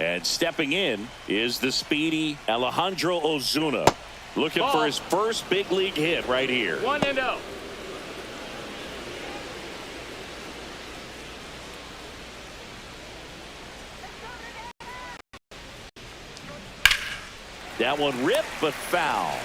And stepping in is the speedy Alejandro Ozuna. Looking for his first big league hit right here. 1-0. That one ripped, but foul.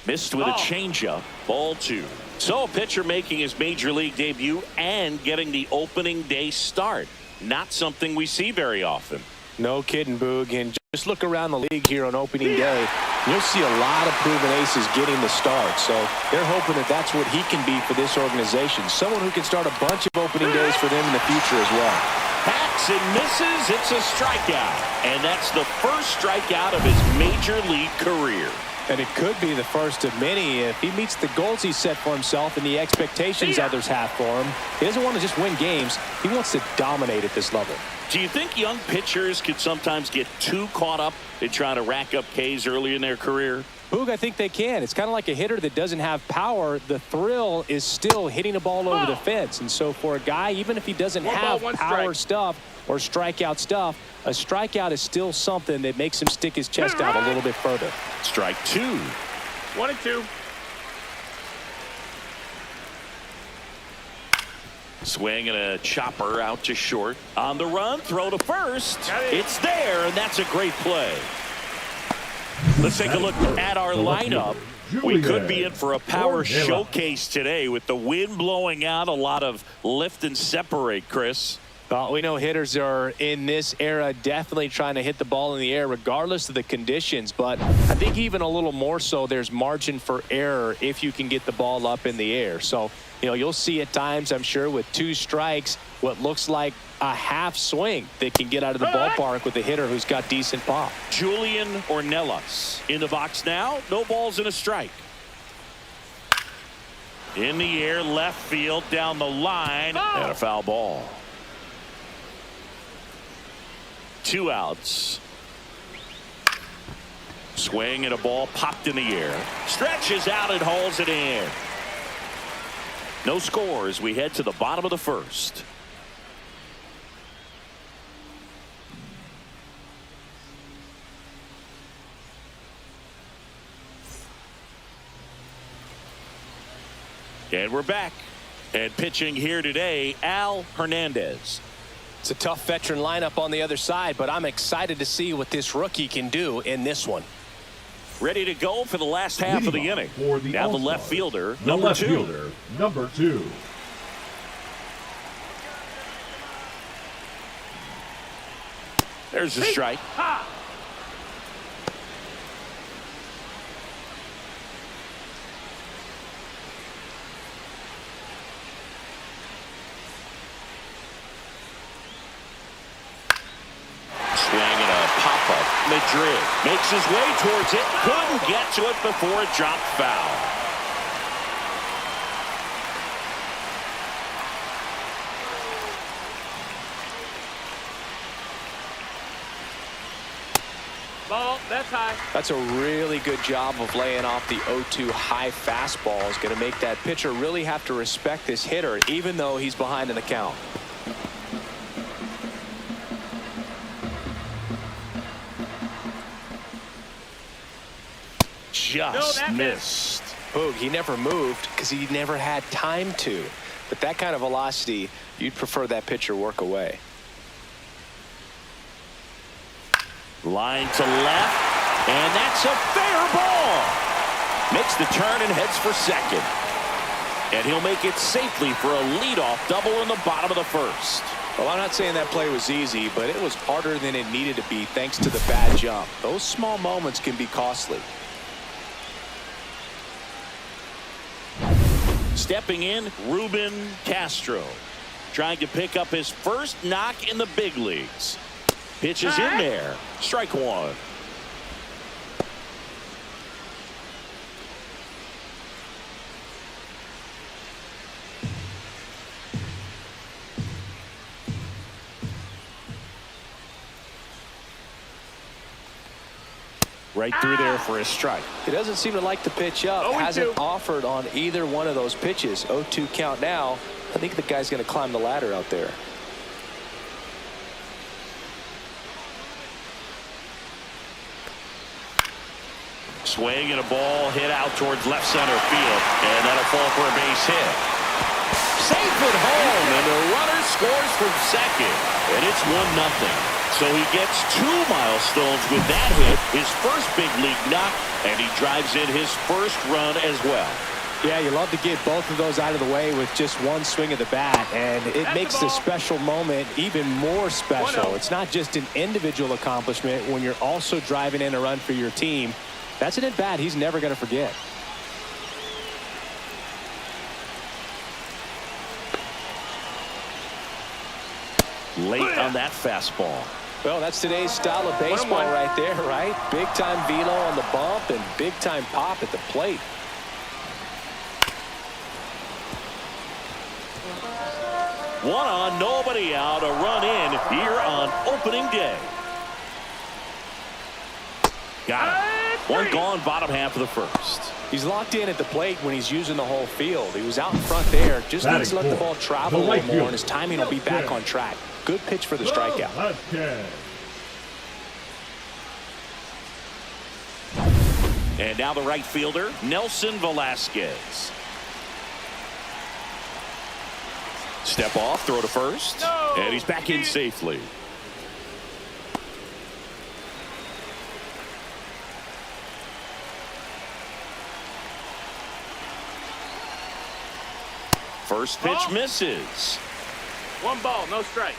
Missed with a changeup. Ball 2. So a pitcher making his major league debut and getting the opening day start. Not something we see very often. No kidding, Boog. And just look around the league here on opening day. You'll see a lot of proven aces getting the start. So they're hoping that that's what he can be for this organization. Someone who can start a bunch of opening days for them in the future as well. Hacks and misses. It's a strikeout. And that's the first strikeout of his major league career. And it could be the first of many if he meets the goals he set for himself and the expectations others have for him. He doesn't want to just win games. He wants to dominate at this level. Do you think young pitchers could sometimes get too caught up in trying to rack up Ks early in their career? Boog, I think they can. It's kind of like a hitter that doesn't have power. The thrill is still hitting a ball over the fence. And so for a guy, even if he doesn't have power stuff or strikeout stuff, a strikeout is still something that makes him stick his chest out a little bit further. Strike 2. 1-2. Swing and a chopper out to short. On the run, throw to first. It's there, and that's a great play. Let's take a look at our lineup. We could be in for a power showcase today with the wind blowing out. A lot of lift and separate, Chris. Well, we know hitters are in this era definitely trying to hit the ball in the air regardless of the conditions. But I think even a little more so there's margin for error if you can get the ball up in the air. So, you know, you'll see at times, I'm sure, with 2 strikes, what looks like a half swing that can get out of the ballpark with a hitter who's got decent pop. Julian Ornelas in the box now. No balls and a strike. In the air, left field, down the line, and a foul ball. 2 outs. Swing and a ball popped in the air. Stretches out and hauls it in. No score as we head to the bottom of the first. And we're back. And pitching here today, Al Hernandez. It's a tough veteran lineup on the other side, but I'm excited to see what this rookie can do in this one. Ready to go for the last half of the inning. Now the left fielder, number 2. Number 2. There's a strike. Madrid makes his way towards it. Couldn't get to it before it dropped foul. Ball, that's high. That's a really good job of laying off the 0-2 high fastball. Is going to make that pitcher really have to respect this hitter, even though he's behind in the count. Just missed. Boog, he never moved because he never had time to. But that kind of velocity, you'd prefer that pitcher work away. Line to left, and that's a fair ball. Makes the turn and heads for second. And he'll make it safely for a leadoff double in the bottom of the first. Well, I'm not saying that play was easy, but it was harder than it needed to be thanks to the bad jump. Those small moments can be costly. Stepping in, Ruben Castro, trying to pick up his first knock in the big leagues. Pitch is in there. Strike 1. Right through there for a strike. He doesn't seem to like to pitch up. 0-2. Hasn't offered on either one of those pitches. 0-2 count now. I think the guy's going to climb the ladder out there. Swing and a ball hit out towards left center field, and that'll fall for a base hit. Safe at home, and the runner scores from second, and it's 1-0. So he gets 2 milestones with that hit, his first big league knock, and he drives in his first run as well. Yeah, you love to get both of those out of the way with just one swing of the bat, and it makes the special moment even more special. It's not just an individual accomplishment when you're also driving in a run for your team. That's an at-bat he's never going to forget. Late on that fastball. Well, that's today's style of baseball right there, right? Big-time velo on the bump and big-time pop at the plate. One on, nobody out, a run in here on opening day. Got it. One gone, bottom half of the first. He's locked in at the plate when he's using the whole field. He was out in front there. Just needs to let the ball travel a little more, and his timing will be back on track. Good pitch for the strikeout. And now the right fielder, Nelson Velasquez. Step off, throw to first, and he's back in safely. First pitch misses. 1 ball, no strikes.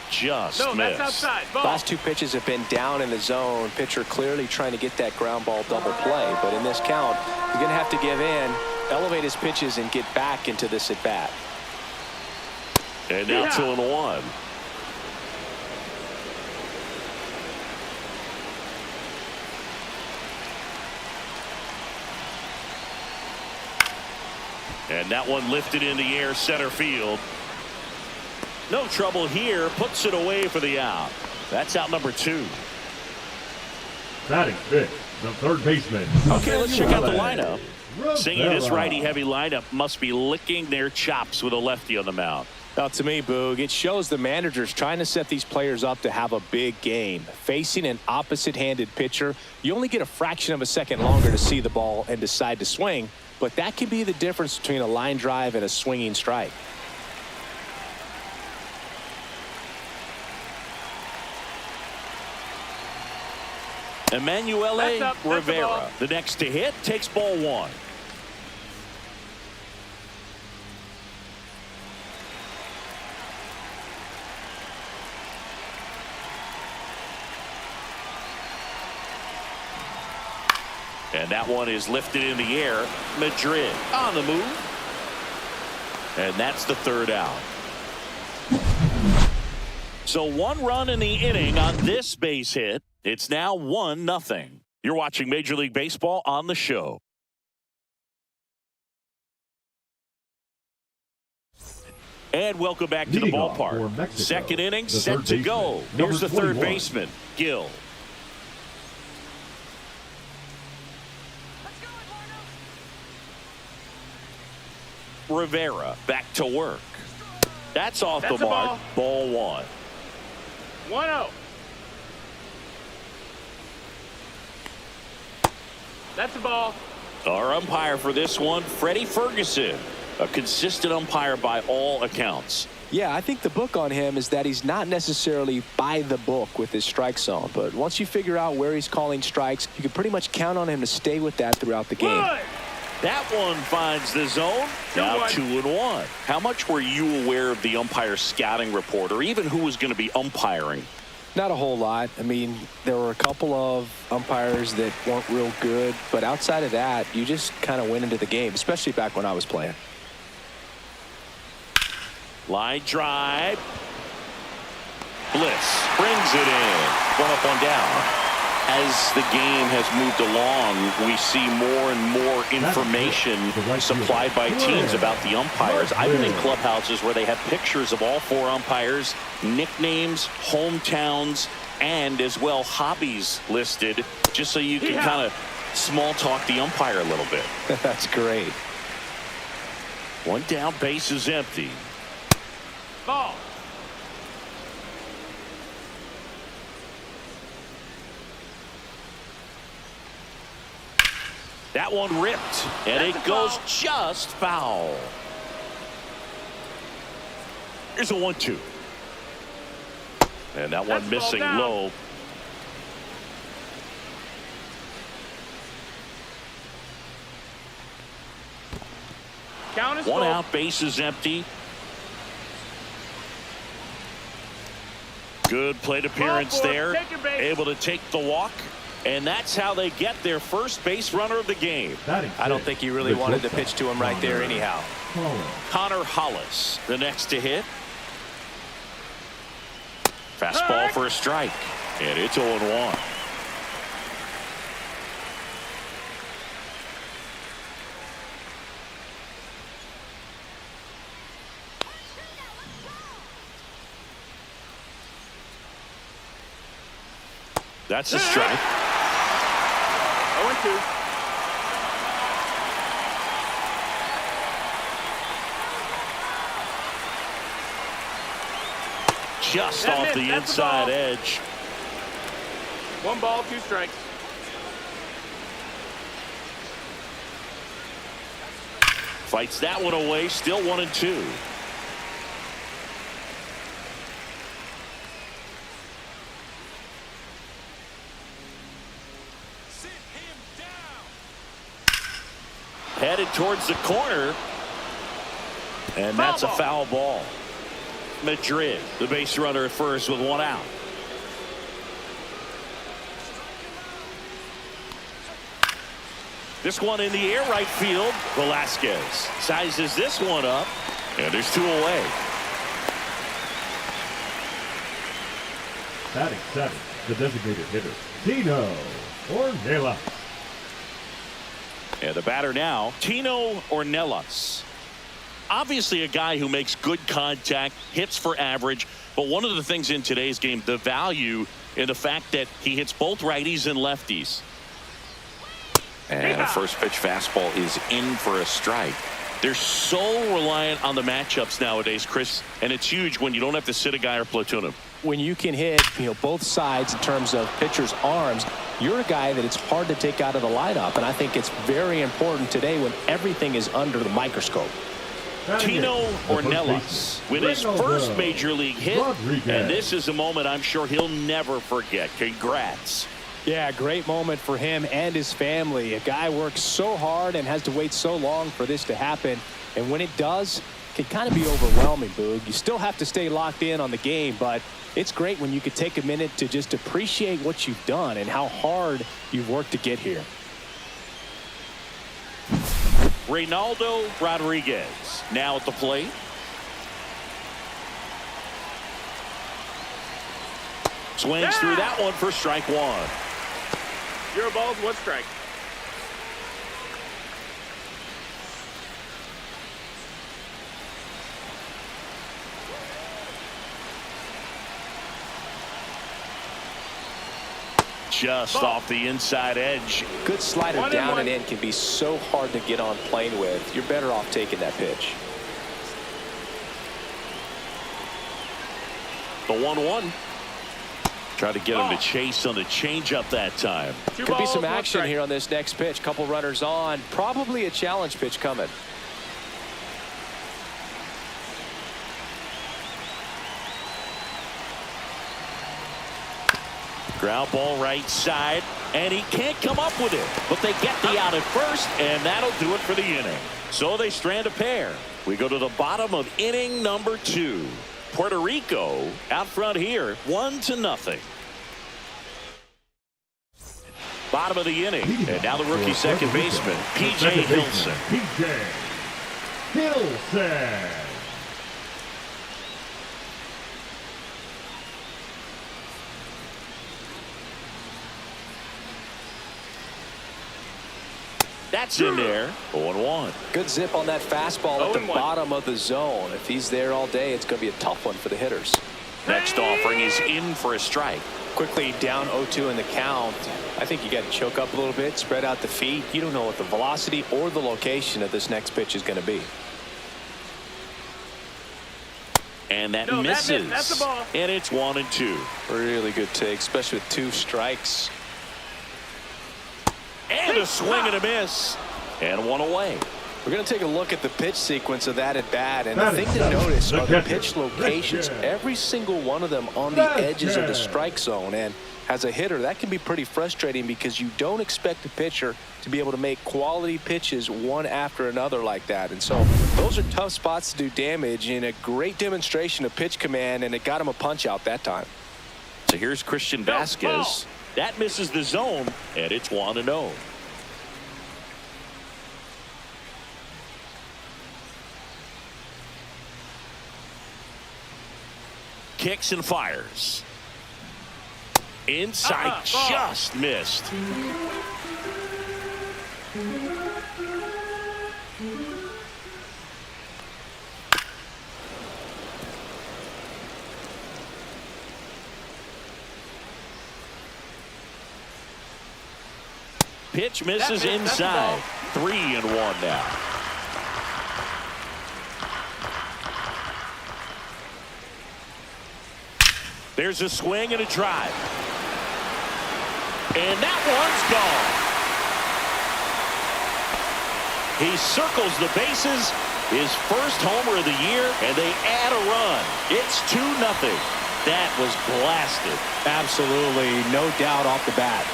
Just no, missed. that's outside. Ball. Last 2 pitches have been down in the zone. Pitcher clearly trying to get that ground ball double play. But in this count, he's going to have to give in, elevate his pitches, and get back into this at bat. And now 2-1. And that one lifted in the air, center field. No trouble here, puts it away for the out. That's out number 2. Batting fifth, the third baseman. Okay, let's check out the lineup. Singing this righty-heavy lineup must be licking their chops with a lefty on the mound. Now, to me, Boog, it shows the manager's trying to set these players up to have a big game. Facing an opposite-handed pitcher, you only get a fraction of a second longer to see the ball and decide to swing, but that can be the difference between a line drive and a swinging strike. Emanuele Rivera, the next to hit, takes ball 1. And that one is lifted in the air. Madrid on the move. And that's the third out. So 1 run in the inning on this base hit. It's now 1-0. You're watching Major League Baseball on the show. And welcome back to the ballpark. Second inning set to go. Here's the third baseman, Gil. Rivera back to work. That's off the mark. Ball 1. 1-0. That's a ball. Our umpire for this one, Freddie Ferguson, a consistent umpire by all accounts. Yeah, I think the book on him is that he's not necessarily by the book with his strike zone, but once you figure out where he's calling strikes, you can pretty much count on him to stay with that throughout the game. That one finds the zone. Now 2-1. How much were you aware of the umpire scouting report, or even who was going to be umpiring? Not a whole lot. I mean, there were a couple of umpires that weren't real good, but outside of that, you just kind of went into the game, especially back when I was playing. Line drive. Bliss brings it in. 1 up, 1 down. As the game has moved along, we see more and more information supplied by teams about the umpires. I've been in clubhouses where they have pictures of all 4 umpires, nicknames, hometowns, and as well hobbies listed, just so you can kind of small talk the umpire a little bit. That's great. 1 down, base is empty. Ball. That one ripped, and it goes just foul. Here's a 1-2. And that one missing low. Count is 1 full. out, base is empty. Good plate appearance there. Able to take the walk. And that's how they get their first base runner of the game. I don't think he really wanted to pitch to him right there anyhow. Connor Hollis, the next to hit. Fastball for a strike. And it's 0-1. That's a strike. 0-2. Just off the inside edge. 1 ball, 2 strikes. Fights that one away. Still 1-2. Headed towards the corner. And that's a foul ball. Madrid, the base runner at first with 1 out. This one in the air right field. Velasquez sizes this one up. And there's 2 away. Batting 7, the designated hitter, Tino Ornelas. And the batter now, Tino Ornelas. Obviously a guy who makes good contact, hits for average, but one of the things in today's game, the value in the fact that he hits both righties and lefties. And a first pitch fastball is in for a strike. They're so reliant on the matchups nowadays, Chris, and it's huge when you don't have to sit a guy or platoon him. When you can hit, both sides in terms of pitchers' arms, you're a guy that it's hard to take out of the lineup, and I think it's very important today when everything is under the microscope. Tino Ornelas with his first major league hit, and this is a moment I'm sure he'll never forget. Congrats. Yeah, great moment for him and his family. A guy works so hard and has to wait so long for this to happen, and when it does, it can kind of be overwhelming, Boog. You still have to stay locked in on the game, but it's great when you could take a minute to just appreciate what you've done and how hard you've worked to get here. Reynaldo Rodriguez now at the plate. Swings through that one for strike 1. 0 balls, 1 strike. Just off the inside edge. Good slider down and in can be so hard to get on plane with. You're better off taking that pitch. The 1-1. Try to get him to chase on the changeup that time. Could be some action here on this next pitch. Couple runners on. Probably a challenge pitch coming. Ground ball right side, and he can't come up with it. But they get the out at first, and that'll do it for the inning. So they strand a pair. We go to the bottom of inning number 2. Puerto Rico out front here, 1-0. Bottom of the inning, and now the rookie second baseman, P.J. Hilson. P.J. Hilson. That's in there. 0-1. Good zip on that fastball at the 0-1. bottom of the zone. If he's there all day, it's going to be a tough one for the hitters. Next offering is in for a strike. Quickly down 0-2 in the count. I think you got to choke up a little bit, spread out the feet. You don't know what the velocity or the location of this next pitch is going to be. And that No, misses. that missed. That's the ball. And it's 1-2. Really good take, especially with 2 strikes. And a swing and a miss. And 1 away. We're going to take a look at the pitch sequence of that at bat. And That the thing is to seven. notice The are the catcher. pitch locations. Rico. Every single one of them on the edges of the strike zone. And as a hitter, that can be pretty frustrating because you don't expect a pitcher to be able to make quality pitches one after another like that. And so those are tough spots to do damage, and a great demonstration of pitch command, and it got him a punch out that time. So here's Christian Vasquez. That misses the zone, and it's 1-0. Kicks and fires. Inside, just missed. Pitch misses inside. 3-1 now. There's a swing and a drive. And that one's gone. He circles the bases. His first homer of the year, and they add a run. It's 2-0. That was blasted. Absolutely, no doubt off the bat.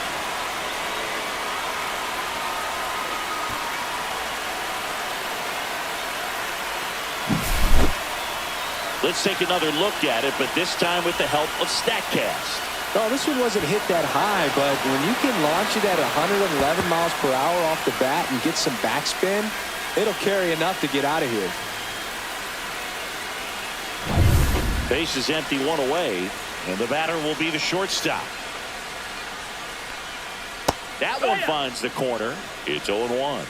Let's take another look at it, but this time with the help of StatCast. No, this one wasn't hit that high, but when you can launch it at 111 miles per hour off the bat and get some backspin, it'll carry enough to get out of here. Base is empty, 1 away, and the batter will be the shortstop. That one finds the corner. It's 0-1.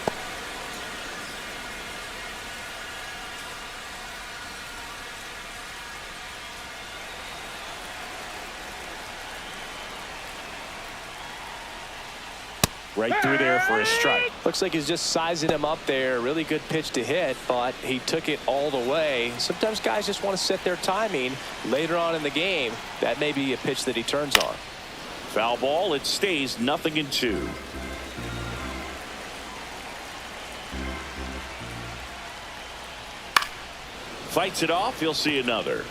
Right through there for a strike. Looks like he's just sizing him up there. Really good pitch to hit, but he took it all the way. Sometimes guys just want to set their timing later on in the game. That may be a pitch that he turns on. Foul ball. It stays 0-2. Fights it off. He'll see another.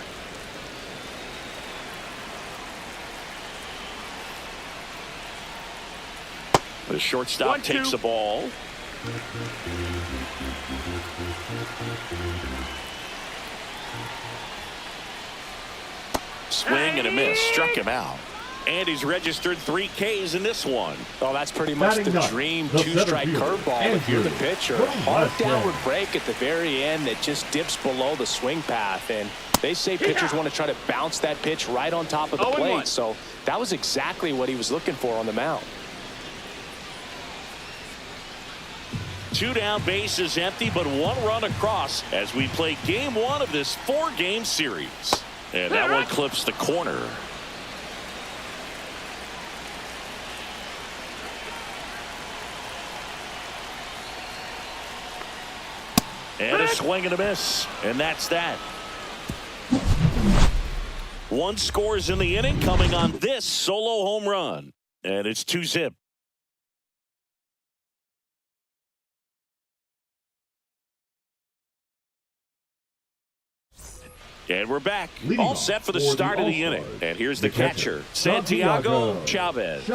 The shortstop takes the ball. Swing and a miss. Struck him out. And he's registered 3 Ks in this one. Oh, that's pretty much the dream 2-strike curveball if you're the pitcher. Hard downward break at the very end that just dips below the swing path. And they say pitchers want to try to bounce that pitch right on top of the plate. So that was exactly what he was looking for on the mound. 2 down, bases empty, but 1 run across as we play game 1 of this 4-game series. And that one clips the corner. And a swing and a miss. And that's that. 1 scores in the inning coming on this solo home run. And it's 2-zip. And we're back. All set for the start of the inning. And here's the catcher, Santiago Chavez.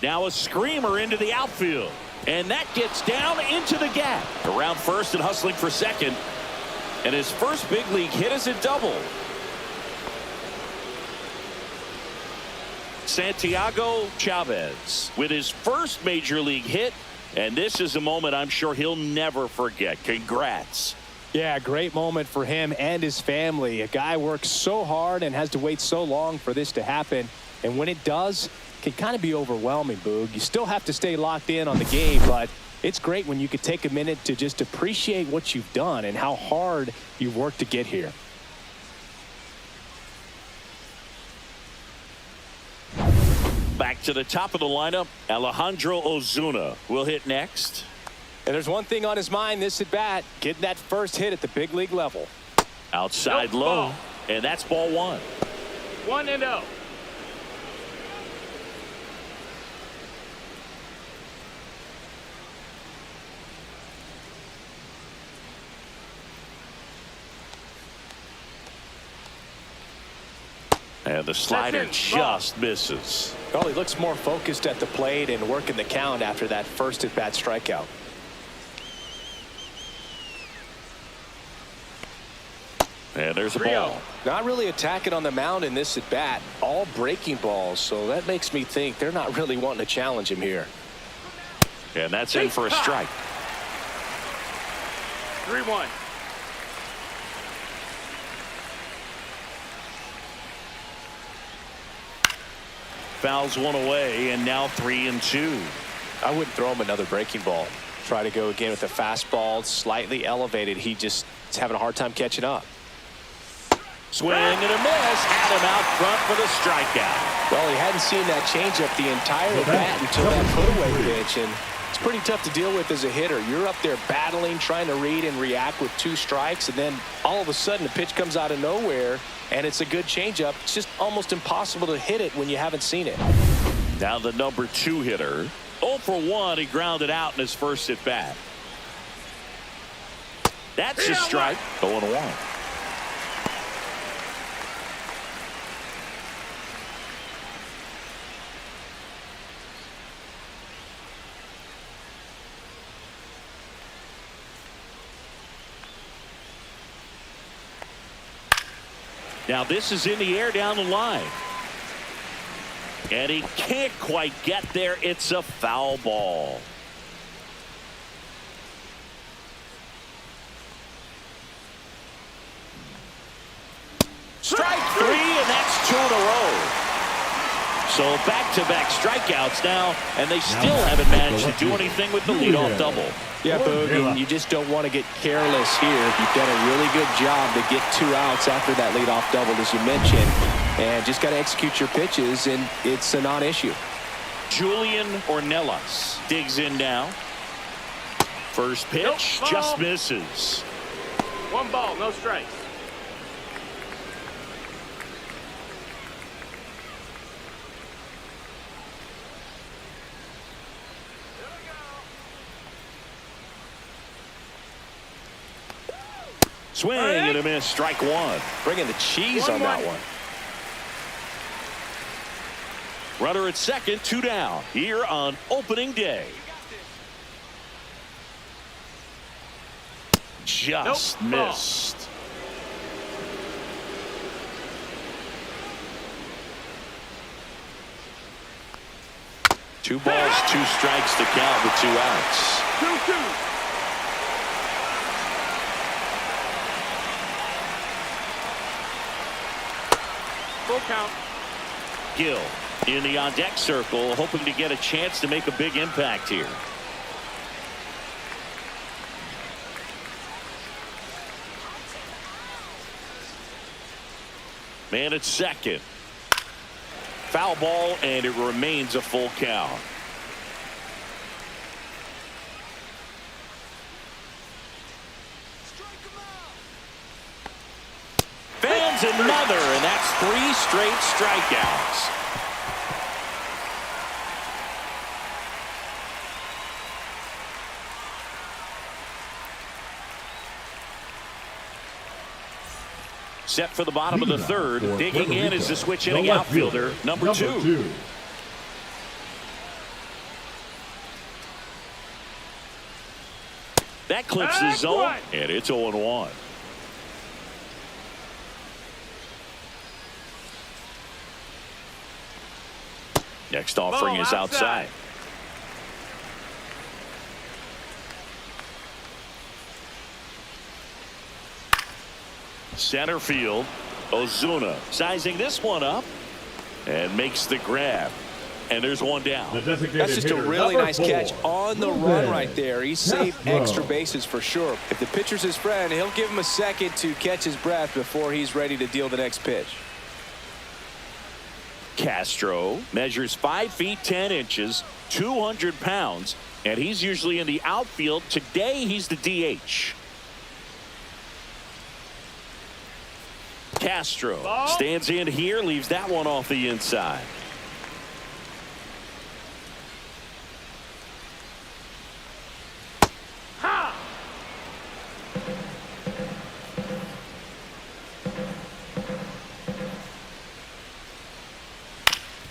Now a screamer into the outfield. And that gets down into the gap. Around first and hustling for second. And his first big league hit is a double. Santiago Chavez with his first major league hit. And this is a moment I'm sure he'll never forget. Congrats. Yeah, great moment for him and his family. A guy works so hard and has to wait so long for this to happen. And when it does, can kind of be overwhelming, Boog. You still have to stay locked in on the game, but it's great when you could take a minute to just appreciate what you've done and how hard you've worked to get here. Back to the top of the lineup, Alejandro Ozuna will hit next. And there's one thing on his mind this at bat, getting that first hit at the big league level. Outside Nope, low, ball. and that's ball one. 1-0. And the slider That's it. Ball. just misses. Well, he looks more focused at the plate and working the count after that first at bat strikeout. And there's a 3-0. ball. Not really attacking on the mound in this at bat, all breaking balls, so that makes me think they're not really wanting to challenge him here. And that's in for a strike. 3-1. Fouls one away, and now 3-2. I wouldn't throw him another breaking ball. Try to go again with the fastball, slightly elevated. He just is having a hard time catching up. Swing and a miss. Had him out front for the strikeout. Well, he hadn't seen that changeup the entire bat until that put-away pitch, and it's pretty tough to deal with as a hitter. You're up there battling, trying to read and react with 2 strikes, and then all of a sudden the pitch comes out of nowhere, and it's a good changeup. It's just almost impossible to hit it when you haven't seen it. Now the number 2 hitter. 0 for 1. He grounded out in his first at bat. That's a strike. 0-1. Now this is in the air down the line. And he can't quite get there. It's a foul ball. Strike 3, and that's 2 in a row. So back-to-back strikeouts now, and they still haven't managed to do anything with the leadoff double. Yeah, Boog, you just don't want to get careless here. You've done a really good job to get 2 outs after that leadoff double, as you mentioned, and just got to execute your pitches, and it's a non-issue. Julian Ornelas digs in now. First pitch Nope, just ball. misses. 1 ball, no strikes. Swing and a miss. Strike 1. Bringing the cheese on that one. Runner at second, 2 down here on opening day. Just Nope. missed. Two balls, 2 strikes to count with 2 outs. 2-2. Full count. Gill in the on-deck circle, hoping to get a chance to make a big impact here. Man at second. Foul ball, and it remains a full count. Fans another, and that's 3 straight strikeouts. Set for the bottom of the third. Digging in is the switch-hitting outfielder, number 2. That clips the zone, and it's 0-1. Next offering is outside. Center field. Ozuna sizing this one up and makes the grab. And there's one down. The designated That's just a hitter, really number nice 4, catch on the run Ruben right there. He saved Castro. extra bases for sure. If the pitcher's his friend, he'll give him a second to catch his breath before he's ready to deal the next pitch. Castro measures 5 feet 10 inches, 200 pounds, and he's usually in the outfield. Today, he's the DH. Castro stands in here, leaves that one off the inside.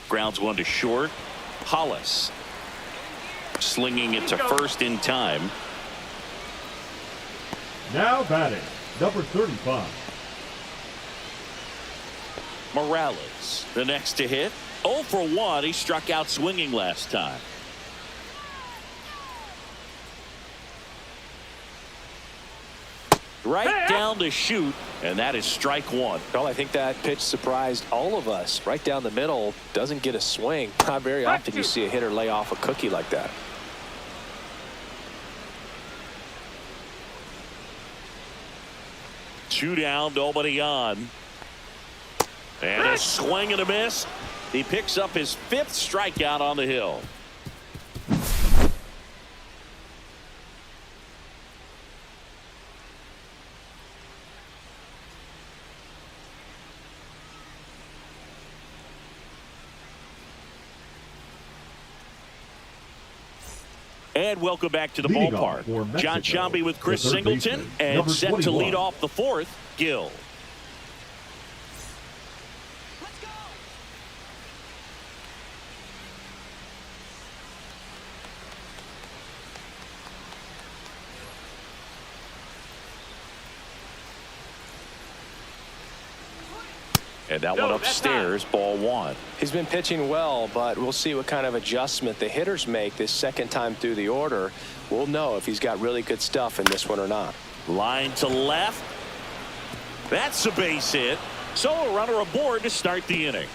Grounds one to short. Hollis slinging it to first in time. Now batting, number 35. Morales, the next to hit. 0 for 1. He struck out swinging last time. Right down the chute, and that is strike one. Well, I think that pitch surprised all of us. Right down the middle, doesn't get a swing. Not very often you see a hitter lay off a cookie like that. Two down, nobody on. And a swing and a miss. He picks up his 5th strikeout on the hill. And welcome back to the Leading off ballpark. for Mexico, John Shambi with Chris the third Singleton, baseman, and number set to 21. lead off the 4th, Gill. And that one upstairs, ball 1. He's been pitching well, but we'll see what kind of adjustment the hitters make this second time through the order. We'll know if he's got really good stuff in this one or not. Line to left. That's a base hit. So a runner aboard to start the inning.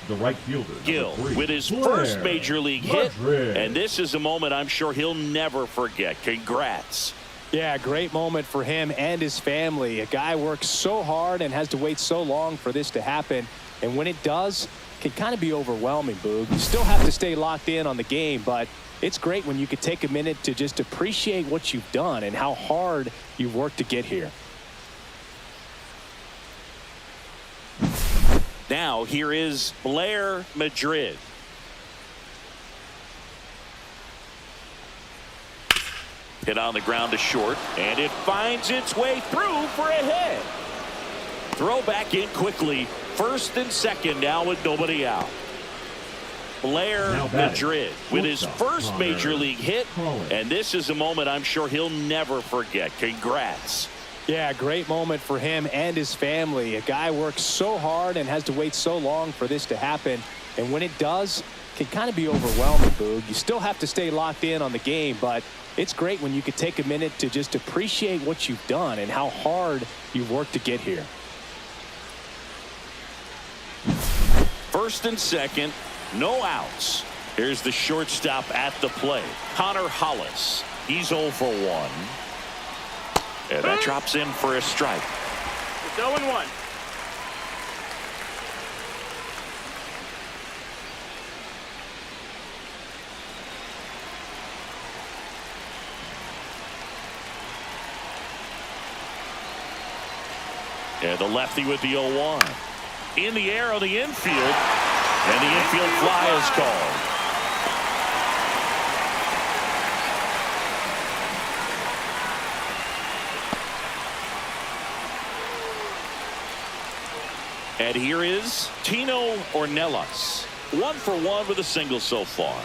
The right fielder, Gill number 3, with his Blair first major league hit. Rodriguez. And this is a moment I'm sure he'll never forget. Congrats. Yeah, great moment for him and his family. A guy works so hard and has to wait so long for this to happen. And when it does, it can kind of be overwhelming, Boog. You still have to stay locked in on the game, but it's great when you could take a minute to just appreciate what you've done and how hard you've worked to get here. Now here is Blair Madrid. Hit on the ground to short, and it finds its way through for a hit. Throw back in quickly. First and second now with nobody out. Blair Madrid with his first major league hit, and this is a moment I'm sure he'll never forget. Congrats. Yeah, great moment for him and his family. A guy works so hard and has to wait so long for this to happen. And when it does, it can kind of be overwhelming, Boog. You still have to stay locked in on the game, but it's great when you could take a minute to just appreciate what you've done and how hard you've worked to get here. First and second, no outs. Here's the shortstop at the plate, Connor Hollis. He's 0 for 1. And that drops in for a strike. It's 0-1. And the lefty with the 0-1. In the air on the infield. And the infield fly is called. And here is Tino Ornelas. 1 for 1 with a single so far.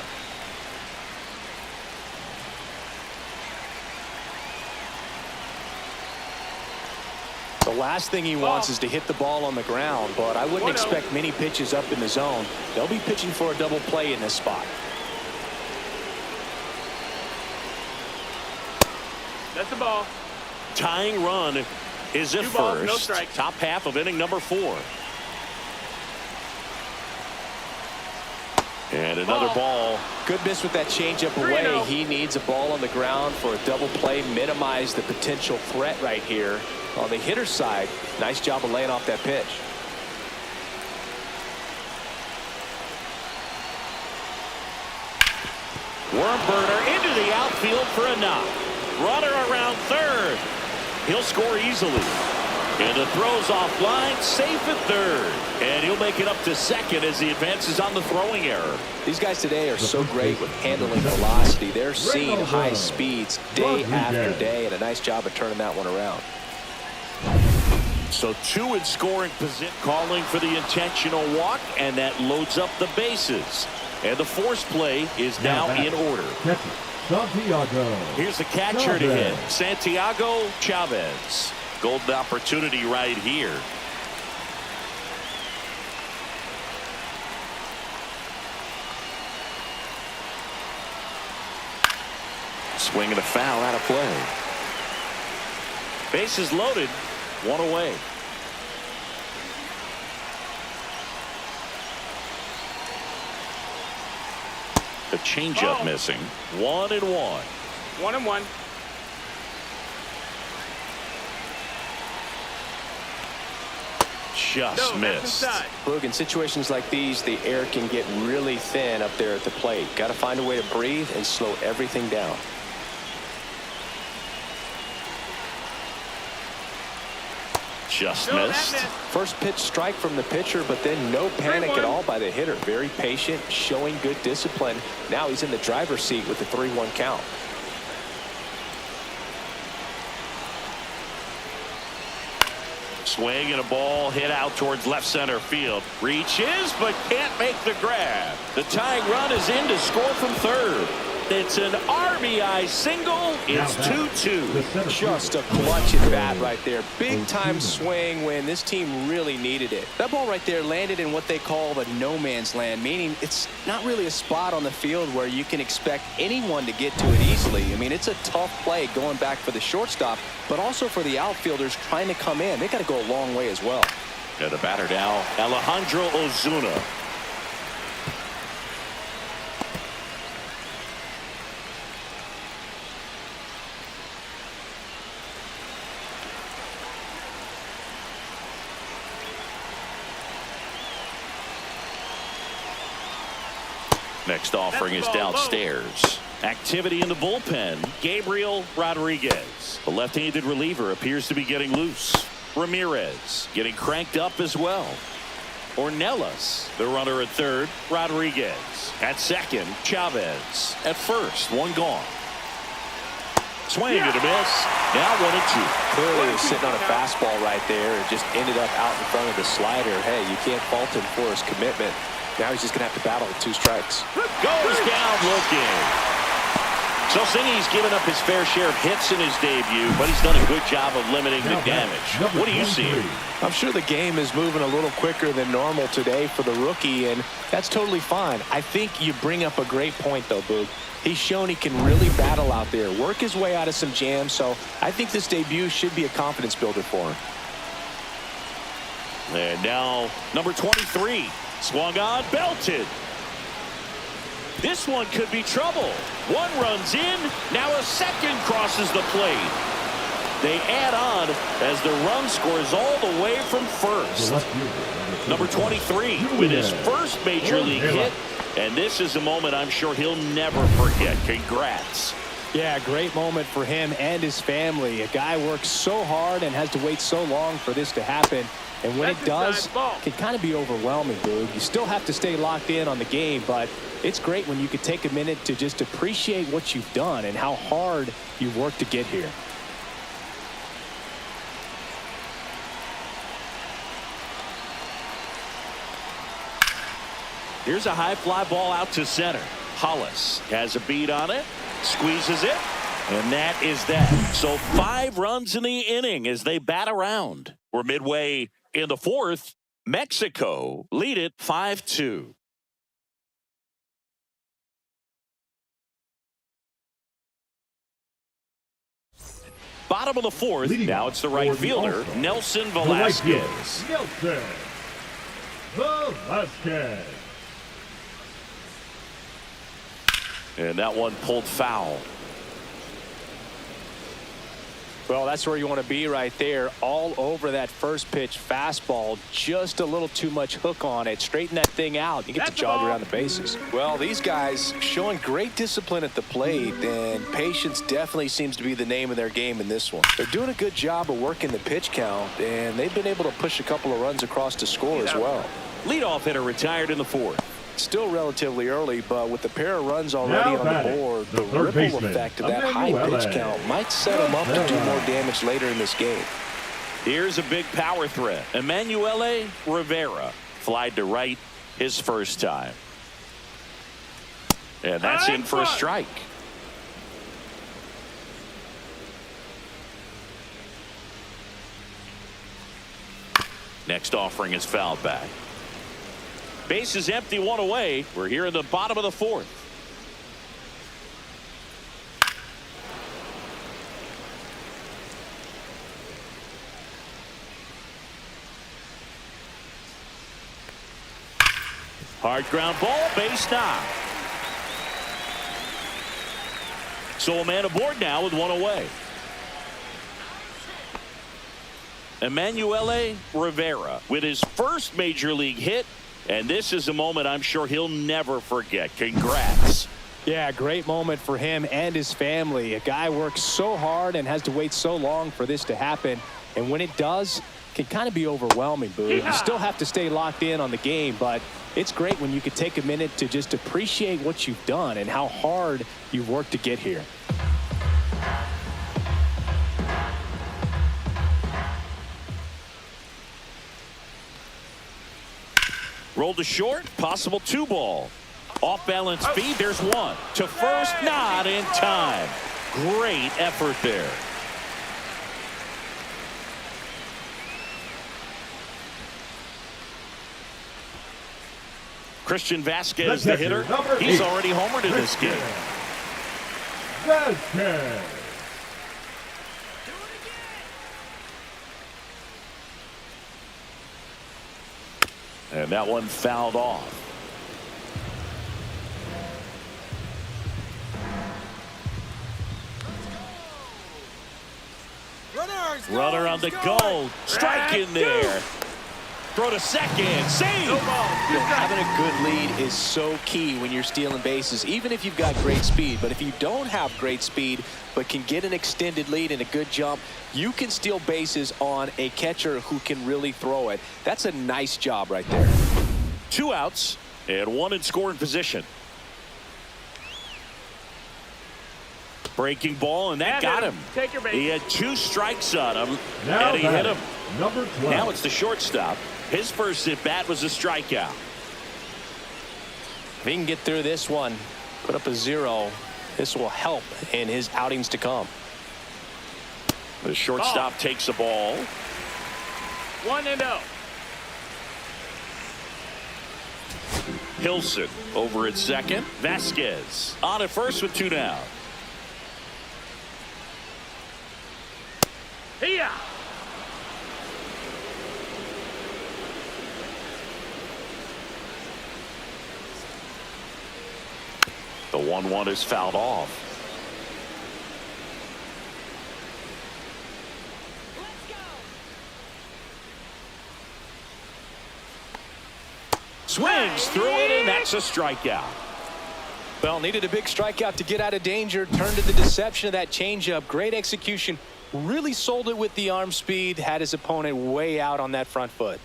The last thing he wants is to hit the ball on the ground, but I wouldn't expect many pitches up in the zone. They'll be pitching for a double play in this spot. That's the ball. Tying run is at 2 balls, first. no strikes. Top half of inning number 4. And another ball. Good miss with that changeup away. He needs a ball on the ground for a double play. Minimize the potential threat right here. On the hitter's side, nice job of laying off that pitch. Worm burner into the outfield for a knock. Runner around third. He'll score easily. And the throw's offline, safe at third. And he'll make it up to second as he advances on the throwing error. These guys today are so great with handling velocity. They're seeing high speeds day after day, and a nice job of turning that one around. So 2 in scoring position, calling for the intentional walk, and that loads up the bases. And the force play is now in order. Santiago. Here's the catcher to hit, Santiago Chavez. Golden opportunity right here. Swing and a foul out of play. Bases loaded, 1 away. The changeup missing. 1-1. 1-1. Just missed. Look, in situations like these, the air can get really thin up there at the plate. Got to find a way to breathe and slow everything down. Just missed. First pitch strike from the pitcher, but then no panic at all by the hitter. Very patient, showing good discipline. Now he's in the driver's seat with the 3-1 count. Swing and a ball hit out towards left center field. Reaches, but can't make the grab. The tying run is in to score from third. It's an RBI single. It's 2-2. Just a clutch at bat right there. Big time swing when this team really needed it. That ball right there landed in what they call the no man's land, meaning it's not really a spot on the field where you can expect anyone to get to it easily. I mean, it's a tough play going back for the shortstop, but also for the outfielders trying to come in. They got to go a long way as well. And the batter now, Alejandro Ozuna. Next offering is downstairs. Activity in the bullpen. Gabriel Rodriguez. The left-handed reliever appears to be getting loose. Ramirez getting cranked up as well. Ornelas, the runner at third. Rodriguez at second. Chavez at first. 1 gone. Swing and a miss. Now 1-2. Clearly was sitting on a fastball right there and just ended up out in front of the slider. Hey, you can't fault him for his commitment. Now he's just going to have to battle with 2 strikes. Goes down looking. So Singy's given up his fair share of hits in his debut, but he's done a good job of limiting the damage. What do you see? I'm sure the game is moving a little quicker than normal today for the rookie, and that's totally fine. I think you bring up a great point, though, Boog. He's shown he can really battle out there, work his way out of some jams, so I think this debut should be a confidence builder for him. And now, number 23. Swung on, belted. This one could be trouble. 1 runs in. Now a second crosses the plate. They add on as the run scores all the way from first. Number 23 with his first major league hit. And this is a moment I'm sure he'll never forget. Congrats. Yeah, great moment for him and his family. A guy works so hard and has to wait so long for this to happen. And when it does, it can kind of be overwhelming, Boog. You still have to stay locked in on the game, but it's great when you can take a minute to just appreciate what you've done and how hard you've worked to get here. Here's a high fly ball out to center. Hollis has a beat on it, squeezes it, and that is that. So 5 runs in the inning as they bat around. We're midway in the 4th. Mexico lead it 5-2. Bottom of the 4th. Now it's the right fielder, Nelson Velasquez. Nelson Velasquez. And that one pulled foul. Well, that's where you want to be right there. All over that first pitch fastball. Just a little too much hook on it. Straighten that thing out. You get to jog around the bases. Well, these guys showing great discipline at the plate, and patience definitely seems to be the name of their game in this one. They're doing a good job of working the pitch count, and they've been able to push a couple of runs across to score as well. Leadoff hitter retired in the fourth. Still relatively early, but with the pair of runs already on the board, the ripple effect of that high pitch count might set him up to do more damage later in this game. Here's a big power threat. Emanuele Rivera flied to right his first time. And that's in for a strike. Next offering is fouled back. Base is empty, one away. We're here in the bottom of the fourth. Hard ground ball, base knock. So a man aboard now with one away. Emanuele Rivera with his first major league hit. And this is a moment I'm sure he'll never forget. Congrats. Yeah, great moment for him and his family. A guy works so hard and has to wait so long for this to happen. And when it does, it can kind of be overwhelming, Boo. You still have to stay locked in on the game, but it's great when you could take a minute to just appreciate what you've done and how hard you've worked to get here. Rolled to short, possible 2-ball. Off balance feed, there's one. To first, not in time. Great effort there. Christian Vasquez, the hitter. He's already homered in this game. Vasquez. And that one fouled off. Runner on the go. Strike in there. Throw to second. Save. Having a good lead is so key when you're stealing bases, even if you've got great speed. But if you don't have great speed but can get an extended lead and a good jump, you can steal bases on a catcher who can really throw it. That's a nice job right there. 2 outs and 1 in scoring position. Breaking ball, and that got him. Take your base. He had 2 strikes on him, Now and he hit him. Number 12. Now it's the shortstop. His first at bat was a strikeout. If he can get through this one, put up a 0, this will help in his outings to come. The shortstop takes the ball. 1-0. Hilson over at second. Vasquez on at first with 2 down. Here. The 1-1 is fouled off. Swings through it, and that's a strikeout. Well, needed a big strikeout to get out of danger. Turned to the deception of that changeup. Great execution. Really sold it with the arm speed. Had his opponent way out on that front foot.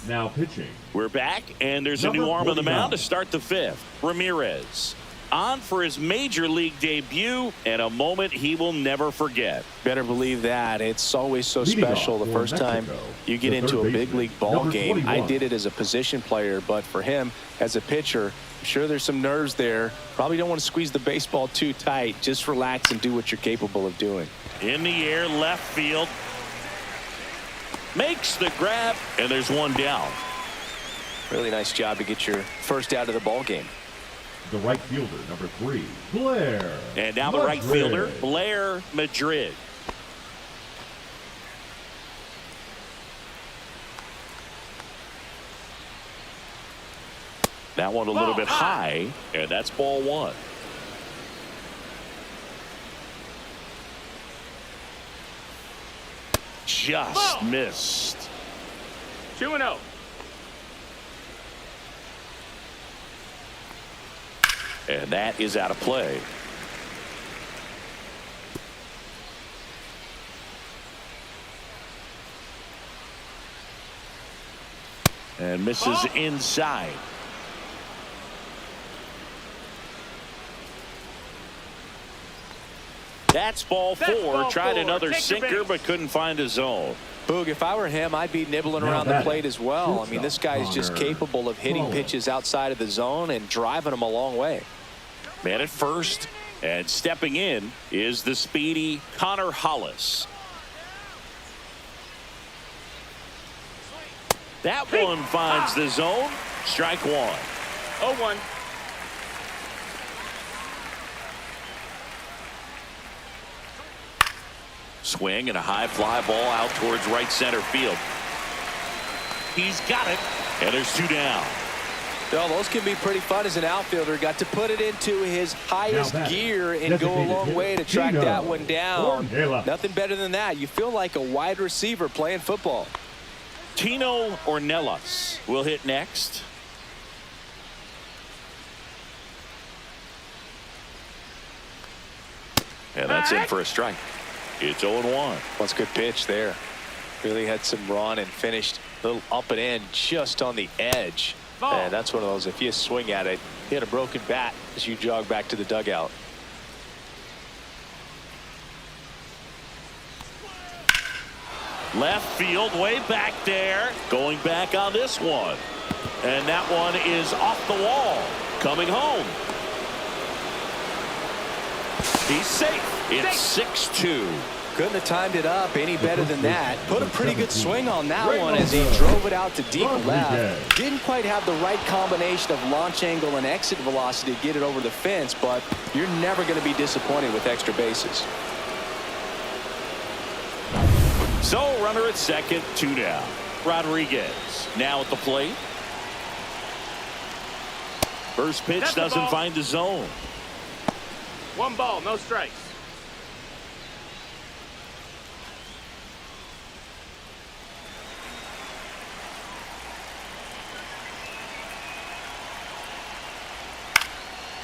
Now pitching. We're back, and there's a Number new arm on the 49. mound to start the 5th. Ramirez on for his major league debut, and a moment he will never forget. Better believe that. It's always so Leading special off the for first time Mexico, you get the into a third big baseman, league ball number game. I 21. did it as a position player, but for him as a pitcher, I'm sure there's some nerves there. Probably don't want to squeeze the baseball too tight. Just relax and do what you're capable of doing. In the air, left field. Makes the grab, and there's one down. Really nice job to get your first out of the ball game. The right fielder, number 3, Blair. And now the right fielder, Blair Madrid. That one a little bit high, and that's ball one. Just missed. 2-0. And that is out of play. And misses inside. That's ball four. Tried another sinker, but couldn't find a zone. Boog, if I were him, I'd be nibbling around the plate as well. I mean, this guy's just capable of hitting pitches outside of the zone and driving them a long way. Man at first, and stepping in is the speedy Connor Hollis. That one finds the zone. Strike one. 0-1. Swing and a high fly ball out towards right center field. He's got it, and there's two down. Well, those can be pretty fun as an outfielder. Got to put it into his highest gear and go a long way to track that one down. Nothing better than that. You feel like a wide receiver playing football. Tino Ornelas will hit next. And that's in for a strike. It's 0-1. That's a good pitch there. Really had some run and finished a little up and in just on the edge. And that's one of those, if you swing at it, hit a broken bat as you jog back to the dugout. Left field, way back there. Going back on this one. And that one is off the wall. Coming home. He's safe. It's 6-2. Couldn't have timed it up any better than that. Put a pretty good swing on that one as he drove it out to deep left. Didn't quite have the right combination of launch angle and exit velocity to get it over the fence, but you're never going to be disappointed with extra bases. So runner at second, two down. Rodriguez now at the plate. First pitch doesn't find the zone. 1 ball, no strikes.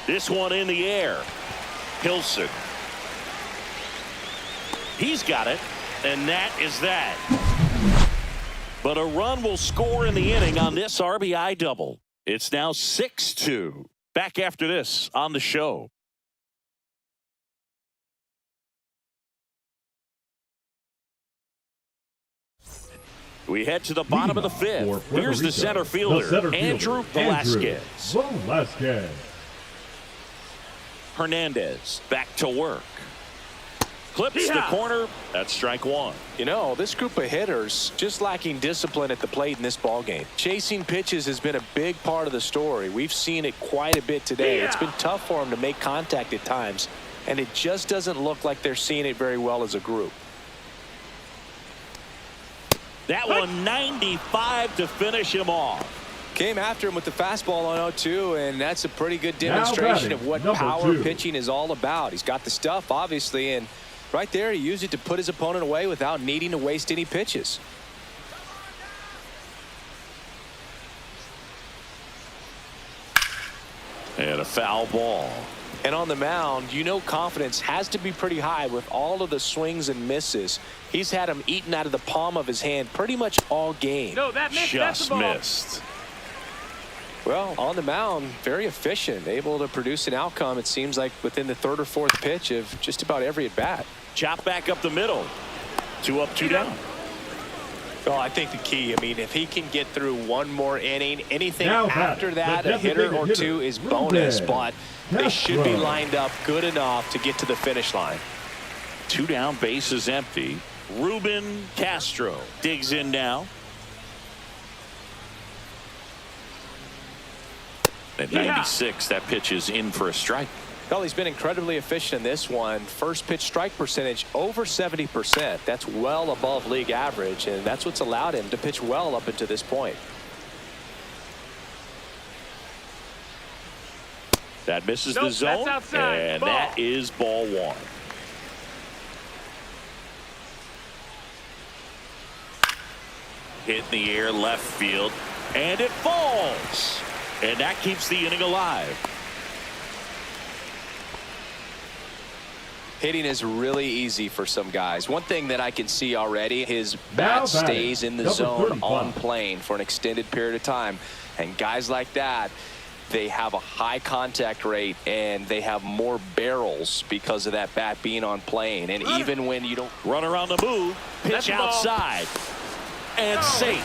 This one in the air. Hilson. He's got it, and that is that. But a run will score in the inning on this RBI double. It's now 6-2. Back after this on the show. We head to the bottom of the fifth. Here's the center fielder, Andrew Velasquez. Hernandez back to work. Clips the corner. That's strike one. You know, this group of hitters just lacking discipline at the plate in this ballgame. Chasing pitches has been a big part of the story. We've seen it quite a bit today. It's been tough for them to make contact at times, and it just doesn't look like they're seeing it very well as a group. That one 95 to finish him off. Came after him with the fastball on 0-2, and that's a pretty good demonstration of what power pitching is all about. He's got the stuff, obviously, and right there he used it to put his opponent away without needing to waste any pitches. And a foul ball. And on the mound, you know confidence has to be pretty high with all of the swings and misses. He's had them eaten out of the palm of his hand pretty much all game. No, that missed. Just missed. Well, on the mound, very efficient, able to produce an outcome, it seems like, within the third or fourth pitch of just about every at-bat. Chop back up the middle. 2 up, 2 down. Well, I think the key, I mean, if he can get through one more inning, anything after that, a hitter or two is bonus, but they should be lined up good enough to get to the finish line. 2 down, bases empty. Ruben Castro digs in now. At 96, that pitch is in for a strike. Well, he's been incredibly efficient in this one. First pitch strike percentage over 70%. That's well above league average, and that's what's allowed him to pitch well up until this point. That misses Nope, the zone, that's outside. and Ball. that is ball one. Hit in the air, left field, and it falls. And that keeps the inning alive. Hitting is really easy for some guys. One thing that I can see already, his Now bat stays in the number zone 35. on plane for an extended period of time. And guys like that, they have a high contact rate and they have more barrels because of that bat being on plane. And even when you don't Run around the move, pitch That's the ball. outside, and safe.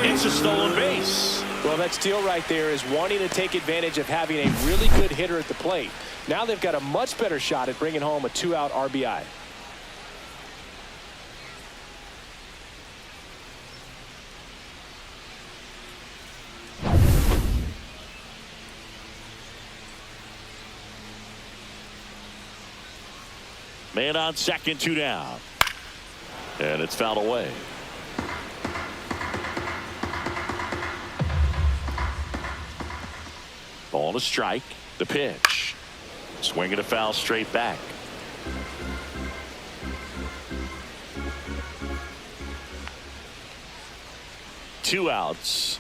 It's a stolen base. Well, that steal right there is wanting to take advantage of having a really good hitter at the plate. Now they've got a much better shot at bringing home a 2-out RBI. Man on second, 2 down. And it's fouled away. Ball to strike. The pitch. Swing and a foul straight back. Two outs.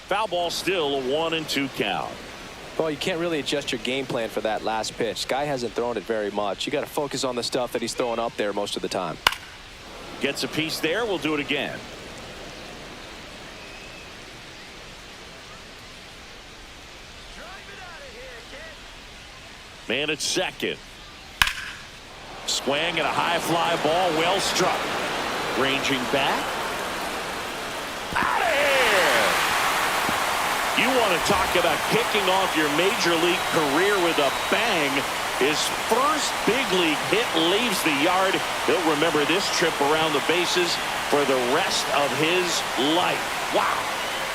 Foul ball, still a 1-2 count. Well, you can't really adjust your game plan for that last pitch. Guy hasn't thrown it very much. You got to focus on the stuff that he's throwing up there most of the time. Gets a piece there. We'll do it again. Man at second. Swing and a high fly ball, well struck. Ranging back. Out of here! You want to talk about kicking off your major league career with a bang. His first big league hit leaves the yard. He'll remember this trip around the bases for the rest of his life. Wow.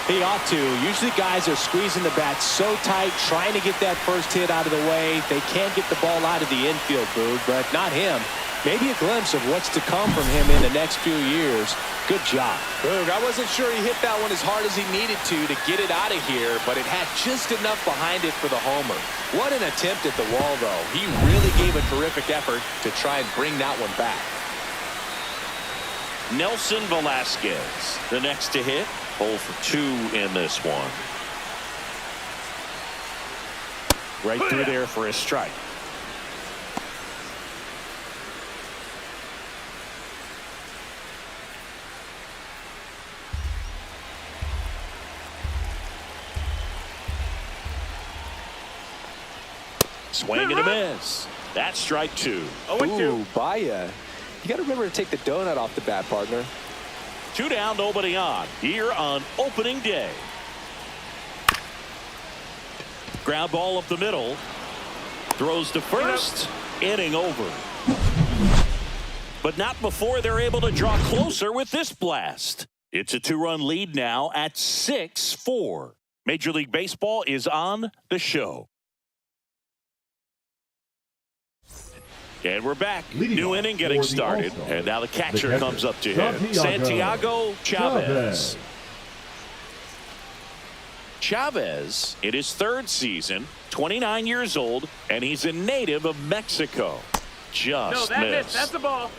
He ought to. Usually guys are squeezing the bat so tight, trying to get that first hit out of the way. They can't get the ball out of the infield, Boog, but not him. Maybe a glimpse of what's to come from him in the next few years. Good job. Boog, I wasn't sure he hit that one as hard as he needed to get it out of here, but it had just enough behind it for the homer. What an attempt at the wall, though. He really gave a terrific effort to try and bring that one back. Nelson Velasquez, the next to hit. 0 for 2 in this one. Right through there for a strike. Swing and a miss. That's strike 2. Ooh, Baya. You got to remember to take the donut off the bat, partner. 2 down, nobody on. Here on opening day. Ground ball up the middle. Throws to first. Inning over. But not before they're able to draw closer with this blast. It's a 2-run lead now at 6-4. Major League Baseball is on the show. And we're back. New inning getting started. And now the catcher comes up to him. Santiago Chavez. Chavez, in his 3rd season, 29 years old, and he's a native of Mexico. Just missed. That's the ball.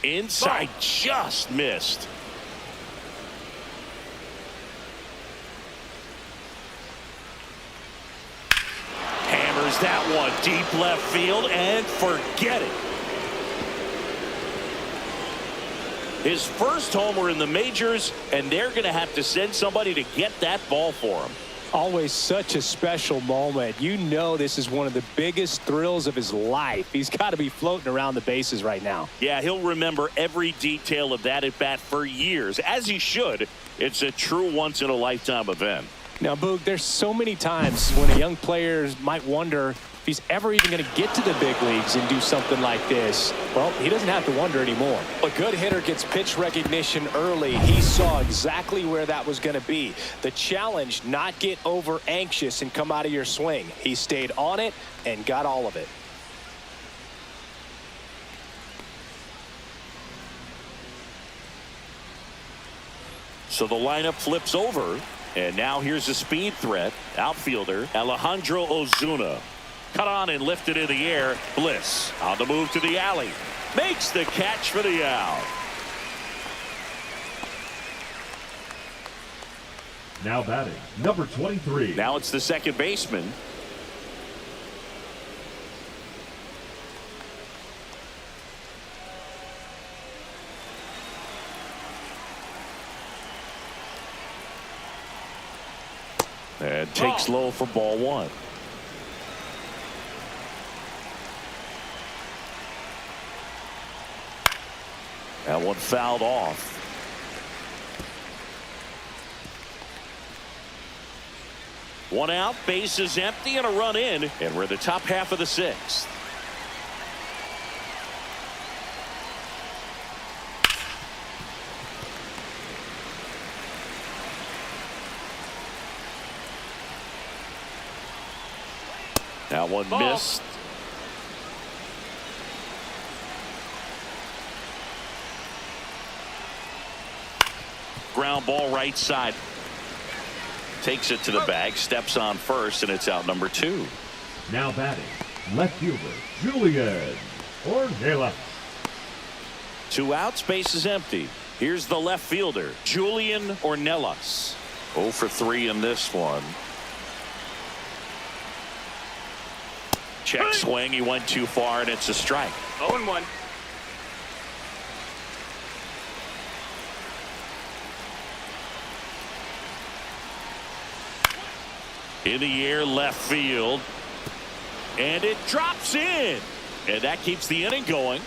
Inside, just missed. Hammers that one deep left field and forget it. His first homer in the majors, and they're going to have to send somebody to get that ball for him. Always such a special moment. You know this is one of the biggest thrills of his life. He's got to be floating around the bases right now. Yeah, he'll remember every detail of that at bat for years, as he should. It's a true once-in-a-lifetime event. Now, Boog, there's so many times when a young player might wonder if he's ever even going to get to the big leagues and do something like this. Well, he doesn't have to wonder anymore. A good hitter gets pitch recognition early. He saw exactly where that was going to be. The challenge, not get over anxious and come out of your swing. He stayed on it and got all of it. So the lineup flips over. And now here's a speed threat. Outfielder Alejandro Ozuna. Cut on and lifted in the air. Bliss on the move to the alley. Makes the catch for the out. Now batting, number 23. Now it's the second baseman. And takes low for ball one. That one fouled off. One out, bases empty, and a run in, and we're in the top half of the sixth. That one missed. Ground ball right side. Takes it to the bag, steps on first, and it's out number 2. Now batting, left fielder Julian Ornelas. 2 outs, base is empty. Here's the left fielder, Julian Ornelas. 0 for 3 in this one. Check swing, he went too far, and it's a strike. 0-1. In the air, left field. And it drops in. And that keeps the inning going.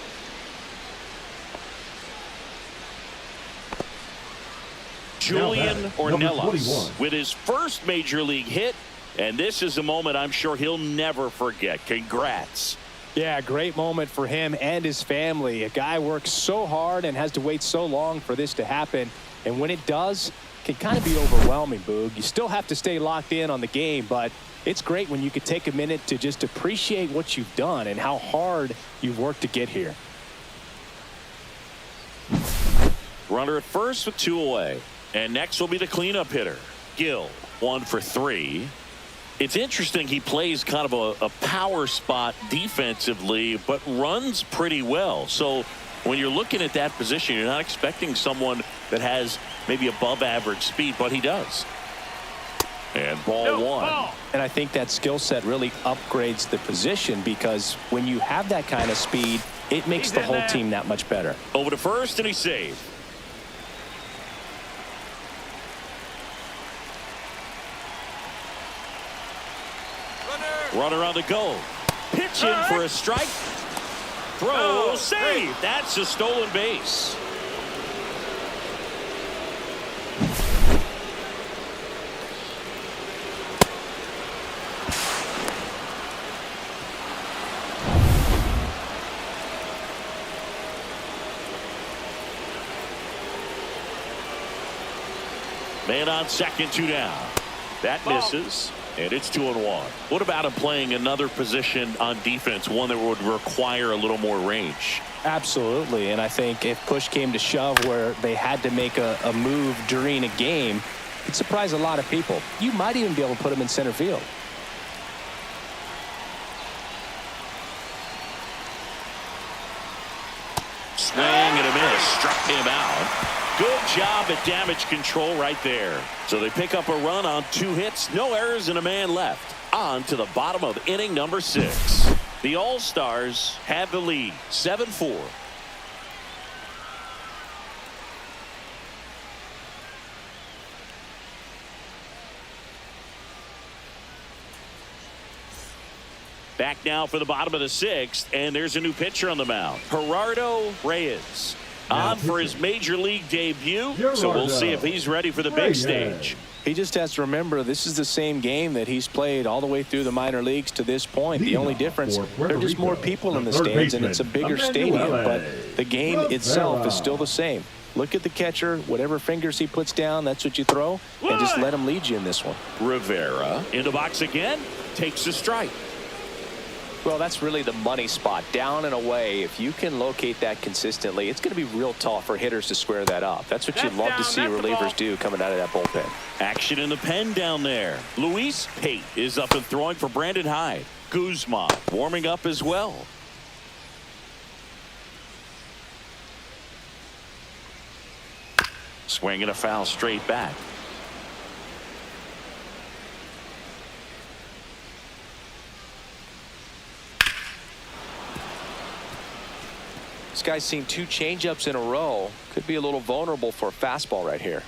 Julian Ornelas with his first major league hit. And this is a moment I'm sure he'll never forget. Congrats. Yeah, great moment for him and his family. A guy works so hard and has to wait so long for this to happen. And when it does, it can kind of be overwhelming, Boog. You still have to stay locked in on the game, but it's great when you could take a minute to just appreciate what you've done and how hard you've worked to get here. Runner at first with 2 away. And next will be the cleanup hitter, Gill. 1 for 3. It's interesting, he plays kind of a power spot defensively, but runs pretty well. So when you're looking at that position, you're not expecting someone that has maybe above average speed, but he does. And ball 1. And I think that skill set really upgrades the position, because when you have that kind of speed, it makes the whole team that much better. Over to first, and he saved. Runner on the go. Pitch in for a strike. Throw, save. That's a stolen base. Man on second, 2 down. That misses. And it's 2-1. What about him playing another position on defense, one that would require a little more range? Absolutely. And I think if push came to shove where they had to make a move during a game, it'd surprise a lot of people. You might even be able to put him in center field. Swing and a miss. Struck him out. Good job at damage control right there. So they pick up a run on 2 hits, no errors, and a man left. On to the bottom of inning number 6. The All-Stars have the lead, 7-4. Back now for the bottom of the 6th, and there's a new pitcher on the mound, Gerardo Reyes. On for his major league debut, so we'll see if he's ready for the big stage. He just has to remember this is the same game that he's played all the way through the minor leagues to this point. The only difference, there are just more people in the stands, and it's a bigger stadium, but the game itself is still the same. Look at the catcher, whatever fingers he puts down, that's what you throw, and just let him lead you in this one. Rivera in the box again, takes a strike. Well, that's really the money spot. Down and away, if you can locate that consistently, it's going to be real tough for hitters to square that up. That's what you'd love to see relievers do coming out of that bullpen. Action in the pen down there. Luis Pate is up and throwing for Brandon Hyde. Guzman warming up as well. Swing and a foul straight back. This guy's seen 2 changeups in a row. Could be a little vulnerable for a fastball right here.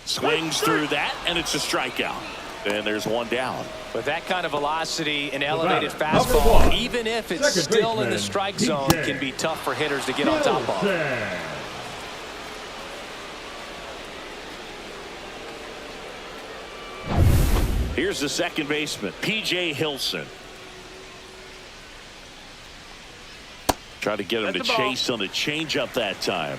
Swings through that, and it's a strikeout. And there's one down. With that kind of velocity, an elevated fastball, even if it's still in the strike zone, can be tough for hitters to get on top of. Here's the second baseman, P.J. Hilson. Try to get him to chase on the changeup that time.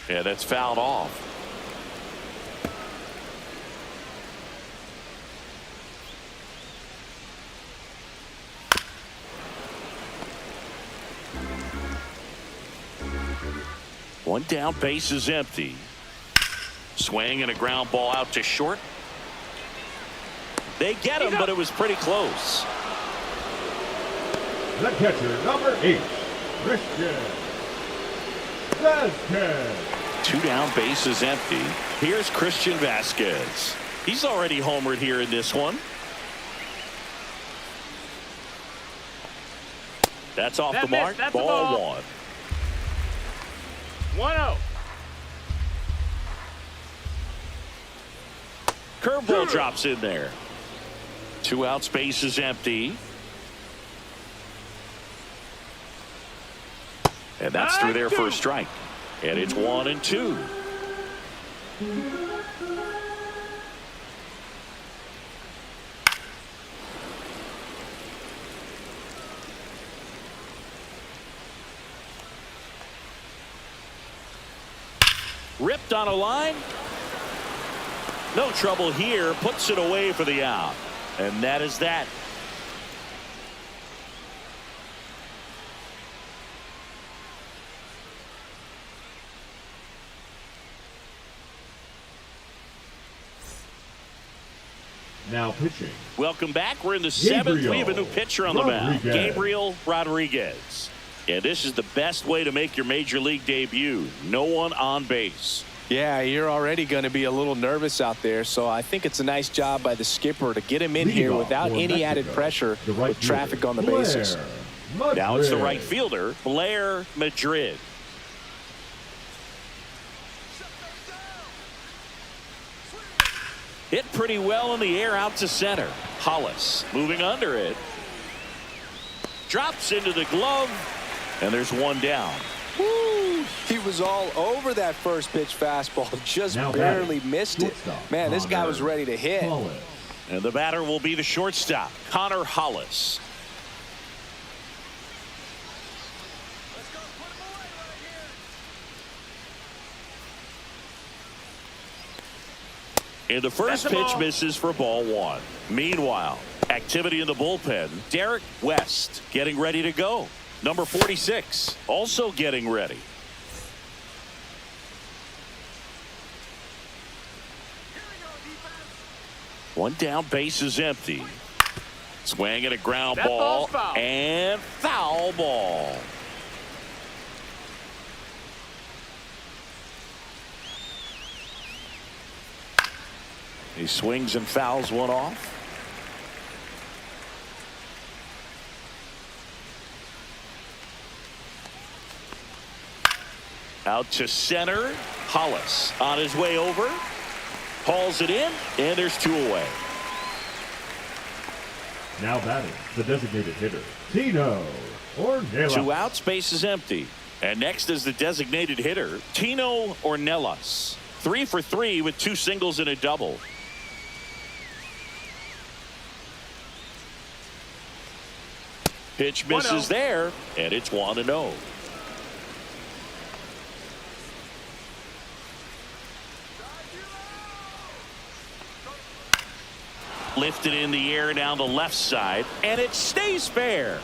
Yeah, that's fouled off. One down, base is empty. Swing and a ground ball out to short. They get him, but it was pretty close. The catcher, number 8, Christian Vasquez. 2 down, base is empty. Here's Christian Vasquez. He's already homered here in this one. That's off the mark. Ball 1. 1-0. Curveball drops in there. 2 outs, base is empty. And that's through there for a strike. And it's 1-2. Ripped on a line. No trouble here. Puts it away for the out. And that is that. Now pitching. Welcome back. We're in the 7th. We have a new pitcher on the mound. Gabriel Rodriguez. And this is the best way to make your major league debut. No one on base. Yeah, you're already going to be a little nervous out there, so I think it's a nice job by the skipper to get him in here without any added pressure with traffic on the bases. Now it's the right fielder, Blair Madrid. Hit pretty well in the air out to center. Hollis moving under it. Drops into the glove. And there's one down. Woo! He was all over that first pitch fastball. Just barely missed it. Man, this guy was ready to hit. And the batter will be the shortstop, Connor Hollis. And the first pitch misses for ball 1. Meanwhile, activity in the bullpen. Derek West getting ready to go. Number 46 also getting ready. One down, base is empty. Swing and a ground ball and foul ball. He swings and fouls one off. Out to center. Hollis on his way over. Hauls it in, and there's 2 away. Now batting, the designated hitter, Tino Ornelas. 2 outs, base is empty. And next is the designated hitter, Tino Ornelas. 3 for 3 with 2 singles and a double. Pitch misses there, and it's 1-0. Lifted in the air down the left side, and it stays fair.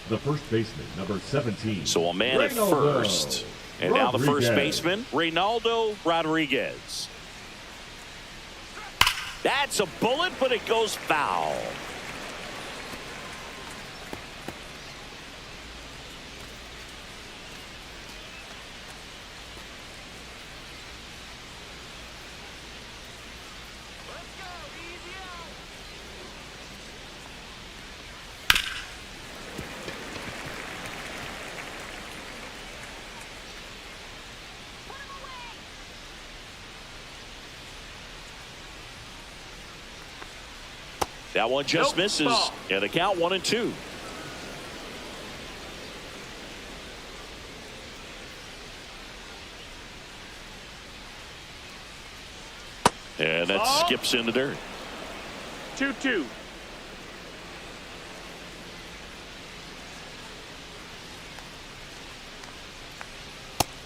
The first baseman, number 17. So a man at first. And now the first baseman, Reynaldo Rodriguez. That's a bullet, but it goes foul. That one just misses. Ball. And the count 1-2. And that skips in the dirt. 2-2.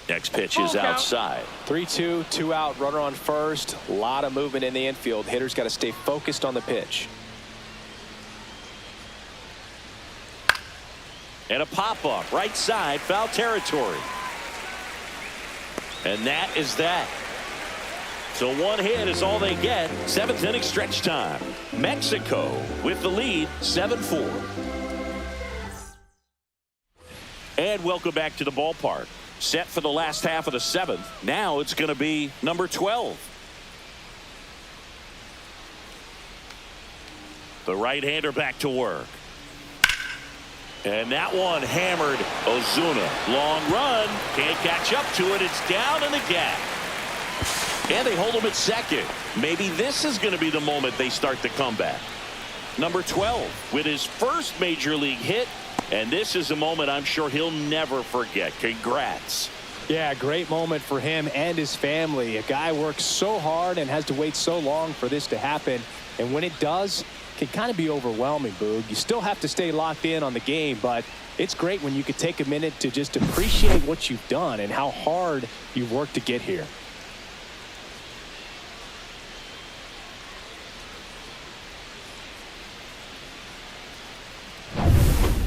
Next pitch is outside. 3-2, 2 out, runner on first. A lot of movement in the infield. Hitter's got to stay focused on the pitch. And a pop-up, right side, foul territory. And that is that. So one hit is all they get. 7th inning stretch time. Mexico with the lead, 7-4. And welcome back to the ballpark. Set for the last half of the 7th. Now it's going to be number 12. The right-hander back to work. And that one hammered Ozuna. Long run. Can't catch up to it. It's down in the gap. And they hold him at second. Maybe this is going to be the moment they start the comeback. Number 12 with his first major league hit. And this is a moment I'm sure he'll never forget. Congrats. Yeah, great moment for him and his family. A guy works so hard and has to wait so long for this to happen. And when it does, it can kind of be overwhelming, Boog. You still have to stay locked in on the game, but it's great when you could take a minute to just appreciate what you've done and how hard you've worked to get here.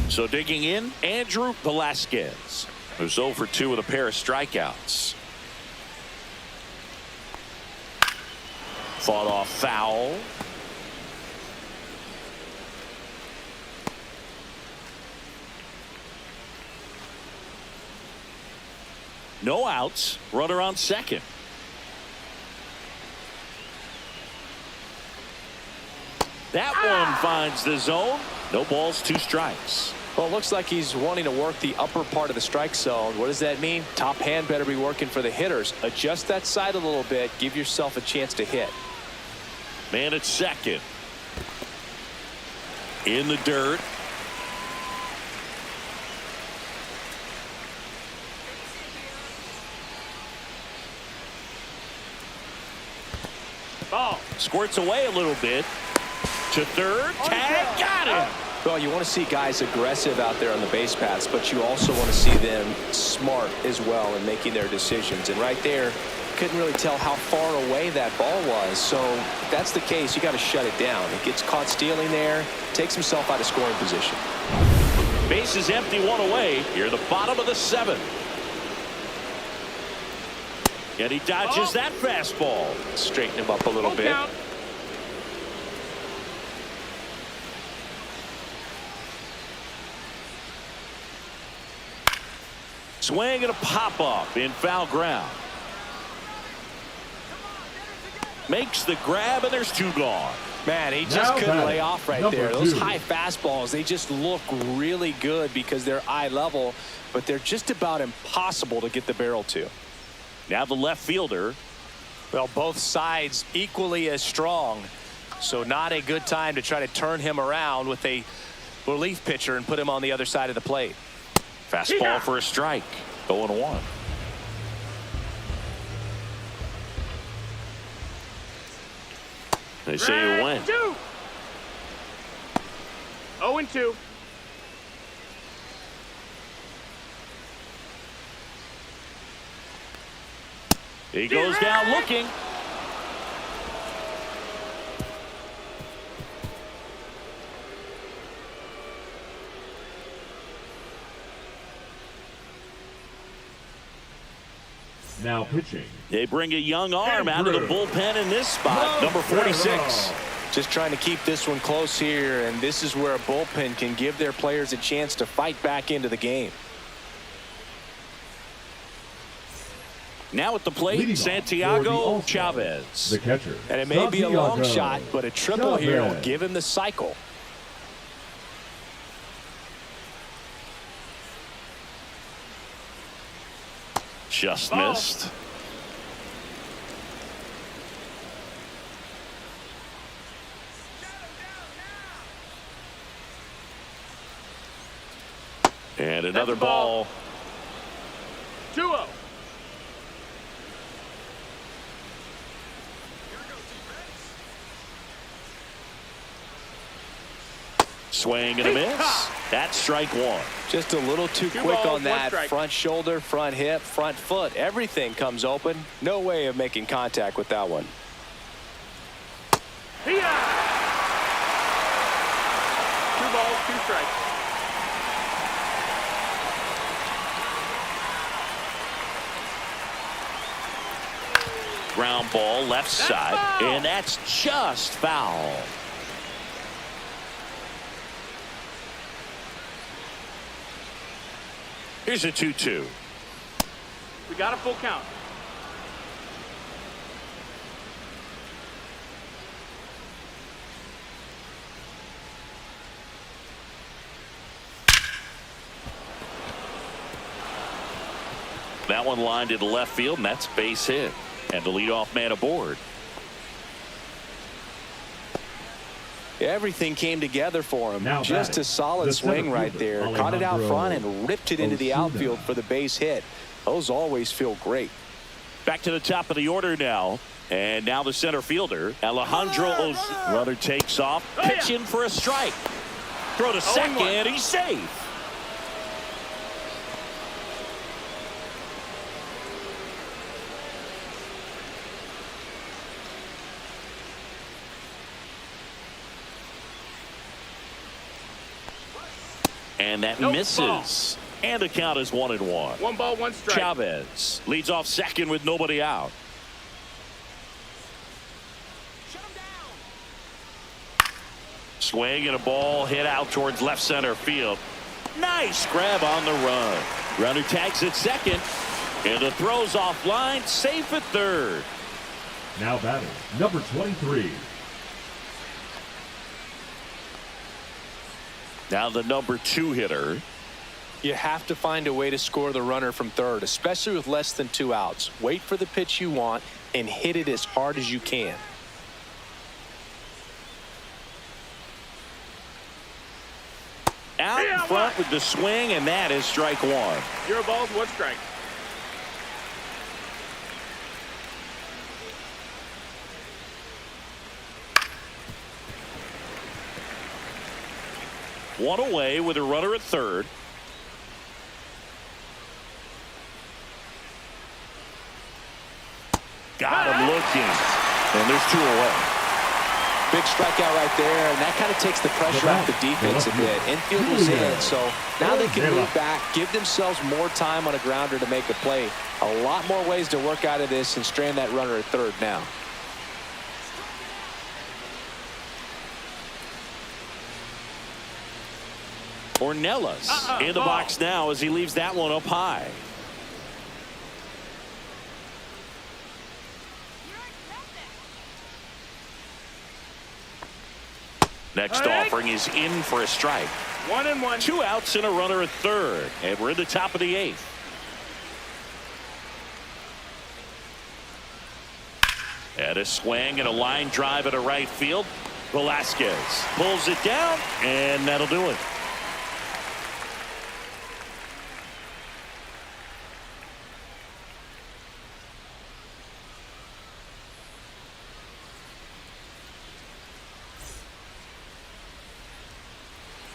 So digging in, Andrew Velasquez, who's 0 for 2 with a pair of strikeouts. Fought off foul. No outs, runner on second. That one finds the zone. No balls, 2 strikes. Well, it looks like he's wanting to work the upper part of the strike zone. What does that mean? Top hand better be working for the hitters. Adjust that side a little bit. Give yourself a chance to hit. Man at second. In the dirt. Ball. Squirts away a little bit. To third. Tag. Got it. Well, you want to see guys aggressive out there on the base paths, but you also want to see them smart as well in making their decisions. And right there, couldn't really tell how far away that ball was. So if that's the case, you got to shut it down. He gets caught stealing there, takes himself out of scoring position. Base is empty, 1 away. Here, the bottom of the 7th. And he dodges that fastball. Straighten him up a little bit. Count. Swing and a pop-up in foul ground. Makes the grab, and there's 2 gone. Man, he just couldn't lay off right there. Those high fastballs, they just look really good because they're eye level, but they're just about impossible to get the barrel to. Now the left fielder. Well, both sides equally as strong, so not a good time to try to turn him around with a relief pitcher and put him on the other side of the plate. Fastball for a strike. 0-1. They say you win. 2. 0-2. He goes down looking. Now pitching. They bring a young arm out of the bullpen in this spot. Number 46. Just trying to keep this one close here, and this is where a bullpen can give their players a chance to fight back into the game. Now at the plate, Santiago Chavez. The catcher. And it may be a long Santiago shot, but a triple here will Chavez. give him the cycle. Just missed. And another ball. 2-0. Swing and a miss. That's strike one. Just a little too Two quick balls, on one that. strike. Front shoulder, front hip, front foot. Everything comes open. No way of making contact with that one. Here. 2 balls, 2 strikes. Ground ball left side. foul. And that's just foul. Here's a 2-2. We got a full count. That one lined into left field, and that's base hit. And the leadoff man aboard. Everything came together for him. Now Just batting, a solid the swing center right fielder, there. Caught it out Alejandro front and ripped it into the Osuna. outfield for the base hit. Those always feel great. Back to the top of the order now. And now the center fielder, Alejandro Osuna. Runner takes off, pitching for a strike. Throw to second, he's safe. And that misses. And the count is 1-1. 1 ball, 1 strike. Chavez leads off second with nobody out. Swing and a ball hit out towards left center field. Nice grab on the run. Runner tags at second. And the throw's offline. Safe at third. Now batting, number 23. Now the number 2 hitter. You have to find a way to score the runner from third, especially with less than 2 outs. Wait for the pitch you want and hit it as hard as you can. Out in front with the swing, and that is strike one. 0 balls, 1 strike. One away with a runner at third. Got him looking. And there's 2 away. Big strikeout right there, and that kind of takes the pressure off the defense a bit. Infield was in, so now they can move back, give themselves more time on a grounder to make a play. A lot more ways to work out of this and strand that runner at third now. Ornelas in the box now as he leaves that one up high. Next offering is in for a strike. 1-1. 2 outs and a runner at third. And we're in the top of the 8th. And a swing and a line drive at a right field. Velasquez pulls it down, and that'll do it.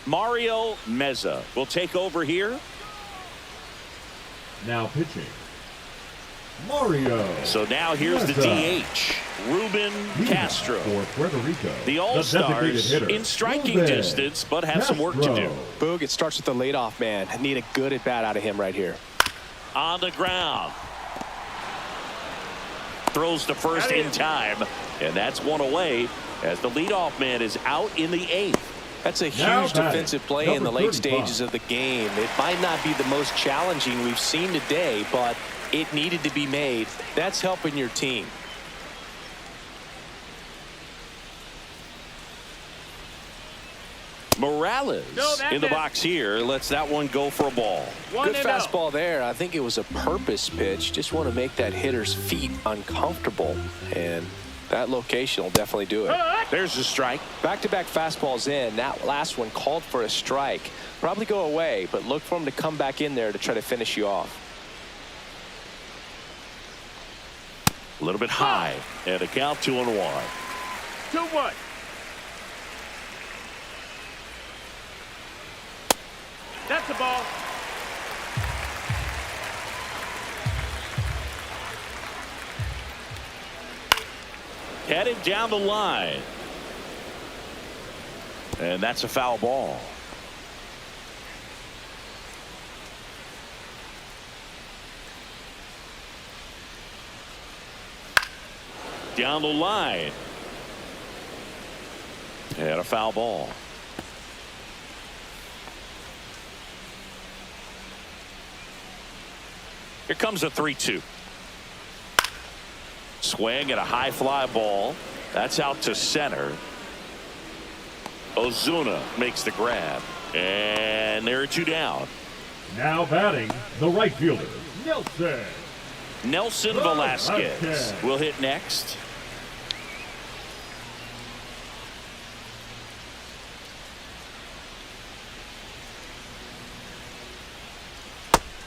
Mario Meza will take over here. Now pitching, Mario. So now here's the Meza. DH, Ruben Vida Castro. for Puerto Rico. The All-Stars designated in striking Ruben distance, but have some work to do. Castro. Boog, it starts with the leadoff man. I need a good at-bat out of him right here. On the ground. Throws to first in time, and that's one away as the leadoff man is out in the 8th. That's a Now huge batting, defensive play in the number late 35. stages of the game. It might not be the most challenging we've seen today, but it needed to be made. That's helping your team. Morales in the box here lets that one go for a ball. Good fastball there. I think it was a purpose pitch. Just want to make that hitter's feet uncomfortable, and that location will definitely do it. There's a strike. Back-to-back fastballs in. That last one called for a strike. Probably go away, but look for him to come back in there to try to finish you off. A little bit high, and a count 2-1. 2-1. That's the ball. Headed down the line. And that's a foul ball. Down the line. And a foul ball. Here comes a 3-2. Swing and a high fly ball. That's out to center. Ozuna makes the grab. And there are 2 down. Now batting, the right fielder, Nelson. Nelson Velasquez will hit next.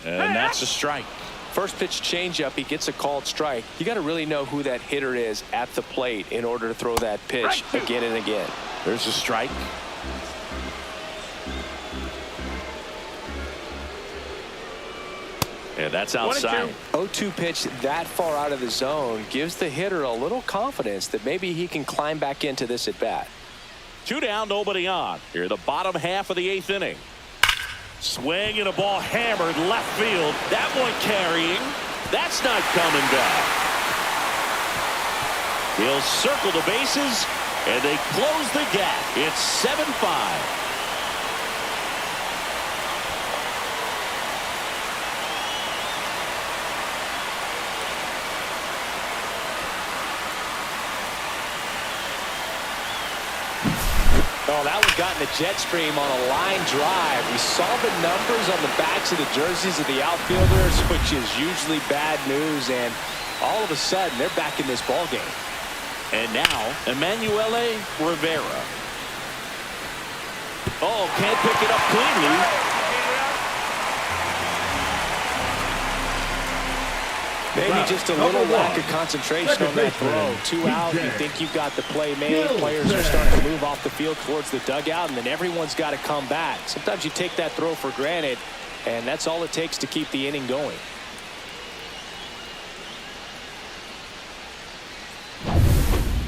And that's a strike. First pitch changeup, he gets a called strike. You got to really know who that hitter is at the plate in order to throw that pitch again and again. There's a strike. And that's outside. 0-2 pitch that far out of the zone gives the hitter a little confidence that maybe he can climb back into this at bat. 2 down, nobody on. Here, the bottom half of the 8th inning. Swing and a ball hammered left field. That one carrying. That's not coming back. He'll circle the bases, and they close the gap. It's 7-5. Oh, that one got in the jet stream on a line drive. We saw the numbers on the backs of the jerseys of the outfielders, which is usually bad news, and all of a sudden they're back in this ball game. And now Emanuele Rivera. Oh, can't pick it up cleanly. Maybe just a little lack of concentration on that throw. 2 out, you think you've got the play made. Players are starting to move off the field towards the dugout, and then everyone's got to come back. Sometimes you take that throw for granted, and that's all it takes to keep the inning going.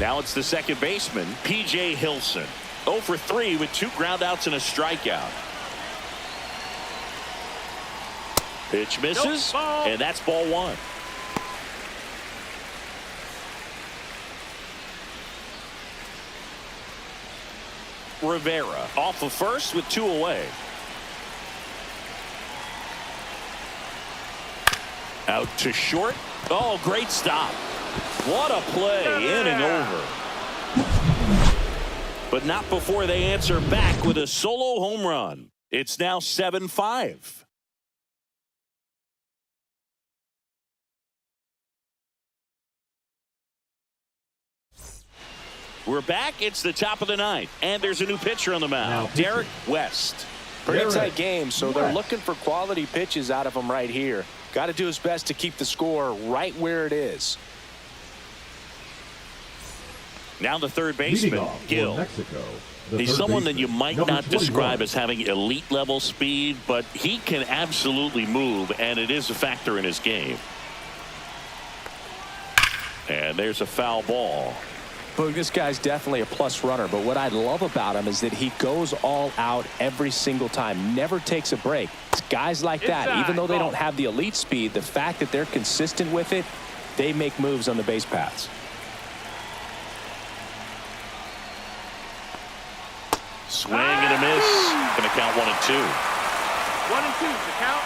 Now it's the second baseman, P.J. Hilson. 0 for 3 with 2 groundouts and a strikeout. Pitch misses, and that's ball 1. Rivera off of first with 2 away. Out to short. Oh, great stop. What a play. Inning over. But not before they answer back with a solo home run. It's now 7-5. We're back. It's the top of the 9th, and there's a new pitcher on the mound, Derek West. Pretty tight game, so they're looking for quality pitches out of him right here. Got to do his best to keep the score right where it is. Now the third Leading baseman, off for Gill. Mexico, the He's third someone that baseman, you might number not 21. describe as having elite level speed, but he can absolutely move, and it is a factor in his game. And there's a foul ball. Boog, this guy's definitely a plus runner, but what I love about him is that he goes all out every single time, never takes a break. It's guys like that, even though they don't have the elite speed, the fact that they're consistent with it, they make moves on the base paths. Swing and a miss. Going to count 1-2. 1-2 to count.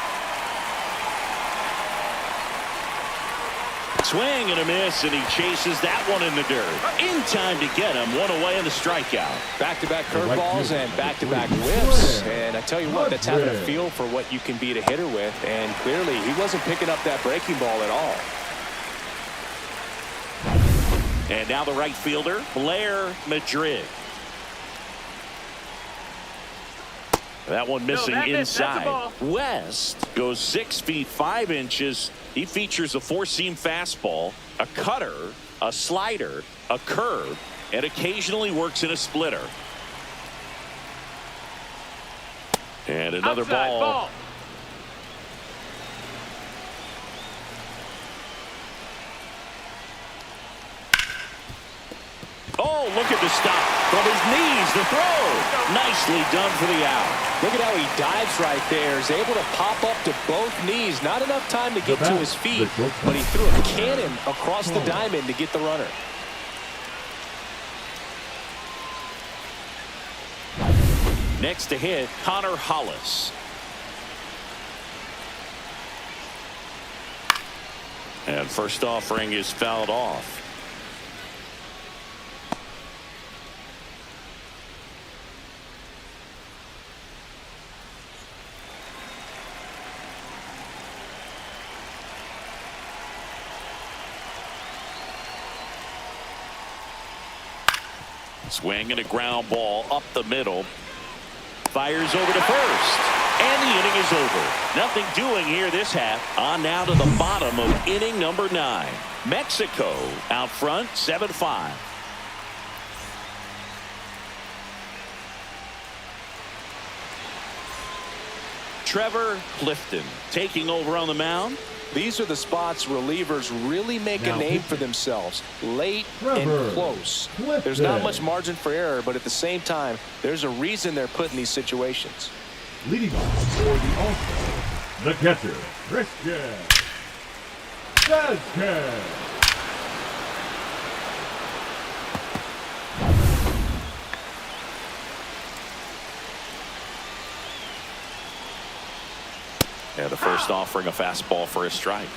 Swing and a miss, and he chases that one in the dirt. In time to get him. One away in the strikeout. Back-to-back curveballs and back-to-back whiffs. And I tell you what, that's having a feel for what you can beat a hitter with. And clearly, he wasn't picking up that breaking ball at all. And now the right fielder, Blair Madrid. That one missing inside. West goes 6 feet 5 inches. He features a four-seam fastball, a cutter, a slider, a curve, and occasionally works in a splitter. And another ball. Oh, look at the stop. From his knees, the throw. Nicely done for the out. Look at how he dives right there. He's able to pop up to both knees. Not enough time to get to his feet, but he threw a cannon across the diamond to get the runner. Next to hit, Connor Hollis. And first offering is fouled off. Swing and a ground ball up the middle. Fires over to first. And the inning is over. Nothing doing here this half. On now to the bottom of inning number 9. Mexico out front 7-5. Trevor Clifton taking over on the mound. These are the spots relievers really make a name for themselves. Late and close. There's not much margin for error, but at the same time, there's a reason they're put in these situations. Leading off for the All-Star, the catcher, Christian Vasquez. And the first offering a fastball for a strike.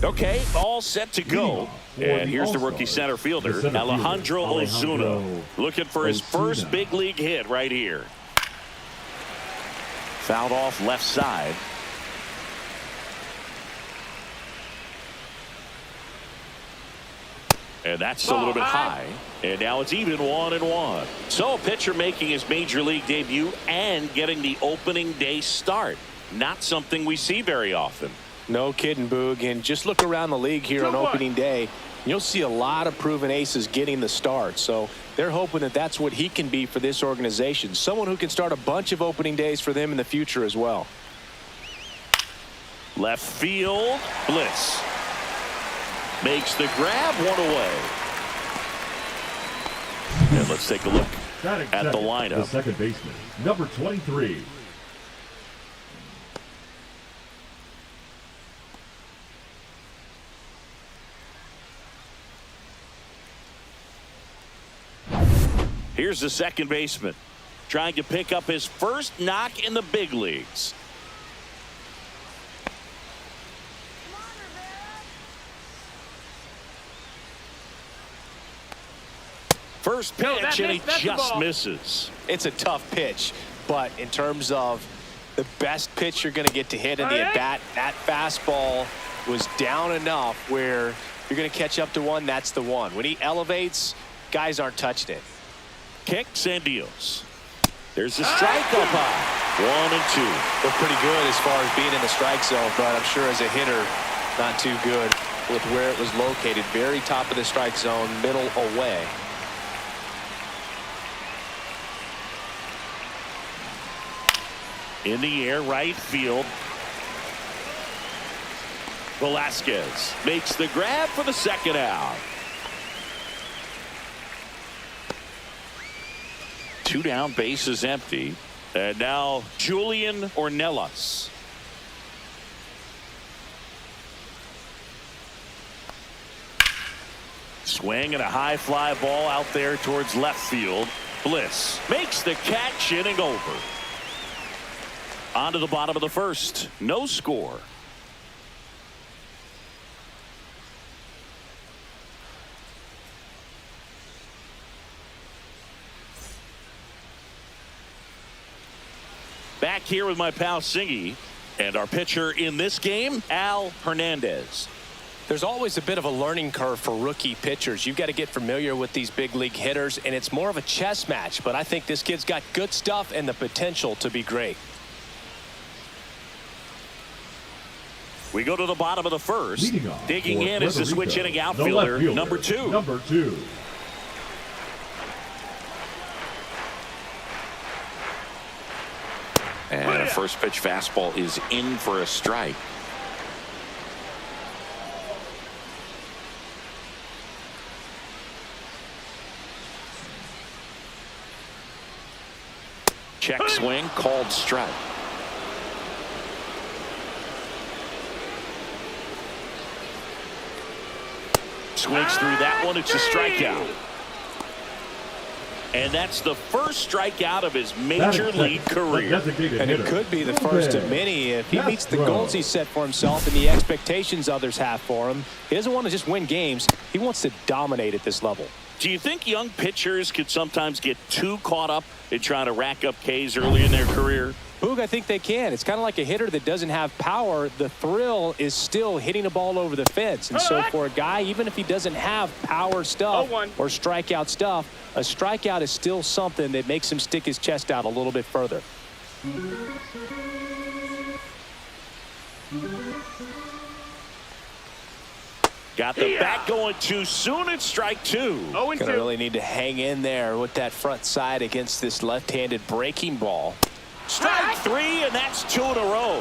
Okay, all set to go. And here's the rookie center fielder, Alejandro Ozuna, looking for his first big league hit right here. Fouled off left side. And that's a little bit high. And now it's even 1-1. So a pitcher making his major league debut and getting the opening day start. Not something we see very often. No kidding, Boog. And just look around the league here on opening day. You'll see a lot of proven aces getting the start. So they're hoping that that's what he can be for this organization. Someone who can start a bunch of opening days for them in the future as well. Left field, Bliss makes the grab, one away. And let's take a look at the lineup. The second baseman, number 23. Here's the second baseman trying to pick up his first knock in the big leagues. First pitch, and he just misses. It's a tough pitch, but in terms of the best pitch you're going to get to hit in the at-bat, that fastball was down enough where you're going to catch up to one. That's the one. When he elevates, guys aren't touching it. Kicks and deals. There's the strike up high. 1 and 2. Look pretty good as far as being in the strike zone, but I'm sure as a hitter, not too good with where it was located. Very top of the strike zone, middle away. In the air, right field. Velasquez makes the grab for the second out. 2 down, bases empty. And now Julian Ornelas. Swing and a high fly ball out there towards left field. Bliss makes the catch, inning over. On to the bottom of the first. No score. Back here with my pal Singy. And our pitcher in this game, Al Hernandez. There's always a bit of a learning curve for rookie pitchers. You've got to get familiar with these big league hitters, and it's more of a chess match. But I think this kid's got good stuff and the potential to be great. We go to the bottom of the first. Digging in is the switch hitting the outfielder, fielder, number 2. Number 2. And a first pitch fastball is in for a strike. Check swing, called strike. Swings through that one. It's a strikeout. And that's the first strikeout of his major league career. And it could be the first of many if he meets the goals he set for himself and the expectations others have for him. He doesn't want to just win games. He wants to dominate at this level. Do you think young pitchers could sometimes get too caught up in trying to rack up Ks early in their career? Boog, I think they can. It's kind of like a hitter that doesn't have power. The thrill is still hitting a ball over the fence. And so for a guy, even if he doesn't have power stuff or strikeout stuff, a strikeout is still something that makes him stick his chest out a little bit further. Got the bat going too soon. It's strike 2. Gonna really need to hang in there with that front side against this left-handed breaking ball. Strike 3, and that's 2 in a row.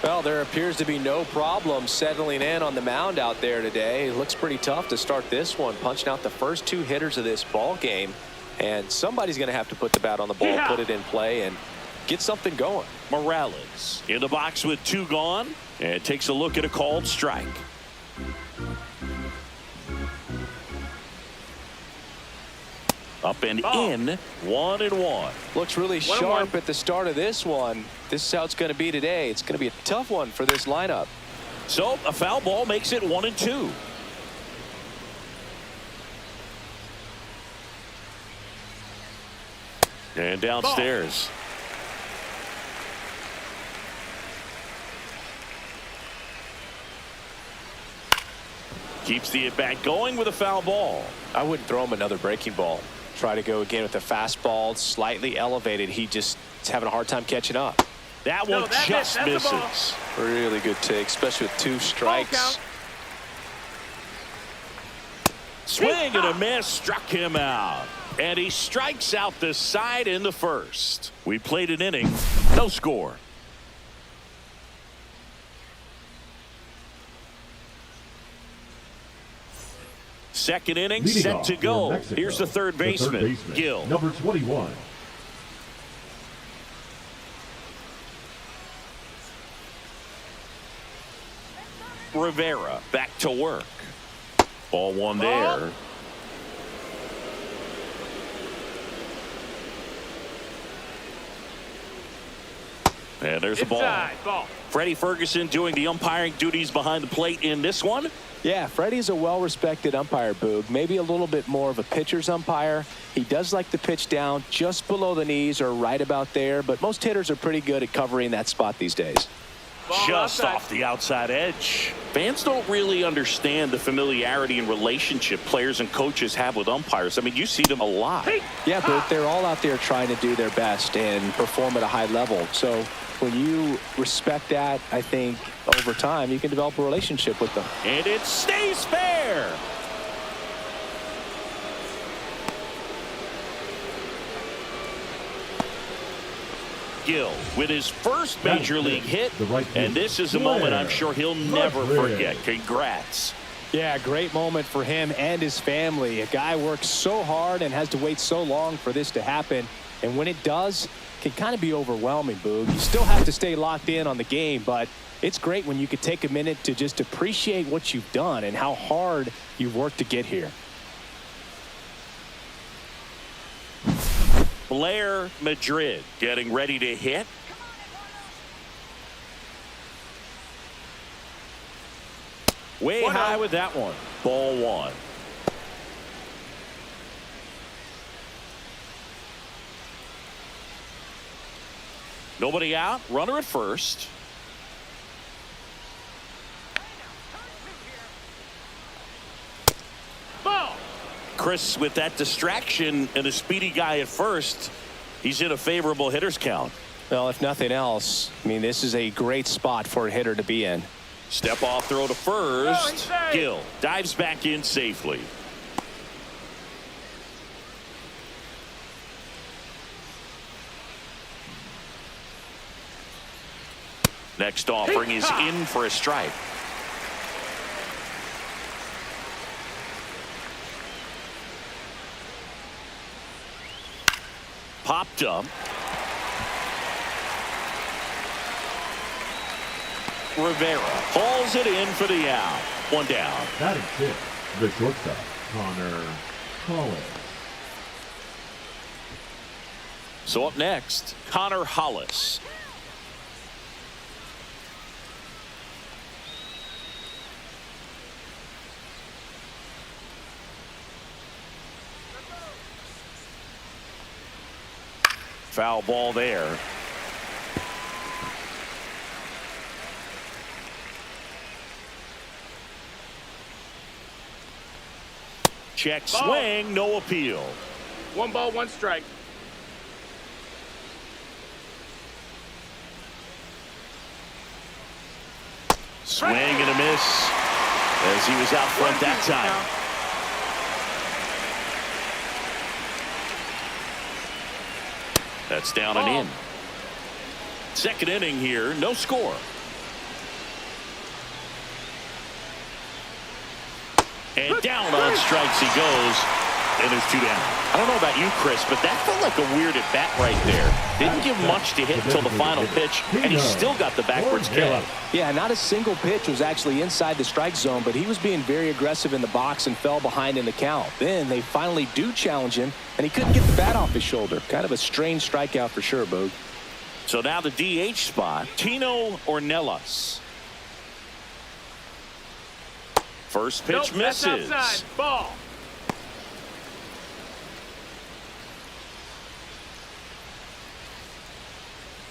Well, there appears to be no problem settling in on the mound out there today. It looks pretty tough to start this one, punching out the first 2 hitters of this ball game. And somebody's going to have to put the bat on the ball, put it in play, and get something going. Morales in the box with 2 gone, and takes a look at a called strike. Up and in, 1-1. Looks really sharp at the start of this one. This is how it's going to be today. It's going to be a tough one for this lineup. So a foul ball makes it 1-2. And downstairs. Keeps the at-bat going with a foul ball. I wouldn't throw him another breaking ball. Try to go again with the fastball, slightly elevated. He just is having a hard time catching up. That one just misses. Really good take, especially with 2 strikes. Swing and a miss, struck him out. And he strikes out the side in the first. We played an inning, no score. Second inning set to go. Here's the third baseman, Gill. Number 21. Rivera back to work. Ball 1 there. And there's the ball. Inside, ball. Freddie Ferguson doing the umpiring duties behind the plate in this one. Yeah, Freddie's a well-respected umpire, Boog. Maybe a little bit more of a pitcher's umpire. He does like to pitch down just below the knees or right about there, but most hitters are pretty good at covering that spot these days. Ball Just outside. off the outside edge. Fans don't really understand the familiarity and relationship players and coaches have with umpires. I mean, you see them a lot. Hey. Yeah, Boog, they're all out there trying to do their best and perform at a high level. So when you respect that, I think over time you can develop a relationship with them. And it stays fair. Gill with his first major league hit, and this is a moment I'm sure he'll never forget. Congrats. Yeah, great moment for him and his family. A guy works so hard and has to wait so long for this to happen, and when it does, it can kind of be overwhelming, Boog. You still have to stay locked in on the game, but it's great when you could take a minute to just appreciate what you've done and how hard you've worked to get here. Blair Madrid getting ready to hit. Way high with that one. Ball one. Nobody out. Runner at first. Ball. Chris, with that distraction and a speedy guy at first, he's in a favorable hitter's count. Well, if nothing else, I mean, this is a great spot for a hitter to be in. Step off throw to first. he's safe. Gill dives back in safely. Next offering is in for a strike. Popped up. Rivera hauls it in for the out. One down. Batting fifth, the shortstop, Connor Hollis. So up next, Connor Hollis. Foul ball there. Check swing, no appeal. 1 ball, 1 strike. Swing and a miss as he was out front that time. That's down and in. Second inning here, no score. And down on strikes he goes, and there's 2 down. I don't know about you, Chris, but that felt like a weird at bat right there. Didn't give much to hit until the final pitch, and he still got the backwards K. Yeah, not a single pitch was actually inside the strike zone, but he was being very aggressive in the box and fell behind in the count. Then they finally do challenge him, and he couldn't get the bat off his shoulder. Kind of a strange strikeout for sure, Boog. So now the DH spot, Tino Ornelas. First pitch misses. That's outside. Ball.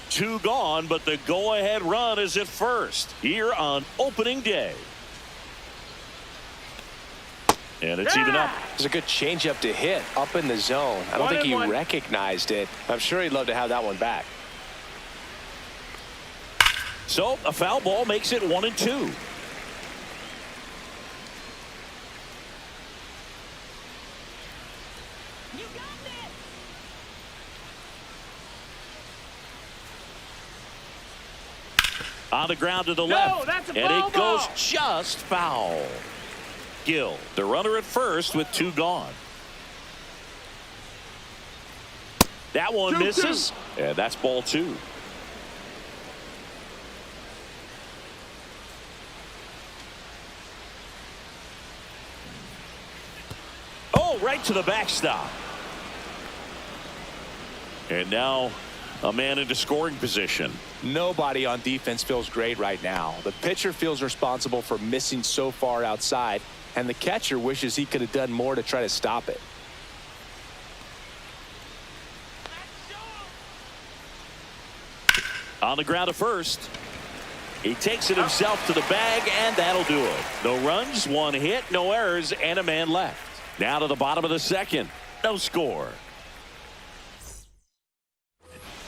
Two gone, but the go-ahead run is at first here on opening day. And it's even up. It was a good changeup to hit up in the zone. I don't think he recognized it. I'm sure he'd love to have that one back. So a foul ball makes it 1-2. On the ground to the left, that's a and foul it goes ball. just foul. Gill, the runner at first with 2 gone. That one misses, and that's ball 2. Oh, right to the backstop. And now A man into scoring position. Nobody on defense feels great right now. The pitcher feels responsible for missing so far outside, and the catcher wishes he could have done more to try to stop it. On the ground to first. He takes it himself to the bag, and that'll do it. No runs, one hit, no errors, and a man left. Now to the bottom of the second. No score.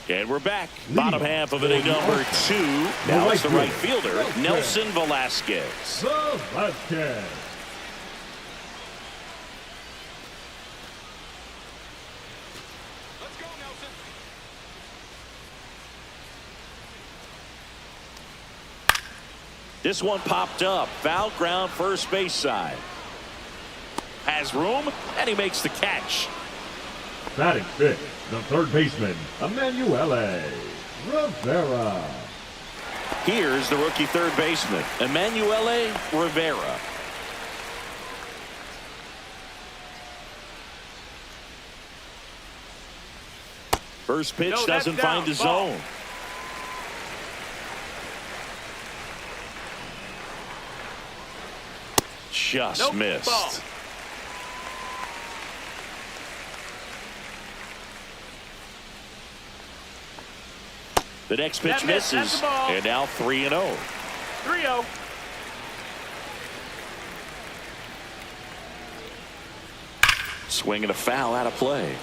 And we're back. Bottom half of inning number 2. Now it's the right fielder, Nelson Velasquez. Velasquez. Let's go, Nelson. This one popped up. Foul ground, first base side. Has room, and he makes the catch. Batting fifth, the third baseman, Emanuele Rivera. Here's the rookie third baseman, Emanuele Rivera. First pitch doesn't find the zone. Just missed. Ball. The next pitch misses, and now 3-0. 3-0. Swing and a foul out of play.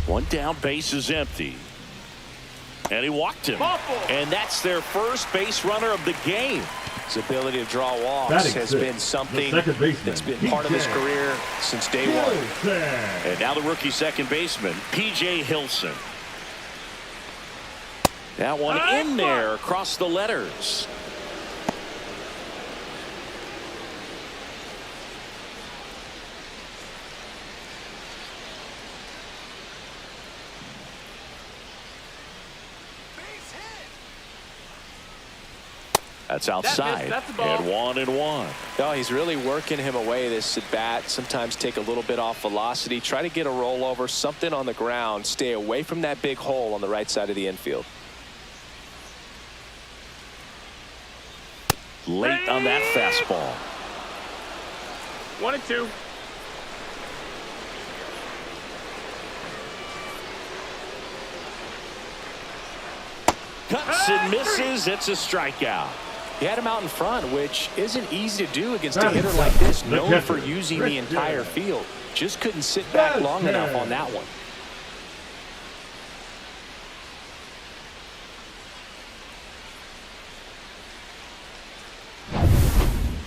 One down, base is empty. And he walked him. And that's their first base runner of the game. His ability to draw walks has been something that's been part of his career since day one. And now the rookie second baseman, P.J. Hilson. That one in there across the letters. That's outside. That's the ball. And 1-1. No, he's really working him away this at bat. Sometimes take a little bit off velocity. Try to get a rollover, something on the ground. Stay away from that big hole on the right side of the infield. Late on that fastball. 1-2. Cuts and misses. It's a strikeout. He had him out in front, which isn't easy to do against a hitter like this, known for using the entire field. Just couldn't sit back long enough on that one.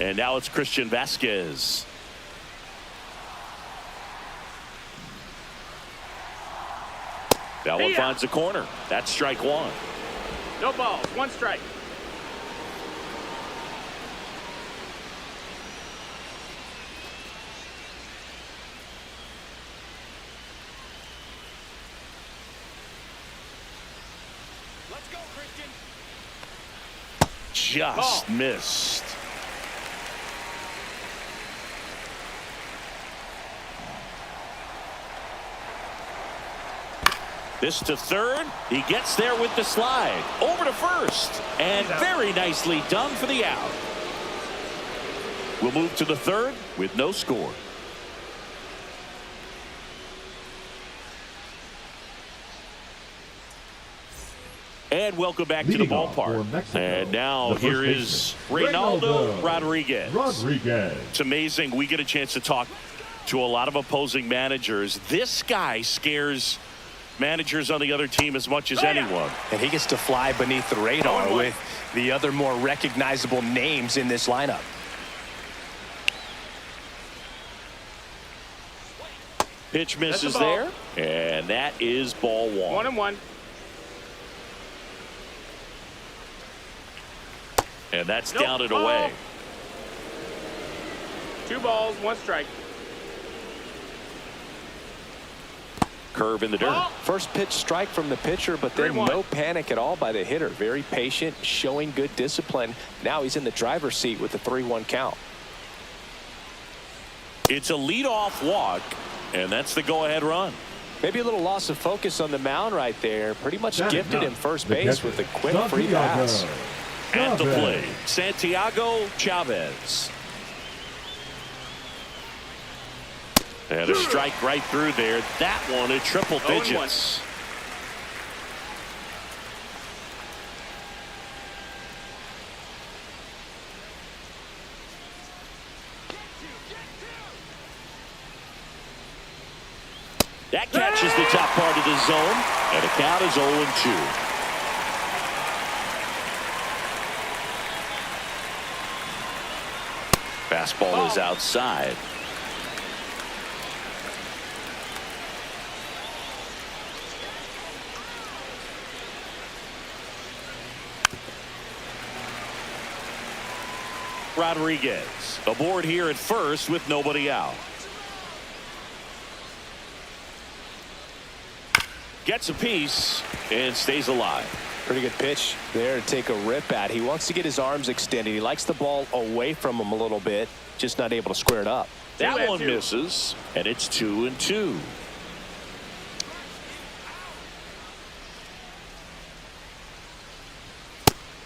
And now it's Christian Vasquez. That one finds the corner. That's strike one. No balls. One strike. Let's go, Christian. Just missed. This to third. He gets there with the slide. Over to first. And very nicely done for the out. We'll move to the third with no score. And welcome back to the ballpark. And now here is Reynaldo Rodriguez. It's amazing. We get a chance to talk to a lot of opposing managers. This guy scares managers on the other team as much as anyone. And he gets to fly beneath the radar with the other more recognizable names in this lineup. Pitch misses there. And that is ball one. 1-1. And that's down and away. 2 balls, 1 strike. Curve in the dirt. First pitch strike from the pitcher, but then no panic at all by the hitter. Very patient, showing good discipline. Now he's in the driver's seat with the 3-1 count. It's a leadoff walk, And that's the go-ahead run. Maybe a little loss of focus on the mound right there. Pretty much gifted him first The base catcher, with a quick free Santiago pass. At the Chavez. plate, Santiago Chavez. And a strike right through there. That one at triple 0-1. digits. That catches the top part of the zone, and the count is 0-2. Fastball is outside. Rodriguez aboard here at first with nobody out. Gets a piece and stays alive. Pretty good pitch there to take a rip at. He wants to get his arms extended. He likes the ball away from him a little bit, just not able to square it up. That one misses, and it's 2-2.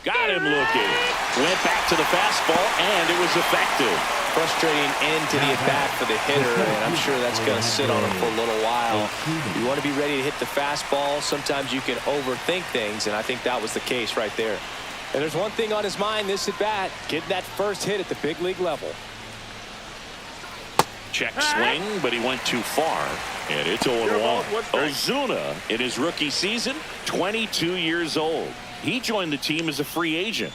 Got him looking. Went back to the fastball, and it was effective. Frustrating end to the at-bat for the hitter, and I'm sure that's going to sit on him for a little while. You want to be ready to hit the fastball. Sometimes you can overthink things, and I think that was the case right there. And there's one thing on his mind this at-bat, getting that first hit at the big league level. Check swing, but he went too far, and it's 0-1. Ozuna, in his rookie season, 22 years old. He joined the team as a free agent.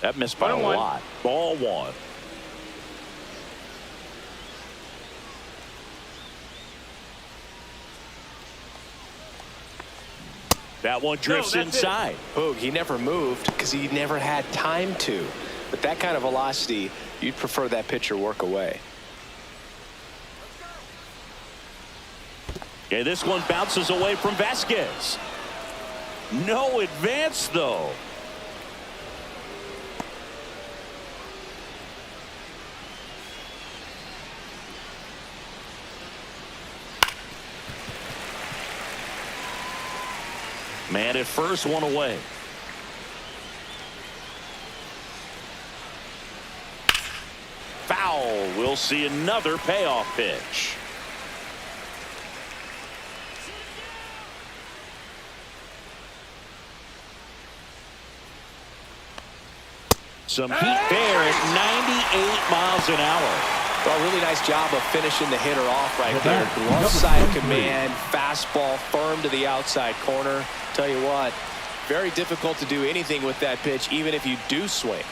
That missed by a lot. Ball one. That one drifts inside. Boog, he never moved because he never had time to. But that kind of velocity, you'd prefer that pitcher work away. Okay, this one bounces away from Vasquez. No advance, though. Man at first, one away. Foul. We'll see another payoff pitch. Some heat there at 98 miles an hour. Well, really nice job of finishing the hitter off right there. Left side command, fastball firm to the outside corner. Tell you what, very difficult to do anything with that pitch, even if you do swing.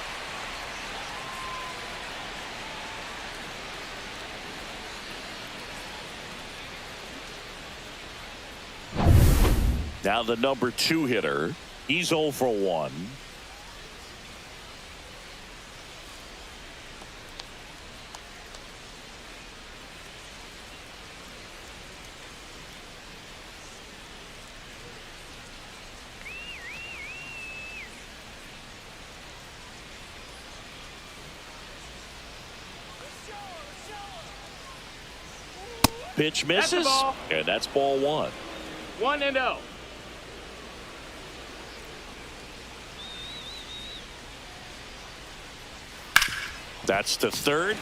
Now the number 2 hitter. He's 0 for 1. Pitch misses, and that's ball 1. 1-0. That's to third.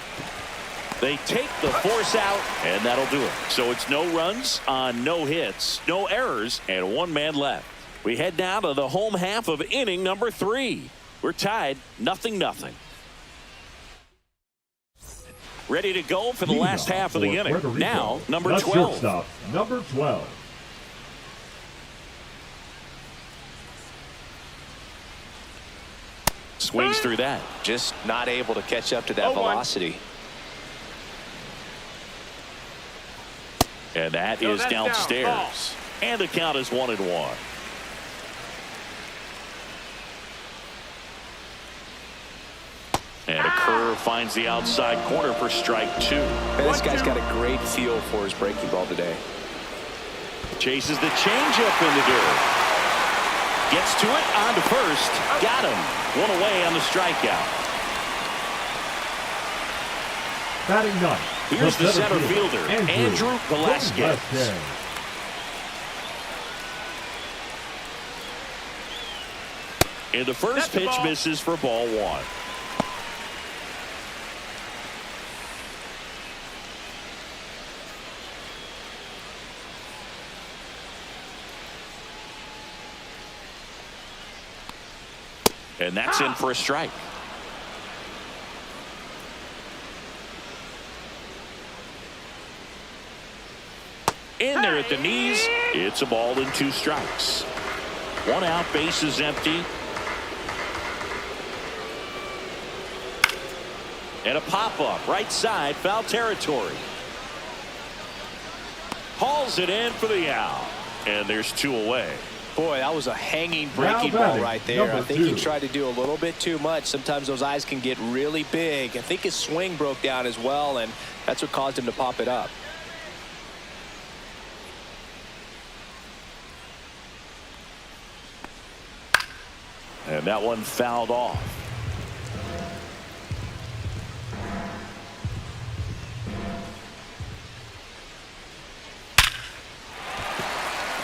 They take the force out, and that'll do it. So it's no runs on no hits, no errors, and 1 man left. We head now to the home half of inning number 3. We're tied 0-0. Ready to go for the last half of the inning. Puerto Rico. Now, number The 12. shortstop, number 12. Swings through that. Just not able to catch up to that velocity. And that is downstairs. And the count is 1-1. And a curve finds the outside corner for strike 2. And this guy's got a great feel for his breaking ball today. Chases the changeup in the dirt. Gets to it, on to first. Got him. 1 away on the strikeout. Batting ninth. Here's the center fielder, Andrew Velasquez. And the first pitch misses for ball one. And that's in for a strike. In there at the knees. It's a ball and 2 strikes. 1 out, base is empty. And a pop-up, right side, foul territory. Hauls it in for the out. And there's 2 away. Boy, that was a hanging breaking ball right there. I think he tried to do a little bit too much. Sometimes those eyes can get really big. I think his swing broke down as well, and that's what caused him to pop it up. And that one fouled off.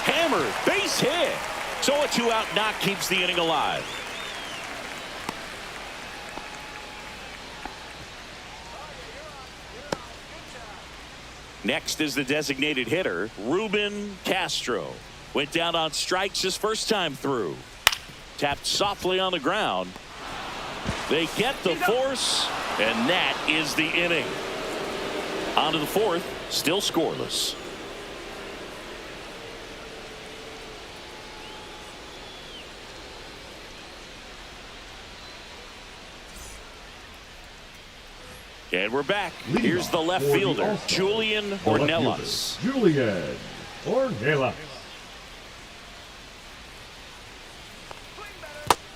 Hammered, base hit. So a 2-out knock keeps the inning alive. Next is the designated hitter, Ruben Castro. Went down on strikes his first time through. Tapped softly on the ground. They get the force, and that is the inning. On to the 4th, still scoreless. And we're back. Here's the left fielder, Julian Ornelas. Julian Ornelas.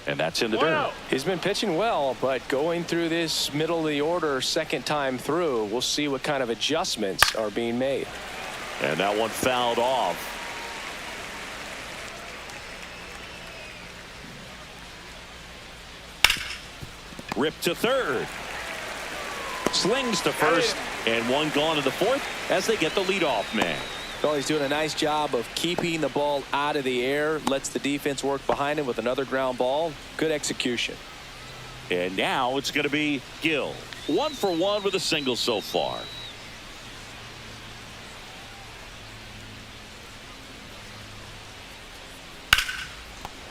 And that's in the dirt. He's been pitching well, but going through this middle of the order second time through, we'll see what kind of adjustments are being made. And that one fouled off. Ripped to third. Slings to first, and one gone to the 4th as they get the leadoff man. Well, he's doing a nice job of keeping the ball out of the air, lets the defense work behind him with another ground ball. Good execution. And now it's going to be Gill. 1 for 1 with a single so far.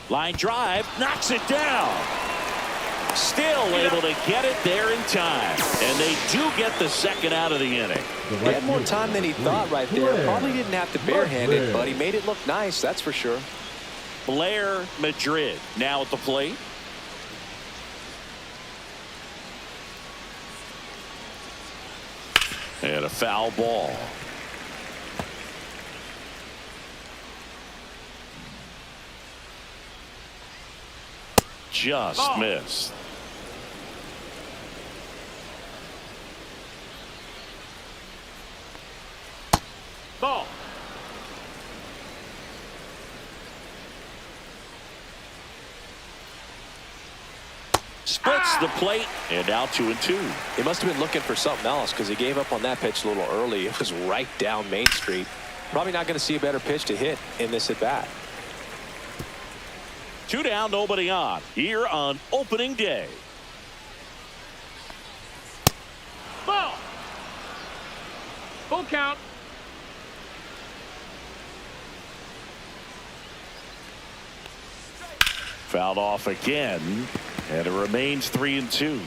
Line drive, knocks it down. Still able to get it there in time. And they do get the second out of the inning. He had more time than he thought right there. Probably didn't have to barehand it, but he made it look nice, that's for sure. Blair Madrid now at the plate. And a foul ball. Just missed. Ball. Splits the plate and out 2-2. He must have been looking for something else because he gave up on that pitch a little early. It was right down Main Street. Probably not going to see a better pitch to hit in this at bat. 2 down, nobody on here on opening day. Ball. Full count. Fouled off again, and it remains 3-2.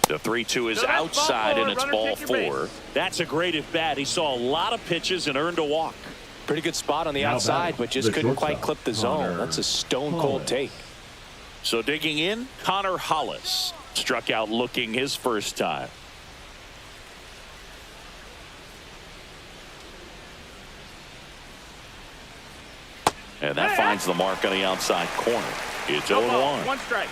The 3-2 is outside, and it's ball 4. That's a great at bat. He saw a lot of pitches and earned a walk. Pretty good spot on the outside, but just couldn't quite clip the zone. That's a stone cold take. So digging in, Connor Hollis struck out looking his first time. And that finds the mark on the outside corner. It's 0-1. 1 strike.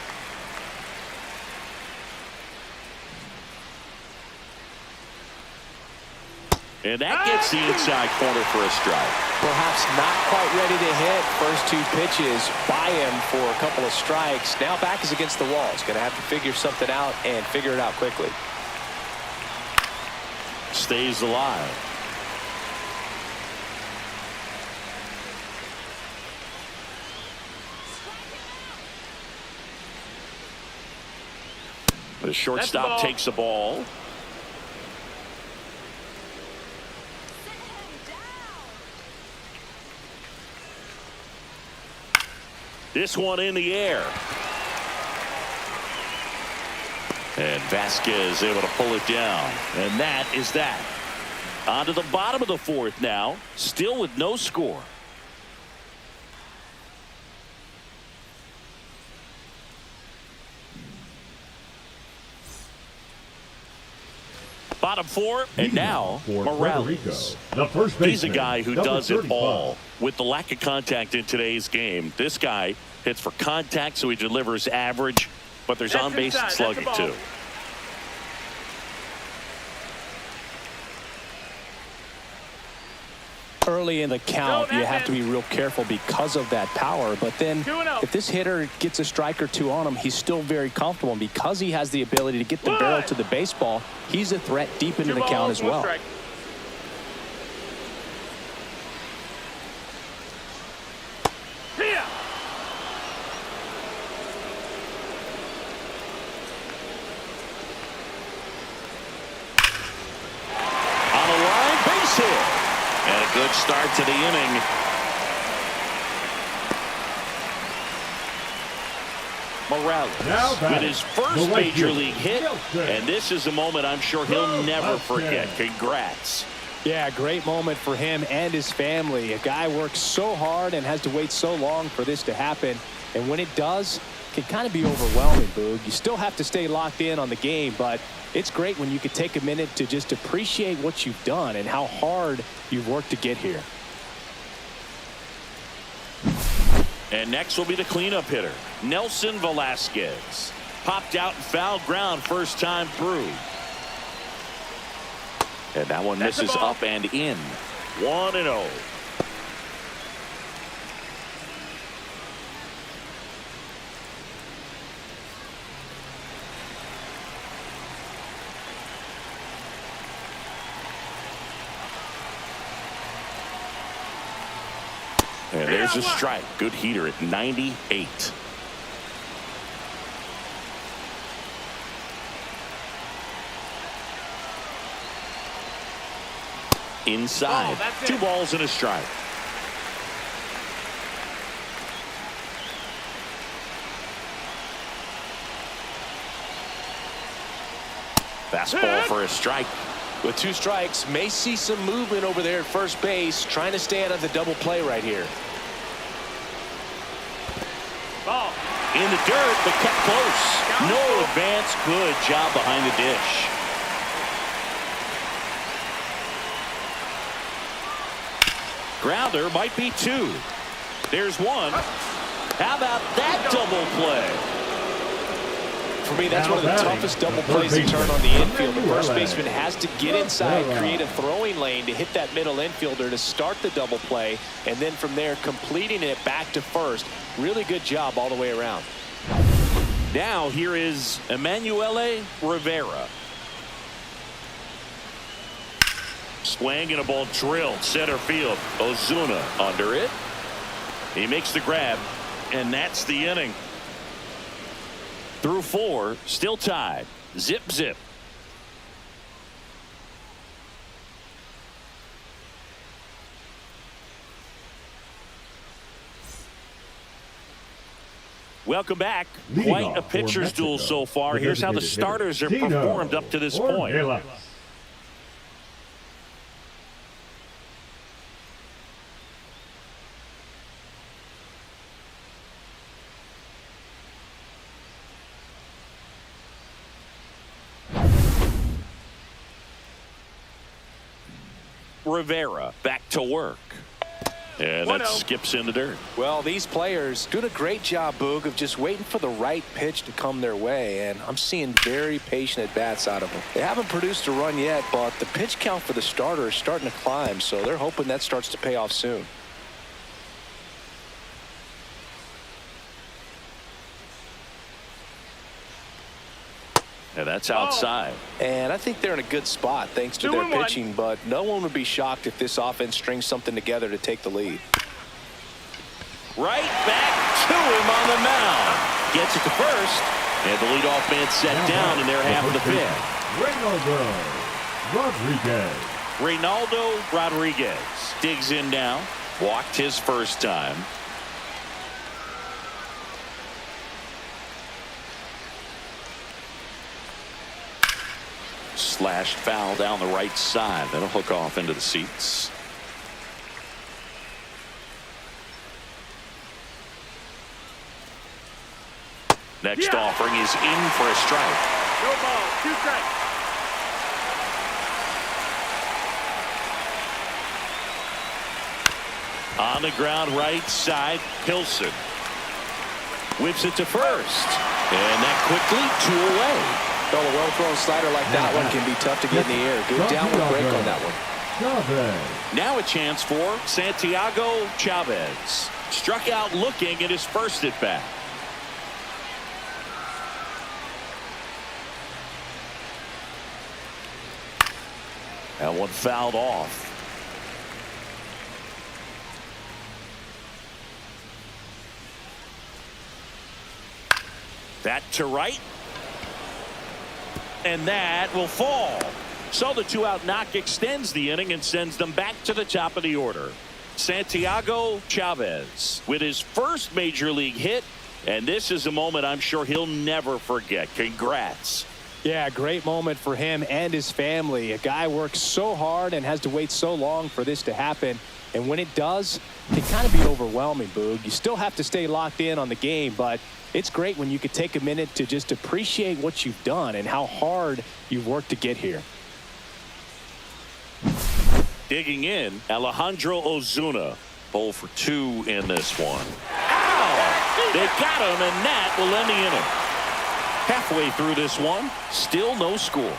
And that gets the inside corner for a strike. Perhaps not quite ready to hit. First two pitches by him for a couple of strikes. Now back is against the wall. He's going to have to figure something out and figure it out quickly. Stays alive. The shortstop takes the ball. This one in the air. And Vasquez able to pull it down. And that is that. On to the bottom of the fourth now. Still with no score. Bottom four, and now Morales. The first He's a guy who does it all. With the lack of contact in today's game, this guy hits for contact, so he delivers average, but there's on-base slugging too. Early in the count, you have to be real careful because of that power. But then if this hitter gets a strike or two on him, he's still very comfortable. And because he has the ability to get the barrel to the baseball, he's a threat deep into the count as well. On a line, base hit. And a good start to the inning. Morales with his first major league hit, and this is a moment I'm sure he'll never forget. Congrats. Yeah, great moment for him and his family. A guy works so hard and has to wait so long for this to happen, and when it does, it can kind of be overwhelming, Boog. You still have to stay locked in on the game, but it's great when you could take a minute to just appreciate what you've done and how hard you've worked to get here. And next will be the cleanup hitter, Nelson Velasquez. Popped out and foul ground first time through. And that one misses up and in. 1-0. And there's a strike. Good heater at 98. Inside. 2 balls and a strike. Fastball for a strike. With 2 strikes, may see some movement over there at first base, trying to stay out of the double play right here. Ball. In the dirt, but kept close. No advance. Good job behind the dish. Grounder might be 2. There's 1. How about that double play? For me, that's one of the toughest double plays to turn on the infield. The first baseman has to get inside, create a throwing lane to hit that middle infielder to start the double play, and then from there completing it back to first. Really good job all the way around. Now here is Emanuele Rivera. Swing and a ball drilled center field. Ozuna under it. He makes the grab, and that's the inning. Through 4, still tied. Zip, zip. Welcome back. Quite a pitcher's duel so far. Here's how the starters are performed up to this point. Rivera back to work. And that skips in the dirt. Well, these players doing a great job, Boog, of just waiting for the right pitch to come their way, and I'm seeing very patient at-bats out of them. They haven't produced a run yet, but the pitch count for the starter is starting to climb, so they're hoping that starts to pay off soon. And that's outside. And I think they're in a good spot thanks to their pitching, but no one would be shocked if this offense strings something together to take the lead. Right back to him on the mound. Gets it to first. And the leadoff man set down in their half of the fifth. Reynaldo Rodriguez digs in now. Walked his first time. Slashed foul down the right side. That'll hook off into the seats. Next offering is in for a strike. No ball, 2 strikes. On the ground right side, Pilson whips it to first. And that quickly 2 away. Well, a well-thrown slider like that one can be tough to get in the air. Good downward break on that one. Now a chance for Santiago Chavez. Struck out looking at his first at bat. That one fouled off. That to right. And that will fall. So the 2-out knock extends the inning and sends them back to the top of the order. Santiago Chavez with his first major league hit. And this is a moment I'm sure he'll never forget. Congrats. Yeah, great moment for him and his family. A guy works so hard and has to wait so long for this to happen. And when it does, it can kind of be overwhelming, Boog. You still have to stay locked in on the game, but it's great when you could take a minute to just appreciate what you've done and how hard you've worked to get here. Digging in, Alejandro Ozuna. 0 for 2 in this one. Ow! They got him, and that will end the inning. Halfway through this one, still no score.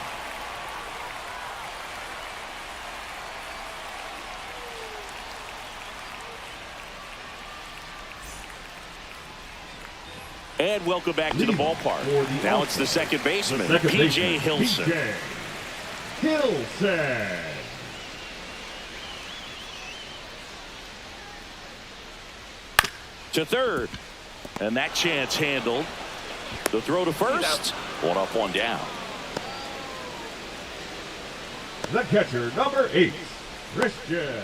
And welcome back to the ballpark. Now it's the second baseman, P.J. Hilson. To third. And that chance handled. The throw to first. 1 up, 1 down. The catcher, number 8, Christian.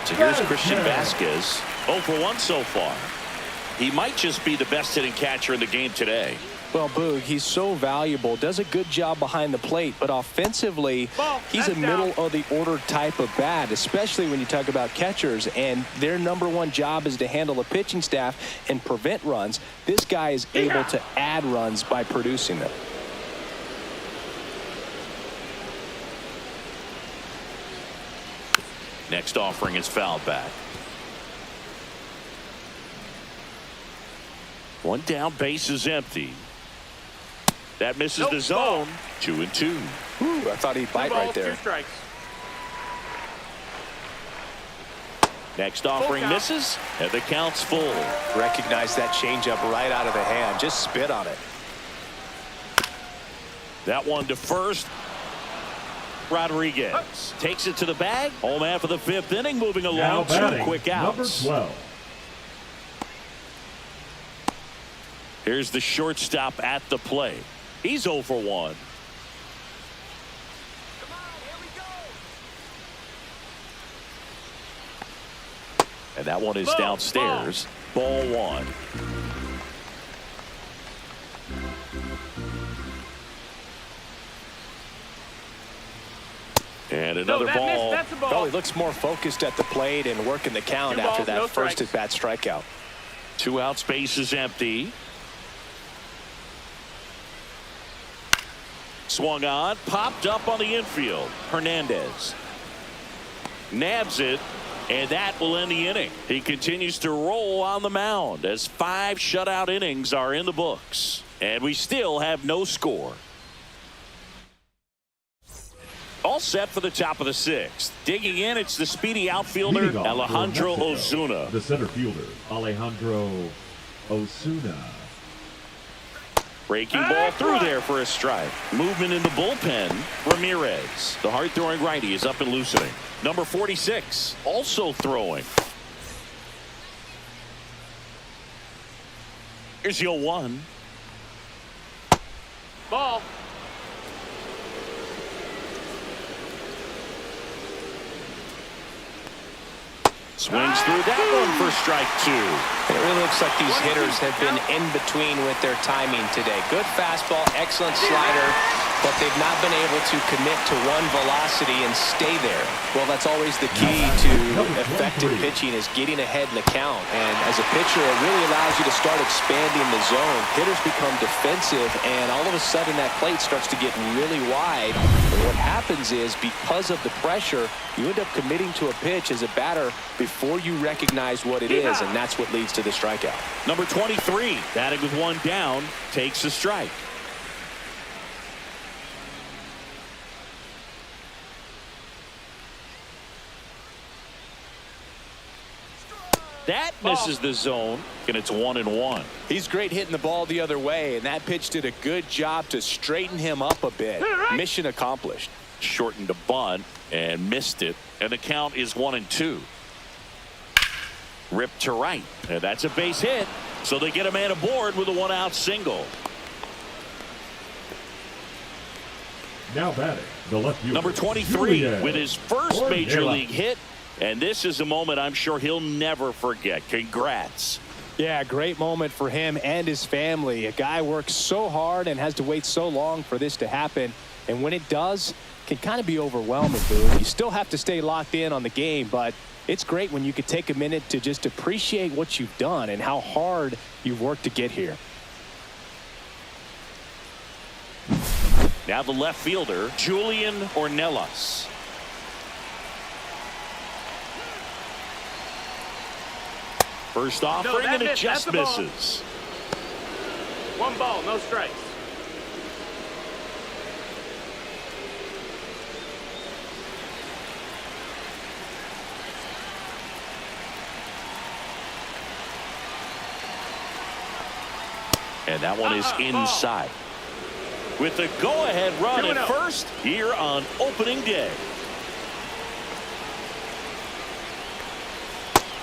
So here's Christian Vasquez. 0 for 1 so far. He might just be the best hitting catcher in the game today. Well, Boog, he's so valuable, does a good job behind the plate, but offensively, he's a middle-of-the-order type of bat, especially when you talk about catchers, and their #1 job is to handle the pitching staff and prevent runs. This guy is able to add runs by producing them. Next offering is fouled back. 1 down, base is empty. That misses the zone. 2 and 2. Ooh, I thought he'd bite right there. 2 strikes. Next offering misses, and the count's full. Recognize that changeup right out of the hand. Just spit on it. That one to first. Rodriguez takes it to the bag. Home half of the 5th inning, moving along. 2 quick outs. Number 12. Here's the shortstop at the plate. He's 0 for 1. And that one is downstairs. Ball 1. And another ball. That's a ball. Well, he looks more focused at the plate and working the count after that first at-bat strikeout. 2 outs, base is empty. Swung on, popped up on the infield. Hernandez nabs it, And that will end the inning. He continues to roll on the mound as 5 shutout innings are in the books. And we still have no score. All set for the top of the 6th. Digging in, it's the speedy outfielder, Alejandro Osuna. The center fielder, Alejandro Osuna. Breaking ball through there for a strike. Movement in the bullpen, Ramirez. The hard-throwing righty is up and loosening. Number 46, also throwing. Here's your 1. Ball. Swings through that one for strike 2. It really looks like these hitters have been in between with their timing today. Good fastball, excellent slider, but they've not been able to commit to one velocity and stay there. Well, that's always the key to effective pitching, is getting ahead in the count. And as a pitcher, it really allows you to start expanding the zone. Hitters become defensive, and all of a sudden that plate starts to get really wide. And what happens is, because of the pressure, you end up committing to a pitch as a batter before you recognize what it is, and that's what leads to the strikeout. Number 23, batting with 1 down, takes a strike. That misses the zone, and it's 1-1. He's great hitting the ball the other way, and that pitch did a good job to straighten him up a bit. Mission accomplished. Shortened a bunt and missed it, and the count is 1-2. Ripped to right, and that's a base hit, so they get a man aboard with a 1-out single. Now batting, the left fielder, Number 23 Julian with his first Ornella. major league hit, and this is a moment I'm sure he'll never forget. Congrats. Yeah, great moment for him and his family. A guy works so hard and has to wait so long for this to happen, and when it does, it can kind of be overwhelming, Boone. You still have to stay locked in on the game, but it's great when you could take a minute to just appreciate what you've done and how hard you've worked to get here. Now the left fielder, Julian Ornelas. First offering, and it just misses. 1 ball, no strikes. And that one is inside. With the go-ahead run at first here on opening day.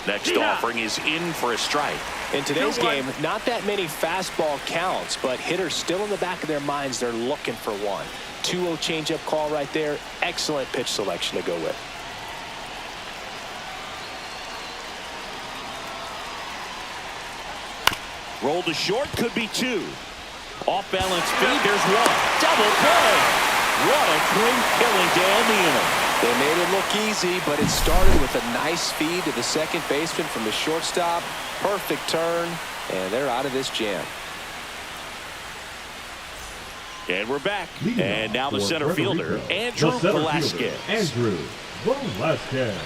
Next offering is in for a strike. In today's game, not that many fastball counts, but hitters still in the back of their minds, they're looking for one. 2-0 changeup call right there. Excellent pitch selection to go with. Roll to short, could be 2. Off balance feed, there's 1. Double play. What a great killing to end the inning. They made it look easy, but it started with a nice feed to the second baseman from the shortstop. Perfect turn, and they're out of this jam. And we're back. And now the center Puerto fielder, Rico. Andrew The center Velasquez. fielder, Andrew Velasquez.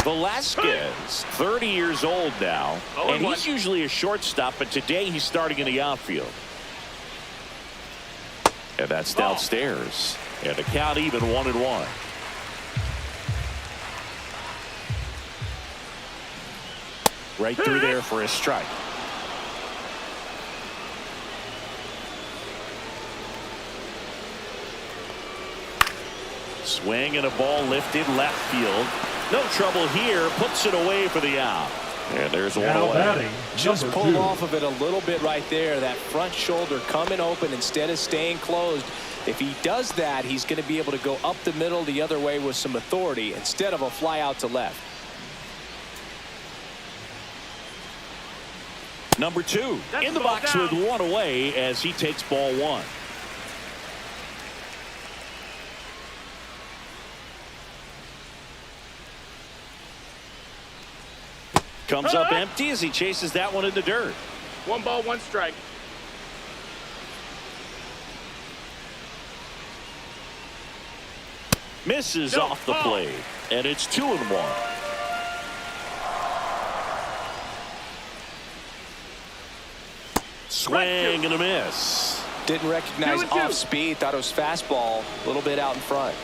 Velasquez, 30 years old now, and he's usually a shortstop, but today he's starting in the outfield. And that's downstairs. And the count even 1-1. Right through there for a strike. Swing and a ball lifted left field. No trouble here. Puts it away for the out. And there's one Now away. batting, Just number pull 2. off of it a little bit right there. That front shoulder coming open instead of staying closed. If he does that, he's going to be able to go up the middle the other way with some authority instead of a fly out to left. Number 2 in the box with 1 away as he takes ball 1. Comes up empty as he chases that one in the dirt. 1 ball, 1 strike. Misses off the plate, and it's 2-1. Swing and a miss. Didn't recognize off speed. Thought it was fastball. A little bit out in front.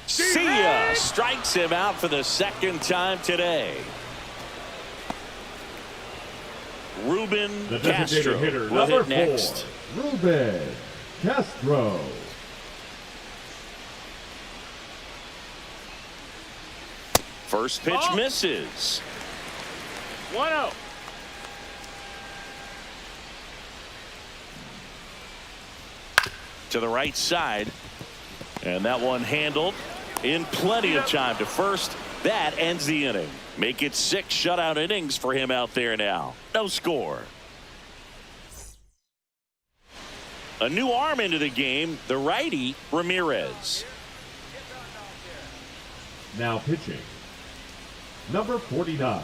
See ya. Strikes him out for the second time today. Ruben The Castro designated hitter, with number it next. 4, Ruben Castro. First pitch misses. 1-0. To the right side. And that one handled in plenty of time to first. That ends the inning. Make it 6 shutout innings for him out there now. No score. A new arm into the game, the righty Ramirez. Now pitching, number 49.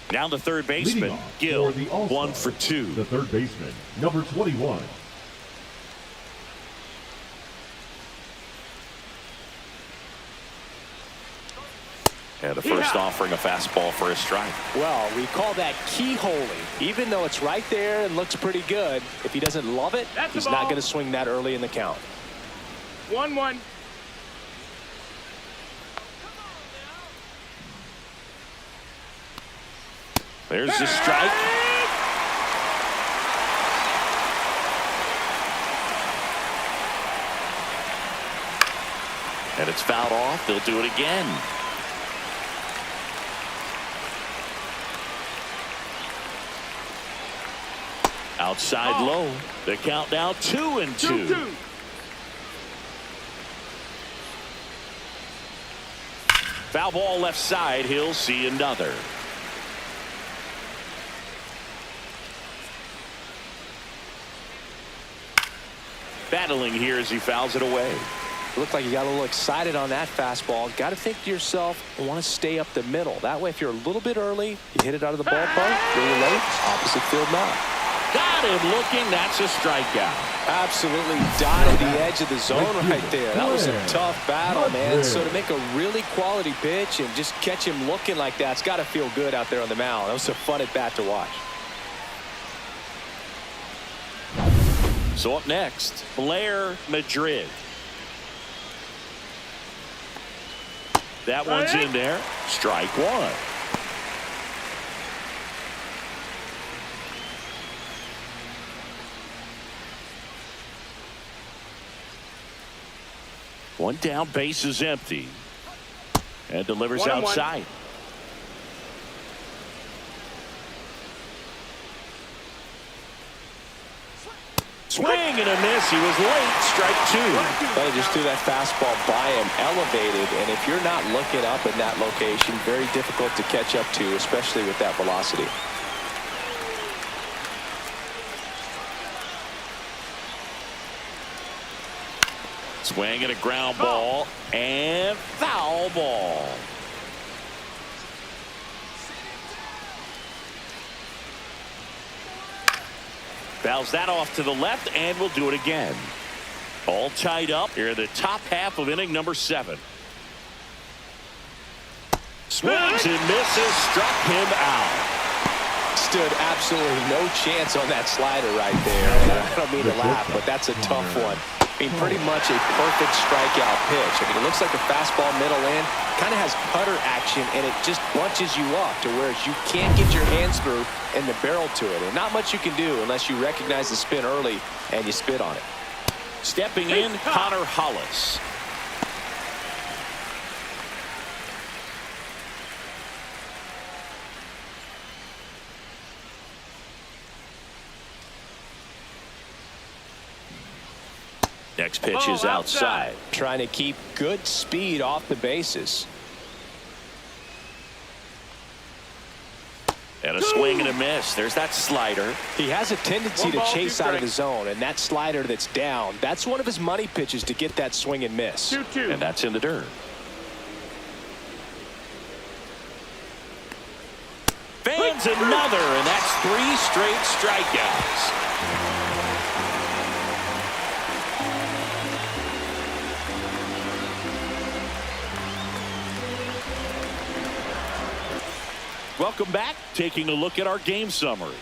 Down to third Leading baseman, off Gill, for the All-Star, 1 for 2. The third baseman, number 21. And the first offering a fastball for a strike. Well, we call that keyholing. Even though it's right there and looks pretty good, if he doesn't love it, he's not going to swing that early in the count. 1-1. There's the strike. And it's fouled off. They'll do it again. Outside low. The count now 2-2. Foul ball left side. He'll see another. Battling here as he fouls it away. Looked like you got a little excited on that fastball. Got to think to yourself, I want to stay up the middle. That way, if you're a little bit early, you hit it out of the ballpark. Really late, opposite field now. Got him looking. That's a strikeout. Absolutely dotted the edge of the zone right there. That was a tough battle, man. So to make a really quality pitch and just catch him looking like that, it's got to feel good out there on the mound. That was a fun at bat to watch. So up next, Blair Madrid. That one's in there. Strike one. One down, base is empty. And delivers outside. Swing and a miss. He was late. Strike two. Well, he just threw that fastball by him, elevated, and if you're not looking up in that location, very difficult to catch up to, especially with that velocity. Swing and a ground ball and foul ball. Fouls that off to the left, and we'll do it again. All tied up here in the top half of inning number 7. Swings and misses, struck him out. Stood absolutely no chance on that slider right there. I don't mean to laugh, but that's a tough one. I mean, pretty much a perfect strikeout pitch. I mean, it looks like a fastball middle in, kind of has putter action, and it just bunches you up to where you can't get your hands through and the barrel to it. And not much you can do unless you recognize the spin early and you spit on it. Stepping in, Connor Hollis. Next pitch is outside. Trying to keep good speed off the bases. swing and a miss. There's that slider. He has a tendency One to ball, chase two out of the strikes. zone, and that slider that's down, that's one of his money pitches to get that swing and miss. 2-2. And that's in the dirt. Fans another, and that's 3 straight strikeouts. Welcome back. Taking a look at our game summary.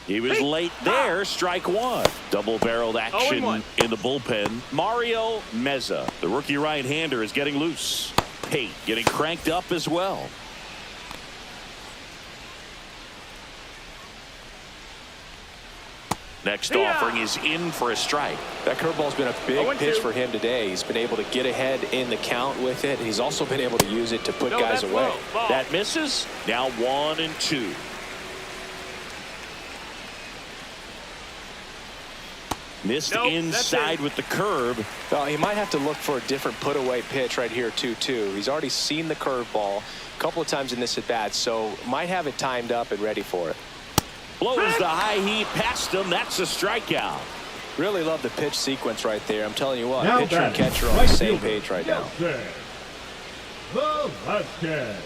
He was late there, strike one. Double-barreled action 0-1. in the bullpen. Mario Meza, the rookie right-hander, is getting loose. Pate getting cranked up as well. Next offering is in for a strike. That curveball's been a big 0-2. pitch for him today. He's been able to get ahead in the count with it. He's also been able to use it to put No, guys that's away. low. Ball. That misses. Now 1-2. Missed Nope, that's inside it. with the curve. Well, he might have to look for a different put-away pitch right here, 2-2. He's already seen the curveball a couple of times in this at-bat, so might have it timed up and ready for it. Blows the high heat past him. That's a strikeout. Really love the pitch sequence right there. I'm telling you what, Now pitcher and batting, catcher are on right the same fielder, page right now. Nelson Velasquez.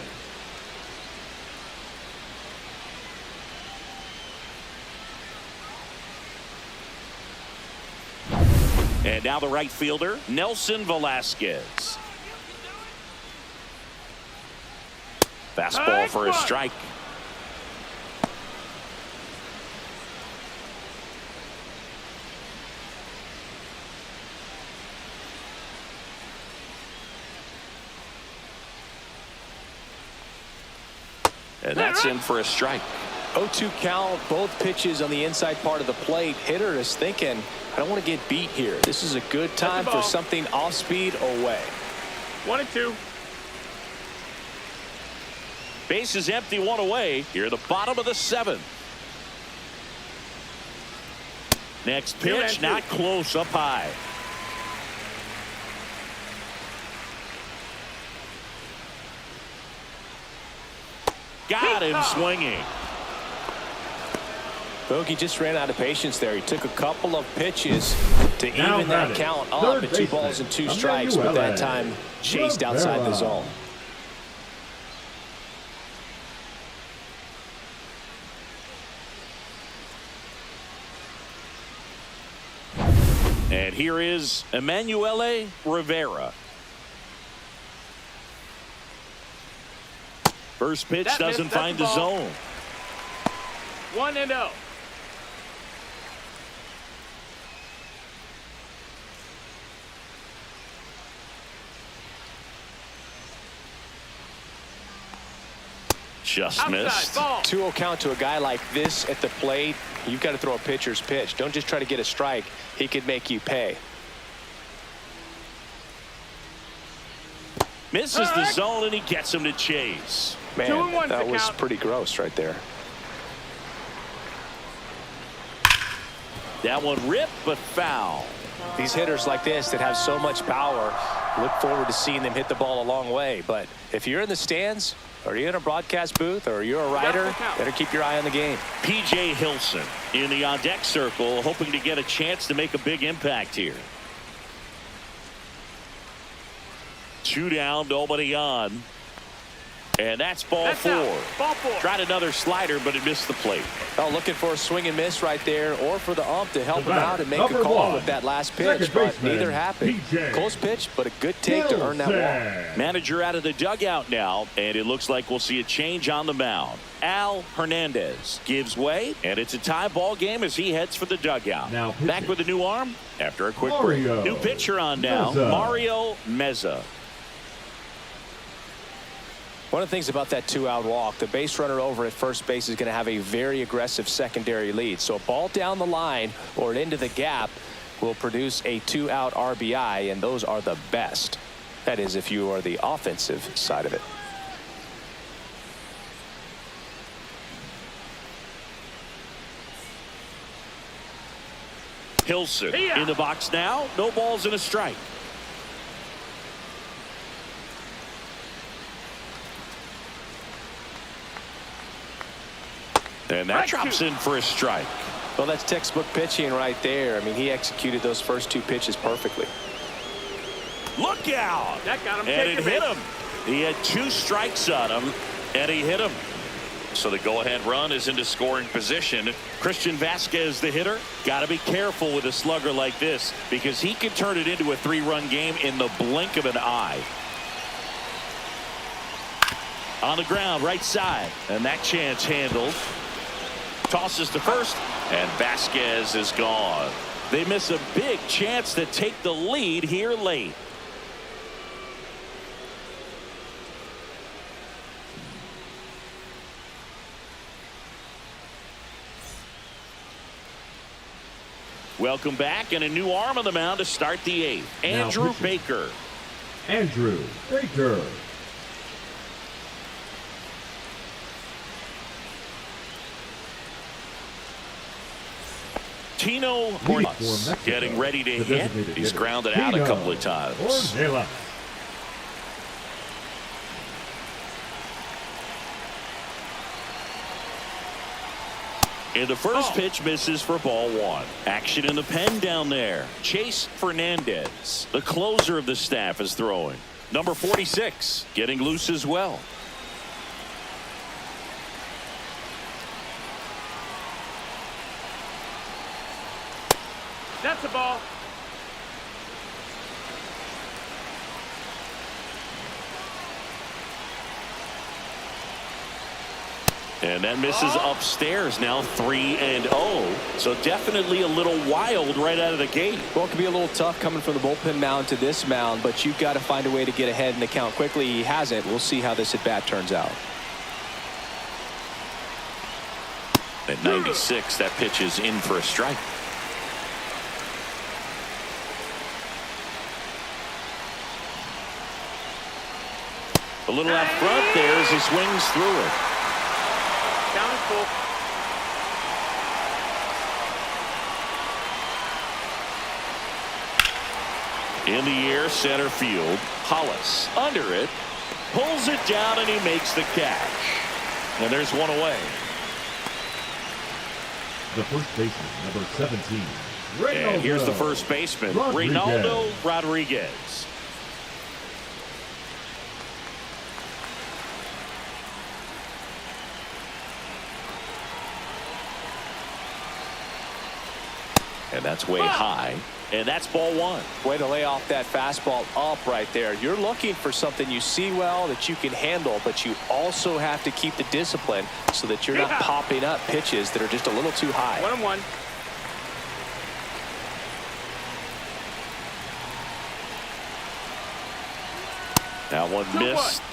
And now the right fielder, Nelson Velasquez. Fastball for a strike. And that's in for a strike. 0-2 count, both pitches on the inside part of the plate. Hitter is thinking, I don't want to get beat here. This is a good time the for ball. something off speed away. 1-2. Base is empty, one away. Here at the bottom of the 7th. Next pitch, 2-2. not close, up high. Got him swinging. Bogey just ran out of patience there. He took a couple of pitches to Now even that batting, count up third at 2 baseman, balls and 2 strikes, but Emmanuel that time chased outside the Rivera. zone. And here is Emmanuel Rivera. First pitch That doesn't missed, that's find the the ball. zone. 1-0. Just Outside, missed. ball. 2-0 count to a guy like this at the plate. You've got to throw a pitcher's pitch. Don't just try to get a strike. He could make you pay. Misses the zone, and he gets him to chase. Man, 2-1 that to was count. pretty gross right there. That one ripped, but foul. These hitters like this that have so much power, look forward to seeing them hit the ball a long way. But if you're in the stands, or you're in a broadcast booth, or you're a writer, better keep your eye on the game. P.J. Hilson in the on-deck circle, hoping to get a chance to make a big impact here. 2 down, nobody on. And that's ball That's 4. out. Ball 4. Tried another slider, but it missed the plate. Oh, looking for a swing and miss right there, or for the ump to help The him batter, out and make a number call 1, with that last second pitch, but baseman, neither happened. P.J. Close pitch, but a good take to earn that walk. Nelson. Manager out of the dugout now, and it looks like we'll see a change on the mound. Al Hernandez gives way, and it's a tie ball game as he heads for the dugout. Now pitching. Back with a new arm after a quick Mario break. New pitcher on now, Meza. Mario Meza. One of the things about that 2-out walk, the base runner over at first base is going to have a very aggressive secondary lead. So a ball down the line or into the gap, will produce a 2-out RBI, and those are the best. That is, if you are the offensive side of it. Hilson in the box now. No balls and a strike. And that drops in for a strike. Well, that's textbook pitching right there. I mean, he executed those first 2 pitches perfectly. Look out! That got him. And it hit him. He had 2 strikes on him, and he hit him. So the go-ahead run is into scoring position. Christian Vasquez, the hitter, got to be careful with a slugger like this because he can turn it into a 3-run game in the blink of an eye. On the ground, right side, and that chance handled. Tosses to first, and Vasquez is gone. They miss a big chance to take the lead here late. Welcome back, and a new arm on the mound to start the 8th. Andrew Baker. Andrew Baker. Tino Ornelas getting ready to hit. He's grounded out a couple of times. Ornelas. And the first pitch misses for ball 1. Action in the pen down there. Chase Fernandez, the closer of the staff, is throwing. Number 46 getting loose as well. That's a ball. And that misses upstairs. Now 3-0. So definitely a little wild right out of the gate. Well, it could be a little tough coming from the bullpen mound to this mound, but you've got to find a way to get ahead in the count quickly. He hasn't. We'll see how this at bat turns out. At 96, that pitch is in for a strike. A little out front there as he swings through it. Down and full. In the air, center field. Hollis under it. Pulls it down, and he makes the catch. And there's one away. The first baseman, number 17. And here's the first baseman, Reynaldo Rodriguez. And that's way high. And that's ball 1. Way to lay off that fastball up right there. You're looking for something you see well that you can handle, but you also have to keep the discipline so that you're not popping up pitches that are just a little too high. 1-1. That one missed.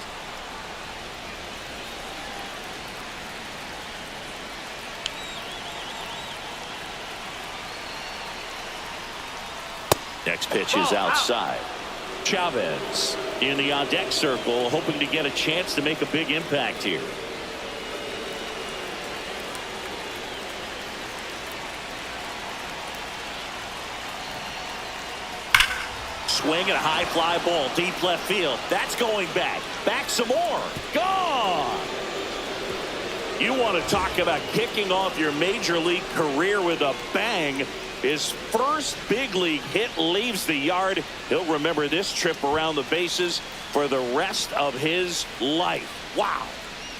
Next pitch is outside. Chavez in the on-deck circle, hoping to get a chance to make a big impact here. Swing and a high fly ball, deep left field. That's going back. Back some more. Gone! You want to talk about kicking off your major league career with a bang. His first big league hit leaves the yard. He'll remember this trip around the bases for the rest of his life. Wow.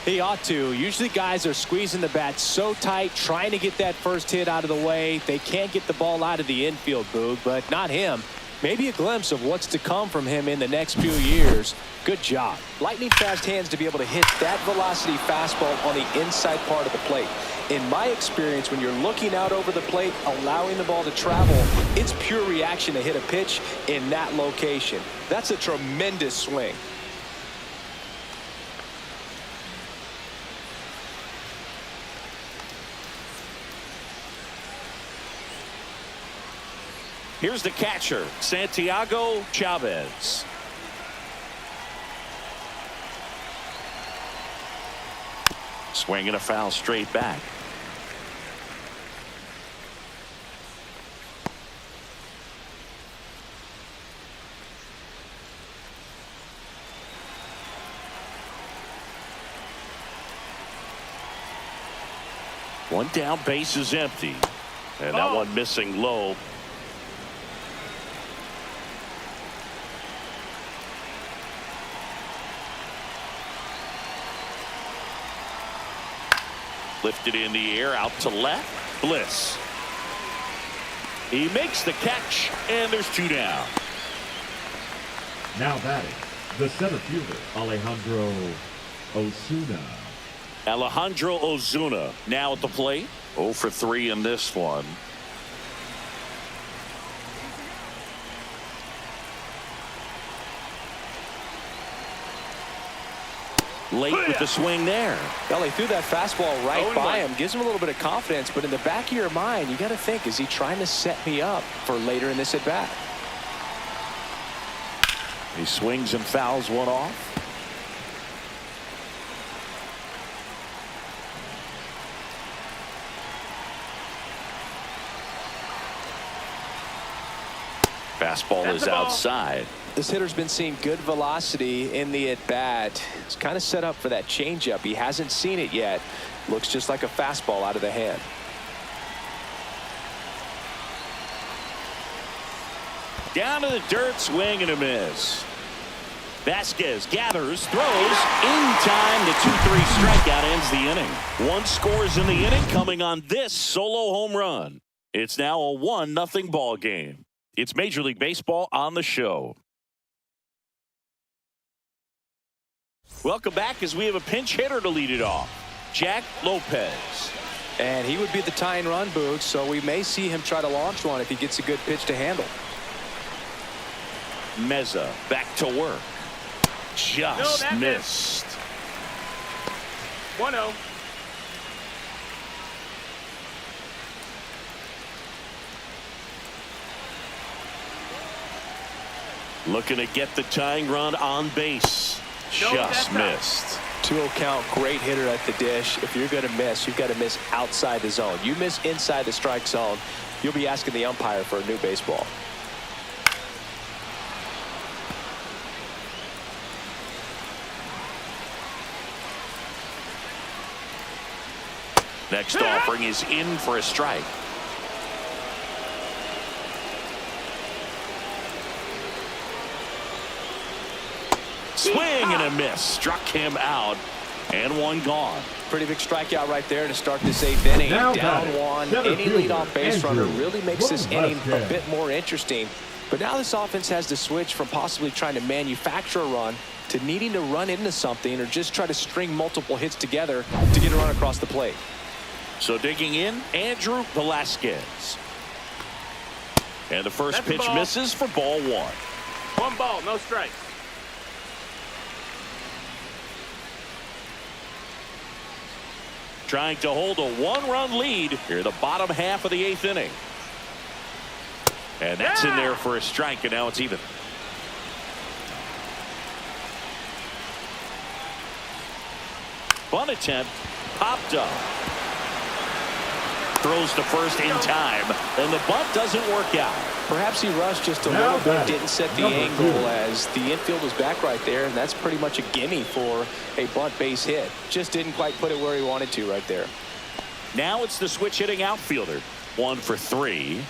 He ought to. Usually guys are squeezing the bat so tight, trying to get that first hit out of the way. They can't get the ball out of the infield, Boog, but not him. Maybe a glimpse of what's to come from him in the next few years. Good job. Lightning fast hands to be able to hit that velocity fastball on the inside part of the plate. In my experience, when you're looking out over the plate, allowing the ball to travel, it's pure reaction to hit a pitch in that location. That's a tremendous swing. Here's the catcher, Santiago Chavez. Swinging a foul straight back. One down, base is empty. And that one missing low. Lifted in the air, out to left. Bliss. He makes the catch, and there's two down. Now batting, the center fielder, Alejandro Osuna. Alejandro Osuna now at the plate. 0 for 3 in this one. Late with the swing there. Well, he threw that fastball right by him. Gives him a little bit of confidence, but in the back of your mind, you got to think, is he trying to set me up for later in this at-bat? He swings and fouls one off. Fastball is outside. This hitter's been seeing good velocity in the at-bat. It's kind of set up for that changeup. He hasn't seen it yet. Looks just like a fastball out of the hand. Down to the dirt, swing and a miss. Vasquez gathers, throws, in time. The 2-3 strikeout ends the inning. One scores in the inning coming on this solo home run. It's now a 1-0 ball game. It's Major League Baseball on the show. Welcome back as we have a pinch hitter to lead it off. Jack Lopez. And he would be the tying run, Boog, so we may see him try to launch one if he gets a good pitch to handle. Meza back to work. Just missed. 1-0. Looking to get the tying run on base. Just missed. 2-0 count, great hitter at the dish. If you're going to miss, you've got to miss outside the zone. You miss inside the strike zone, you'll be asking the umpire for a new baseball. Next offering is in for a strike. Swing and a miss. Struck him out. And one gone. Pretty big strikeout right there to start this 8th inning. Now Down one. Any leadoff base runner really makes this inning a Vasquez. bit more interesting. But now this offense has to switch from possibly trying to manufacture a run to needing to run into something or just try to string multiple hits together to get a run across the plate. So digging in, Andrew Velasquez. And the first pitch misses for ball one. 1 ball, no strikes. Trying to hold a 1-run lead here, the bottom half of the 8th inning. And that's in there for a strike, and now it's even. Bunt attempt, popped up. Throws to first in time, and the bunt doesn't work out. Perhaps he rushed just a Now little bit, batting, didn't set the number angle 2. as the infield was back right there, and that's pretty much a gimme for a bunt base hit. Just didn't quite put it where he wanted to right there. Now it's the switch hitting outfielder. 1 for 3.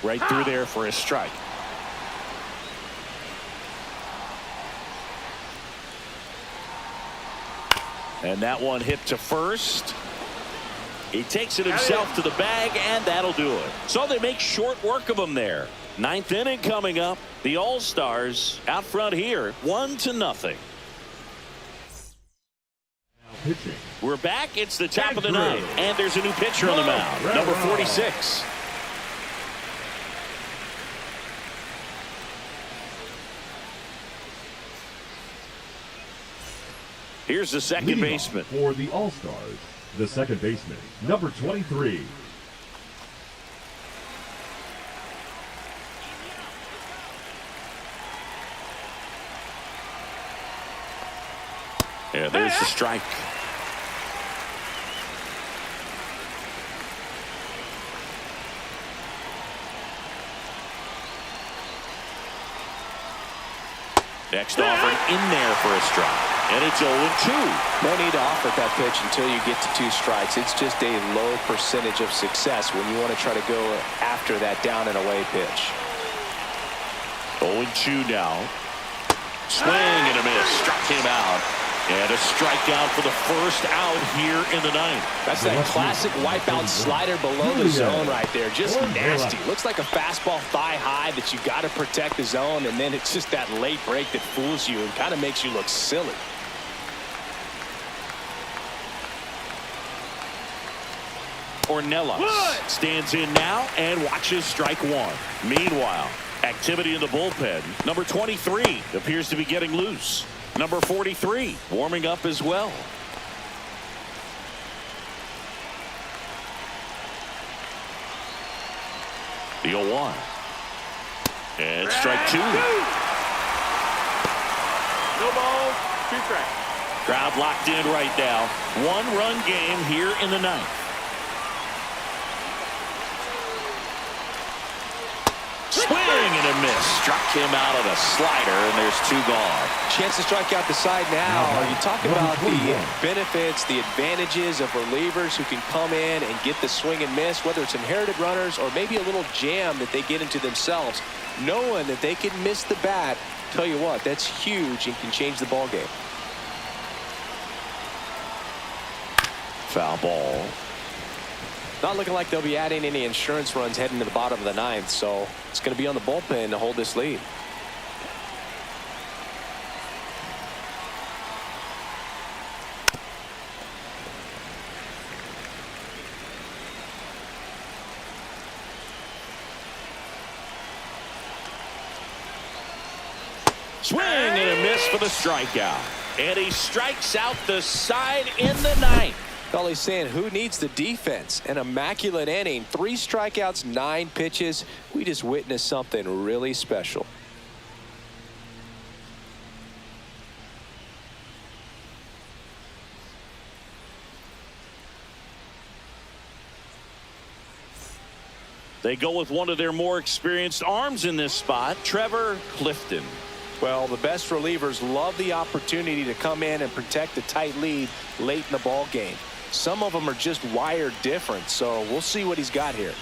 Right through there for a strike. And that one hit to first. He takes it himself to the bag, and that'll do it. So they make short work of him there. 9th inning coming up. The All-Stars out front here, 1-0. Pitching. We're back. It's the top of the 9th, and there's a new pitcher on the mound, number 46. Here's the second Leading baseman. off for the All-Stars, the second baseman, number 23. Yeah, there's the strike. Next offering in there for a strike. And it's 0-2. No need to offer that pitch until you get to 2 strikes. It's just a low percentage of success when you want to try to go after that down and away pitch. 0-2 now. Swing and a miss. Struck him out. And a strikeout for the first out here in the ninth. That's that classic wipeout slider below the zone right there. Just nasty. Looks like a fastball thigh high that you got to protect the zone, and then it's just that late break that fools you and kind of makes you look silly. Ornelas stands in now and watches strike 1. Meanwhile, activity in the bullpen. Number 23 appears to be getting loose. Number 43 warming up as well. The 0-1. And strike 2. No ball, 2 strikes. Crowd locked in right now. 1-run game here in the ninth. Swing and a miss. Struck him out on a slider, and there's 2 gone. Chance to strike out the side now. You talk about the benefits, the advantages of relievers who can come in and get the swing and miss, whether it's inherited runners or maybe a little jam that they get into themselves. Knowing that they can miss the bat, tell you what, that's huge and can change the ball game. Foul ball. Not looking like they'll be adding any insurance runs heading to the bottom of the ninth, so it's going to be on the bullpen to hold this lead. Swing and a miss for the strikeout. And he strikes out the side in the ninth. Well, he's saying who needs the defense? An immaculate inning, 3 strikeouts, 9 pitches. We just witnessed something really special. They go with one of their more experienced arms in this spot, Trevor Clifton. Well, the best relievers love the opportunity to come in and protect a tight lead late in the ball game. Some of them are just wired different, so we'll see what he's got here.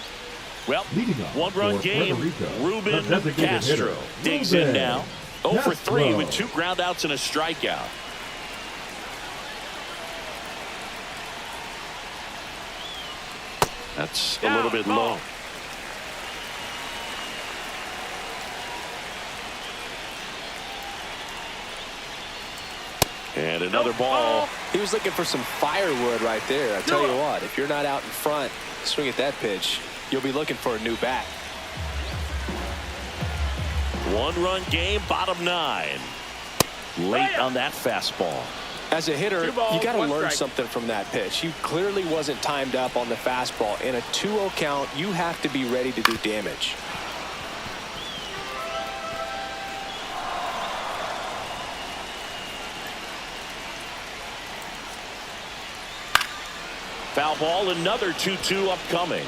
Well, 1-run game. Rico, Ruben Castro digs in now. 0 for 3 with 2 groundouts and a strikeout. That's a little bit low. And another ball. He was looking for some firewood right there. I tell you what, if you're not out in front, swing at that pitch, you'll be looking for a new bat. 1-run game, bottom 9. Late on that fastball. As a hitter, you balls, got to 1 learn strike. something from that pitch. He clearly wasn't timed up on the fastball. In a 2-0 count, you have to be ready to do damage. Foul ball, another 2-2 upcoming.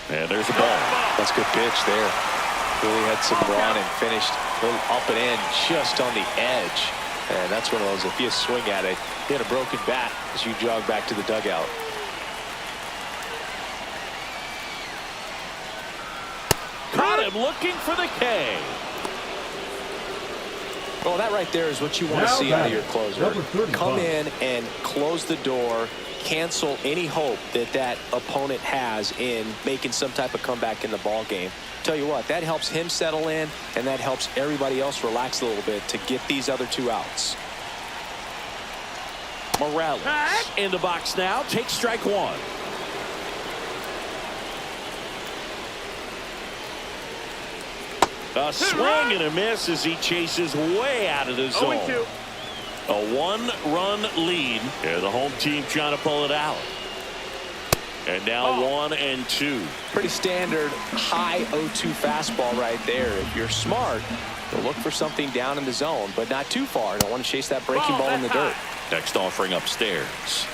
And there's a ball. That's a good pitch there. Really had some run and finished a little up and in just on the edge. And that's one of those, if you swing at it, you had a broken bat as you jog back to the dugout. Caught him looking for the K. Well, that right there is what you want to see out of your closer. Number 35. Come in and close the door, cancel any hope that that opponent has in making some type of comeback in the ball game. Tell you what, that helps him settle in, and that helps everybody else relax a little bit to get these other 2 outs. Morales in the box now. Takes strike 1. A swing and a miss as he chases way out of the zone. 0-2. A one-run lead. Yeah, the home team trying to pull it out. And now 1-2. Pretty standard high 0-2 fastball right there. If you're smart, you'll look for something down in the zone, but not too far. Don't want to chase that breaking ball in the dirt. Next offering upstairs.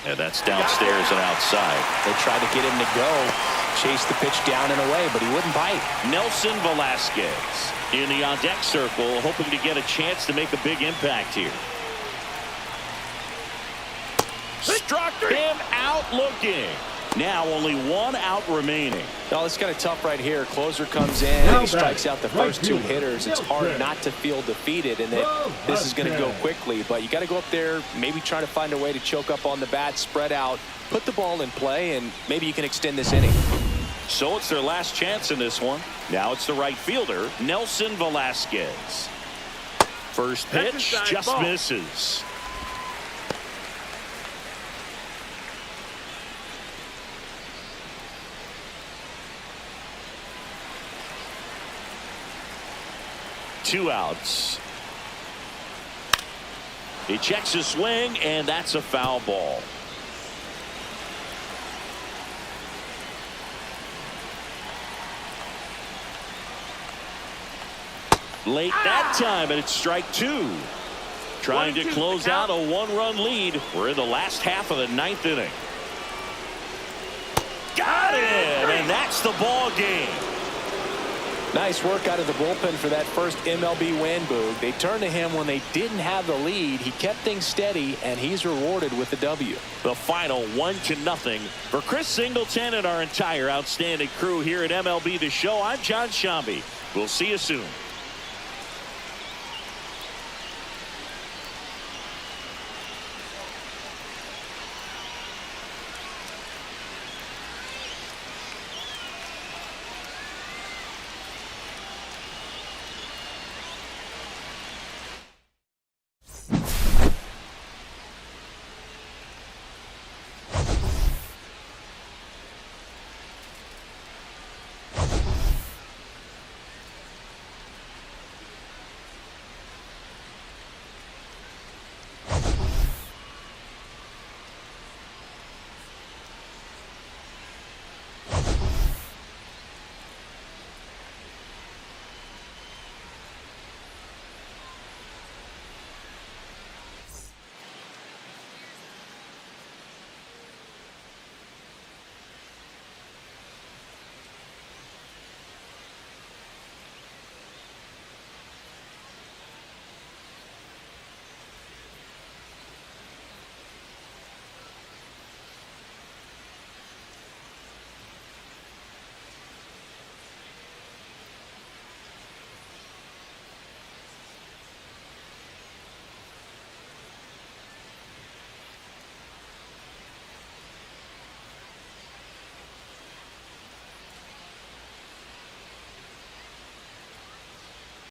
And that's downstairs and outside. They tried to get him to go, chase the pitch down and away, but he wouldn't bite. Nelson Velasquez in the on-deck circle, hoping to get a chance to make a big impact here. Struck him out looking. Now only one out remaining. No, it's kind of tough right here. Closer comes in, and he strikes out the first two hitters. It's hard not to feel defeated, and that this is going to go quickly. But you got to go up there, maybe try to find a way to choke up on the bat, spread out, put the ball in play, and maybe you can extend this inning. So it's their last chance in this one. Now it's the right fielder, Nelson Velasquez. First pitch just misses. Two outs. He checks his swing, and that's a foul ball. Late that time, and it's strike two. Trying to close out a one-run lead. We're in the last half of the ninth inning. Got it, and that's the ball game. Nice work out of the bullpen for that first MLB win, Boog. They turned to him when they didn't have the lead. He kept things steady, and he's rewarded with the W. The final 1-0 for Chris Singleton and our entire outstanding crew here at MLB The Show. I'm John Shambi. We'll see you soon.